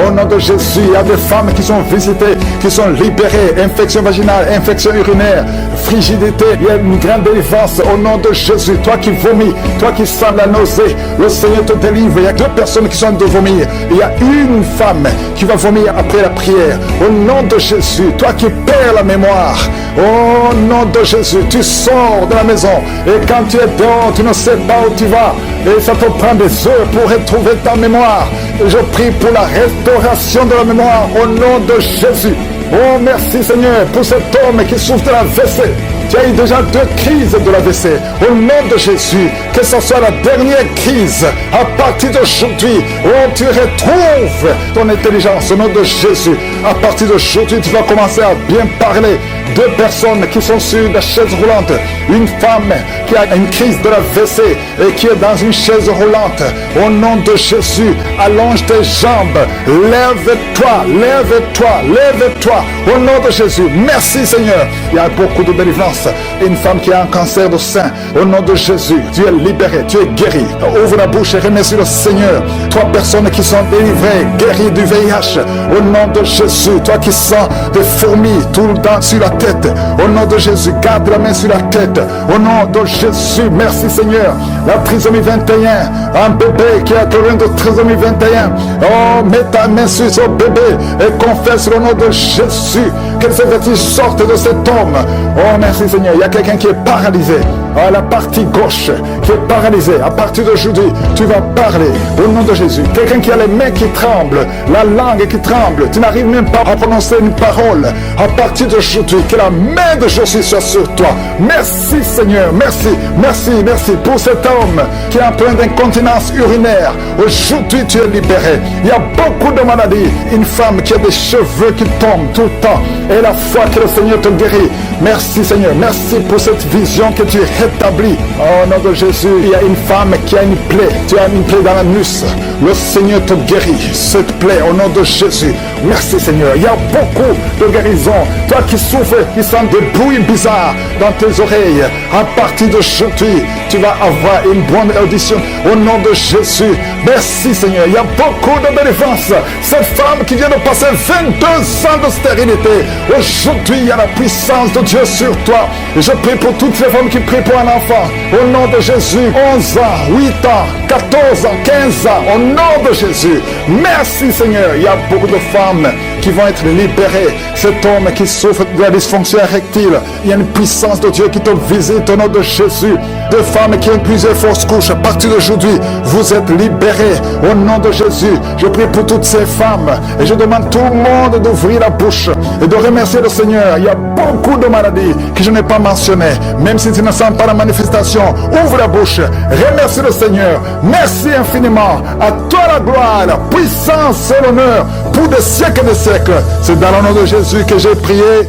Au nom de Jésus, il y a des femmes qui sont visitées, qui sont libérées. Infection vaginale, infection urinaire, frigidité. Il y a une grande délivrance au nom de Jésus. Toi qui vomis, toi qui sens la nausée, le Seigneur te délivre. Il y a 2 personnes qui sont en train de vomir. Il y a une femme qui va vomir après la prière. Au nom de Jésus, toi qui perds la mémoire, au nom de Jésus, tu sors de la maison. Et quand tu es dehors, tu ne sais pas où tu vas. Et ça te prend des heures pour retrouver ta mémoire. Et je prie pour la restauration de la mémoire au nom de Jésus. Oh, merci Seigneur pour cet homme qui souffre de la l'AVC. Tu as eu déjà 2 crises de l'AVC. Au nom de Jésus, que ce soit la dernière crise, à partir d'aujourd'hui, oh, tu retrouves ton intelligence au nom de Jésus. À partir d'aujourd'hui, tu vas commencer à bien parler. 2 personnes qui sont sur la chaise roulante. Une femme qui a une crise de la WC et qui est dans une chaise roulante. Au nom de Jésus, allonge tes jambes. Lève-toi, lève-toi, lève-toi. Au nom de Jésus, merci Seigneur. Il y a beaucoup de délivrance. Une femme qui a un cancer de sein. Au nom de Jésus, tu es libéré, tu es guéri. Ouvre la bouche et remercie le Seigneur. 3 personnes qui sont délivrées, guéries du VIH. Au nom de Jésus, toi qui sens des fourmis tout le temps sur la tête. Au nom de Jésus, garde la main sur la tête. Au nom de Jésus, merci Seigneur. La trisomie 21, un bébé qui a atteint de trisomie 21. Oh, mets ta main sur ce bébé et confesse le nom de Jésus. Que ces vertiges sortent de cet homme. Oh, merci Seigneur. Il y a quelqu'un qui est paralysé. À la partie gauche qui est paralysée. À partir d'aujourd'hui, tu vas parler au nom de Jésus. Quelqu'un qui a les mains qui tremblent, la langue qui tremble. Tu n'arrives même pas à prononcer une parole. À partir d'aujourd'hui, que la main de Jésus soit sur toi. Merci Seigneur. Merci, merci, merci pour cet homme qui est en plein d'incontinence urinaire. Aujourd'hui, tu es libéré. Il y a beaucoup de maladies. Une femme qui a des cheveux qui tombent tout le temps. Et la foi que le Seigneur te guérit. Merci Seigneur. Merci pour cette vision que tu rétablis. Au nom de Jésus, il y a une femme qui a une plaie. Tu as une plaie dans l'anus. Le Seigneur te guérit. Cette plaie au nom de Jésus. Merci Seigneur. Il y a beaucoup de guérisons. Toi qui souffres, qui sens des bruits bizarres dans tes oreilles. À partir d'aujourd'hui, tu vas avoir une bonne audition au nom de Jésus. Merci Seigneur. Il y a beaucoup de délivrance. Cette femme qui vient de passer 22 ans de stérilité. Aujourd'hui, il y a la puissance de Dieu sur toi. Et je prie pour toutes les femmes qui prient pour un enfant. Au nom de Jésus. 11 ans, 8 ans, 14 ans, 15 ans. Au nom de Jésus. Merci Seigneur. Il y a beaucoup de femmes qui vont être libérées. Cet homme qui souffre de la dysfonction érectile. Il y a une puissance de Dieu qui te visite au nom de Jésus. Des femmes qui ont plusieurs fausses couches. À partir d'aujourd'hui, vous êtes libérés au nom de Jésus. Je prie pour toutes ces femmes. Et je demande à tout le monde d'ouvrir la bouche et de remercier le Seigneur. Il y a beaucoup de maladies que je n'ai pas mentionnées. Même si tu ne sens pas la manifestation, ouvre la bouche. Remercie le Seigneur. Merci infiniment. À toi la gloire, la puissance et l'honneur pour des siècles et des siècles. C'est dans le nom de Jésus que j'ai prié.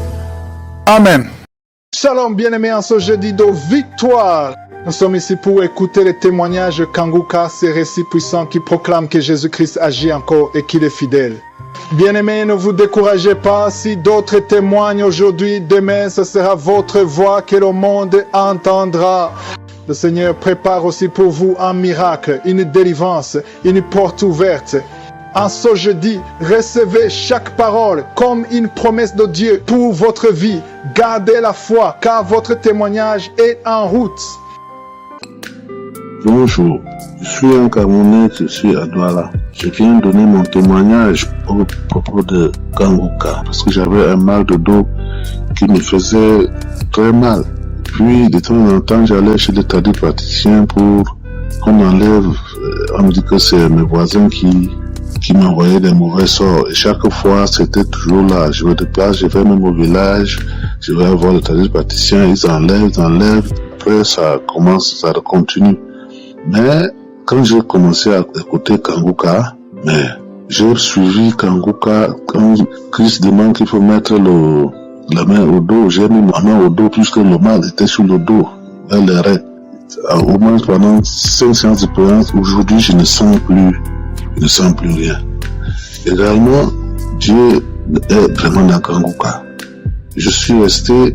Amen. Shalom bien-aimés en ce jeudi de victoire. Nous sommes ici pour écouter les témoignages de Kanguka, ces récits puissants qui proclament que Jésus-Christ agit encore et qu'il est fidèle. Bien-aimés, ne vous découragez pas. Si d'autres témoignent aujourd'hui, demain, ce sera votre voix que le monde entendra. Le Seigneur prépare aussi pour vous un miracle, une délivrance, une porte ouverte. En ce jeudi, recevez chaque parole comme une promesse de Dieu pour votre vie. Gardez la foi, car votre témoignage est en route. Bonjour, je suis un Camerounais, je suis à Douala. Je viens donner mon témoignage au propos de Kanguka parce que j'avais un mal de dos qui me faisait très mal. Puis de temps en temps, j'allais chez des tradipraticiens pour qu'on enlève. On me dit que c'est mes voisins qui m'envoyaient des mauvais sorts. Et chaque fois, c'était toujours là. Je me déplace, je vais même au village, je vais voir les tradipraticiens, ils enlèvent. Après, ça continue. Mais quand j'ai commencé à écouter Kanguka, j'ai suivi Kanguka. Quand Christ demande qu'il faut mettre la main au dos, j'ai mis ma main au dos puisque le mal était sur le dos, vers les reins. Au moins pendant 5 séances de prière, aujourd'hui je ne sens plus rien. Également, Dieu est vraiment dans Kanguka. Je suis resté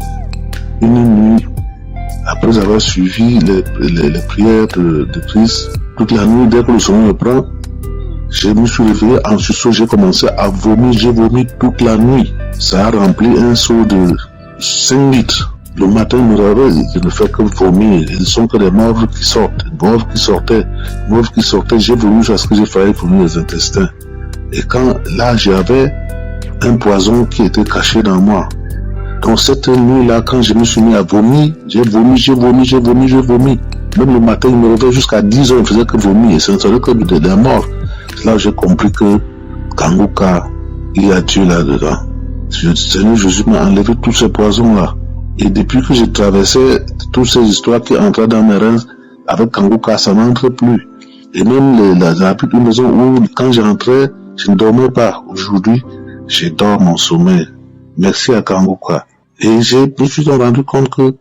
une nuit après avoir suivi les prières de Christ. Toute la nuit, dès que le sommeil me prend, je me suis réveillé en sursaut, j'ai commencé à vomir, j'ai vomi toute la nuit. Ça a rempli un seau de 5 litres. Le matin, je me réveille, je ne fais que vomir. Ils ne sont que des morts qui sortent, j'ai vomi jusqu'à ce que j'ai failli vomir les intestins. Et là, j'avais un poison qui était caché dans moi. Donc cette nuit-là, quand je me suis mis à vomir, j'ai vomi. Même le matin, il me réveillait jusqu'à 10 heures, il ne faisait que vomir. Et ce ne serait que des morts. C'est là où j'ai compris que Kanguka, il y a Dieu là-dedans. Seigneur Jésus m'a enlevé tous ces poisons-là. Et depuis que j'ai traversé toutes ces histoires qui entraient dans mes reins, avec Kanguka, ça n'entre plus. Et même la petite maison où, quand j'entrais, je ne dormais pas. Aujourd'hui, je dors mon sommeil. Merci à Kanguka. Et je me suis rendu compte que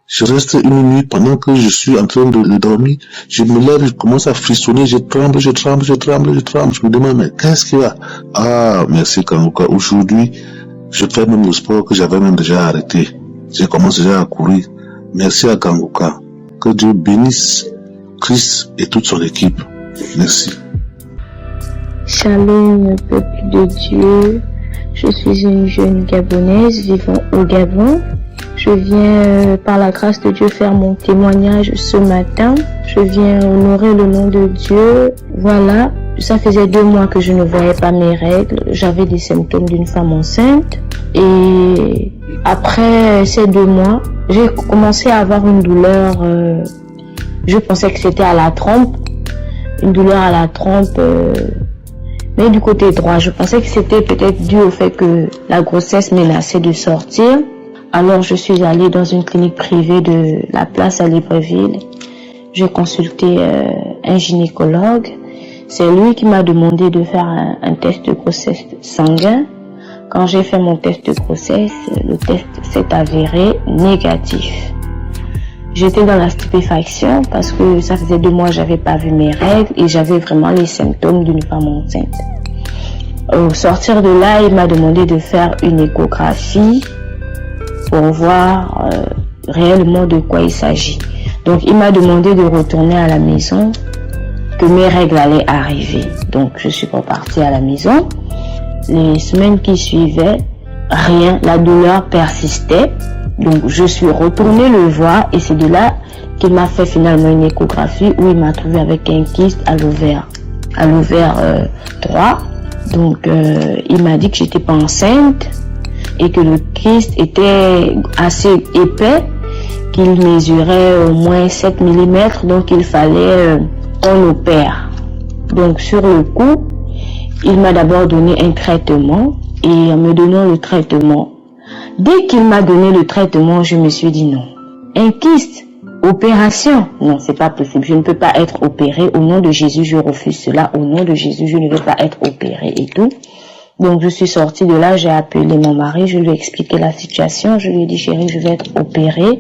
je reste une nuit pendant que je suis en train de dormir. Je me lève, je commence à frissonner, je tremble. Je me demande, mais qu'est-ce qu'il y a? Ah, merci Kanguka. Aujourd'hui, je fais même le sport que j'avais même déjà arrêté. Je commence déjà à courir. Merci à Kanguka. Que Dieu bénisse Christ et toute son équipe. Merci. Shalom, peuple de Dieu. Je suis une jeune Gabonaise vivant au Gabon. Je viens par la grâce de Dieu faire mon témoignage ce matin. Je viens honorer le nom de Dieu. Voilà, ça faisait 2 mois que je ne voyais pas mes règles. J'avais des symptômes d'une femme enceinte. Et après ces 2 mois, j'ai commencé à avoir une douleur. Je pensais que c'était à la trompe. Une douleur à la trompe. Mais du côté droit, je pensais que c'était peut-être dû au fait que la grossesse menaçait de sortir. Alors je suis allée dans une clinique privée de la place à Libreville. J'ai consulté un gynécologue. C'est lui qui m'a demandé de faire un test de grossesse sanguin. Quand j'ai fait mon test de grossesse, le test s'est avéré négatif. J'étais dans la stupéfaction parce que ça faisait 2 mois que j'avais pas vu mes règles et j'avais vraiment les symptômes d'une femme enceinte. Au sortir de là, il m'a demandé de faire une échographie pour voir réellement de quoi il s'agit. Donc il m'a demandé de retourner à la maison, que mes règles allaient arriver. Donc je suis repartie à la maison. Les semaines qui suivaient, rien, la douleur persistait. Donc je suis retournée le voir et c'est de là qu'il m'a fait finalement une échographie où il m'a trouvé avec un kyste à l'ovaire droit. Donc il m'a dit que j'étais pas enceinte et que le kyste était assez épais, qu'il mesurait au moins 7 mm, donc il fallait qu'on opère. Donc sur le coup, il m'a d'abord donné un traitement et en me donnant le traitement, dès qu'il m'a donné le traitement, je me suis dit non. Un kyste, opération, non, c'est pas possible. Je ne peux pas être opérée. Au nom de Jésus, je refuse cela. Au nom de Jésus, je ne veux pas être opérée et tout. Donc je suis sortie de là, j'ai appelé mon mari, je lui ai expliqué la situation. Je lui ai dit, chérie, je vais être opérée.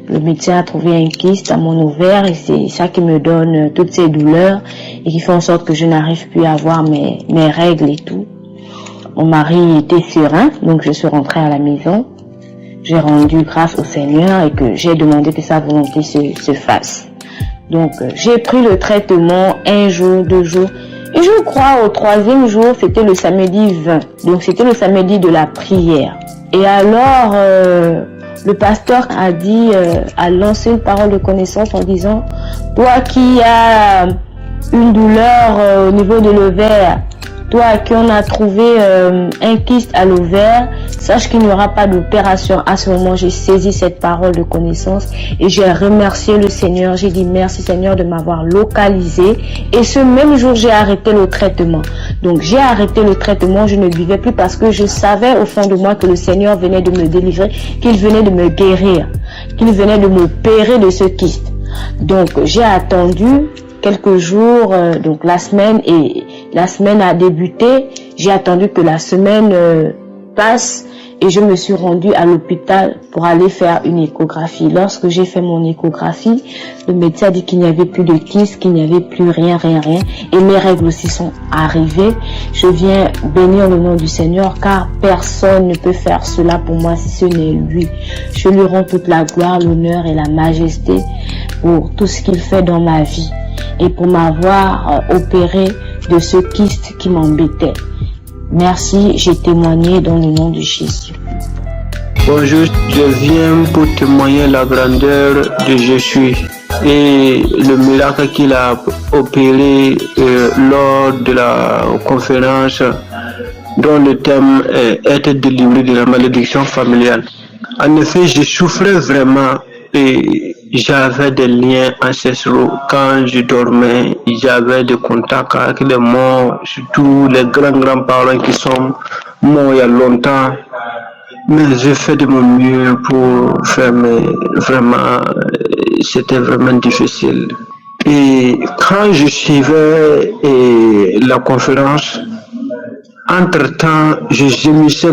Le médecin a trouvé un kyste à mon ovaire et c'est ça qui me donne toutes ces douleurs et qui fait en sorte que je n'arrive plus à avoir mes règles et tout. Mon mari était serein, donc je suis rentrée à la maison. J'ai rendu grâce au Seigneur et que j'ai demandé que sa volonté se fasse. Donc j'ai pris le traitement 1 jour, 2 jours. Et je crois au 3e jour, c'était le samedi 20. Donc c'était le samedi de la prière. Et alors, le pasteur a dit, a lancé une parole de connaissance en disant, toi qui as une douleur au niveau de l'ovaire, toi à qui on a trouvé un kyste à l'ovaire, sache qu'il n'y aura pas d'opération. À ce moment, j'ai saisi cette parole de connaissance et j'ai remercié le Seigneur. J'ai dit merci Seigneur de m'avoir localisé. Et ce même jour, j'ai arrêté le traitement. Donc j'ai arrêté le traitement, je ne buvais plus parce que je savais au fond de moi que le Seigneur venait de me délivrer, qu'il venait de me guérir, qu'il venait de m'opérer de ce kyste. Donc j'ai attendu quelques jours, donc la semaine a débuté. J'ai attendu que la semaine passe et je me suis rendue à l'hôpital pour aller faire une échographie. Lorsque j'ai fait mon échographie, le médecin a dit qu'il n'y avait plus de kyste, qu'il n'y avait plus rien. Et mes règles aussi sont arrivées. Je viens bénir le nom du Seigneur car personne ne peut faire cela pour moi si ce n'est lui. Je lui rends toute la gloire, l'honneur et la majesté pour tout ce qu'il fait dans ma vie et pour m'avoir opéré de ce kyste qui m'embêtait. Merci, j'ai témoigné dans le nom de Jésus. Bonjour, je viens pour témoigner la grandeur de Jésus et le miracle qu'il a opéré lors de la conférence dont le thème est être délivré de la malédiction familiale. En effet, je souffrais vraiment et j'avais des liens ancestraux. Quand je dormais, j'avais des contacts avec les morts, surtout les grands-parents qui sont morts il y a longtemps. Mais j'ai fait de mon mieux pour faire, mais vraiment, c'était vraiment difficile. Et quand je suivais la conférence, entre-temps, je gémissais.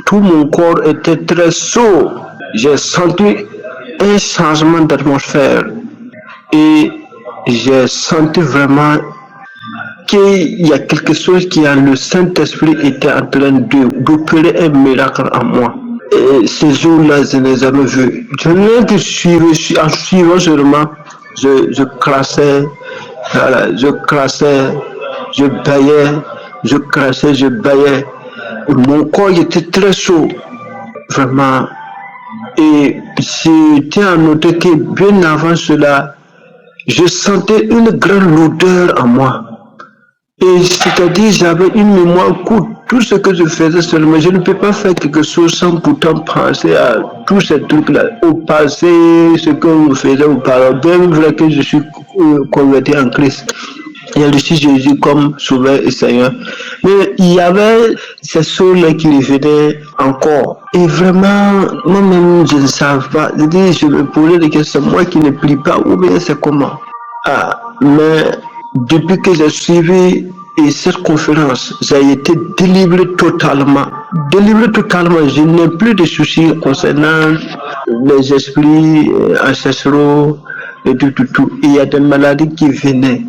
tout mon corps était très chaud. J'ai senti un changement d'atmosphère et j'ai senti vraiment qu'il y a quelque chose qui, le Saint-Esprit était en train d'opérer un miracle en moi. Et ces jours-là, je n'ai jamais vu. Je n'ai que suivi, en suivant seulement, je classais, voilà, je classais, je baillais, je classais, je baillais. Mon corps était très chaud, vraiment. Et c'était à noter que bien avant cela, je sentais une grande lourdeur en moi. Et c'est-à-dire, j'avais une mémoire courte. Tout ce que je faisais seulement, je ne peux pas faire quelque chose sans pourtant penser à tous ces trucs-là. Au passé, ce que je faisais auparavant, bien vrai que je suis converti en Christ. Il y a reçu Jésus comme Sauveur et Seigneur. Mais il y avait ces choses-là qui revenaient encore. Et vraiment, moi-même, je ne savais pas. Je me posais des questions, moi qui ne prie pas, ou bien c'est comment. Mais depuis que j'ai suivi cette conférence, j'ai été délivré totalement. Délivré totalement, je n'ai plus de soucis concernant les esprits ancestraux et tout. Il y a des maladies qui venaient.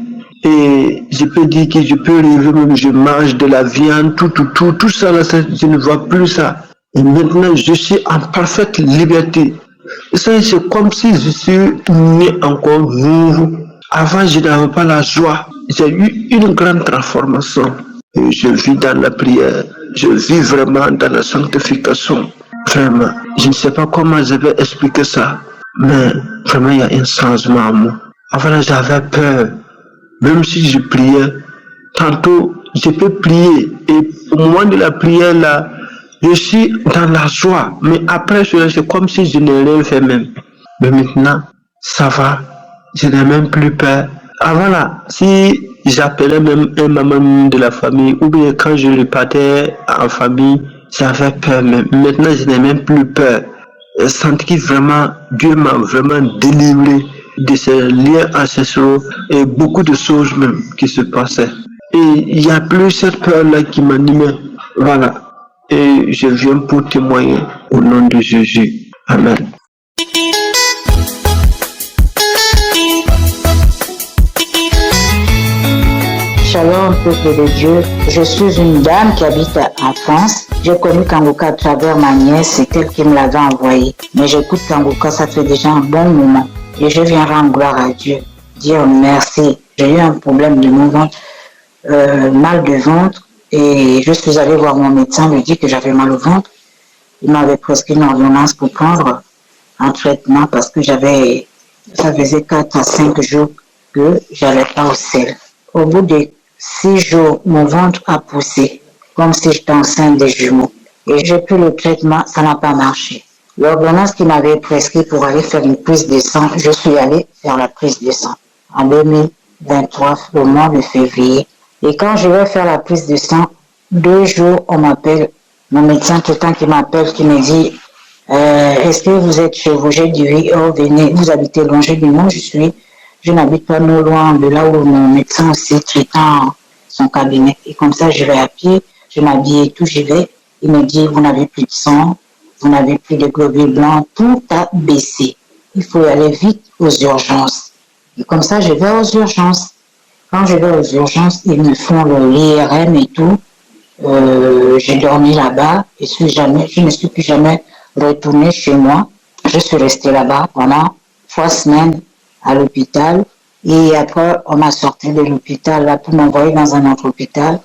Et je peux dire que je peux rêver, même je mange de la viande, tout ça, là, je ne vois plus ça. Et maintenant, je suis en parfaite liberté. Ça, c'est comme si je suis né encore nouveau. Avant, je n'avais pas la joie. J'ai eu une grande transformation. Et je vis dans la prière. Je vis vraiment dans la sanctification. Vraiment, je ne sais pas comment je vais expliquer ça. Mais vraiment, il y a un changement en moi. Avant, j'avais peur. Même si je priais, tantôt, je peux prier. Et au moment de la prière, là, je suis dans la joie. Mais après, c'est comme si je n'ai rien fait même. Mais maintenant, ça va. Je n'ai même plus peur. Avant là, si j'appelais même un membre de la famille, ou bien quand je repartais en famille, j'avais peur même. Maintenant, je n'ai même plus peur. Je sens que vraiment, Dieu m'a vraiment délivré de ces liens ancestraux et beaucoup de choses même qui se passaient. Et il n'y a plus cette peur-là qui m'animait. Voilà. Et je viens pour témoigner au nom de Jésus. Amen. Shalom, peuple de Dieu. Je suis une dame qui habite en France. J'ai connu Kanguka à travers ma nièce, c'est elle qui me l'avait envoyé. Mais j'écoute Kanguka, ça fait déjà un bon moment. Et je viens rendre gloire à Dieu, dire merci. J'ai eu un problème de mon ventre, mal de ventre, et je suis allée voir mon médecin, lui dire que j'avais mal au ventre. Il m'avait prescrit une ordonnance pour prendre un traitement parce que ça faisait 4 à 5 jours que j'allais pas au sel. Au bout de 6 jours, mon ventre a poussé, comme si j'étais enceinte des jumeaux. Et j'ai pris le traitement, ça n'a pas marché. L'ordonnance qui m'avait prescrit pour aller faire une prise de sang, je suis allée faire la prise de sang en 2023, au mois de février. Et quand je vais faire la prise de sang, 2 jours, on m'appelle, mon médecin tout le temps qui m'appelle, qui me dit est-ce que vous êtes chez vous? J'ai dit oui, oh, venez, vous habitez loin. J'ai dit non, je n'habite pas non loin de là où mon médecin aussi traitant son cabinet. Et comme ça, je vais à pied, je m'habille et tout, j'y vais. Il me dit, vous n'avez plus de sang, vous n'avez plus de globules blancs, tout a baissé. Il faut aller vite aux urgences. Et comme ça, je vais aux urgences. Quand je vais aux urgences, ils me font l'IRM et tout. J'ai dormi là-bas et je ne suis plus jamais retournée chez moi. Je suis restée là-bas pendant 3 semaines à l'hôpital. Et après, on m'a sorti de l'hôpital là pour m'envoyer dans un autre hôpital.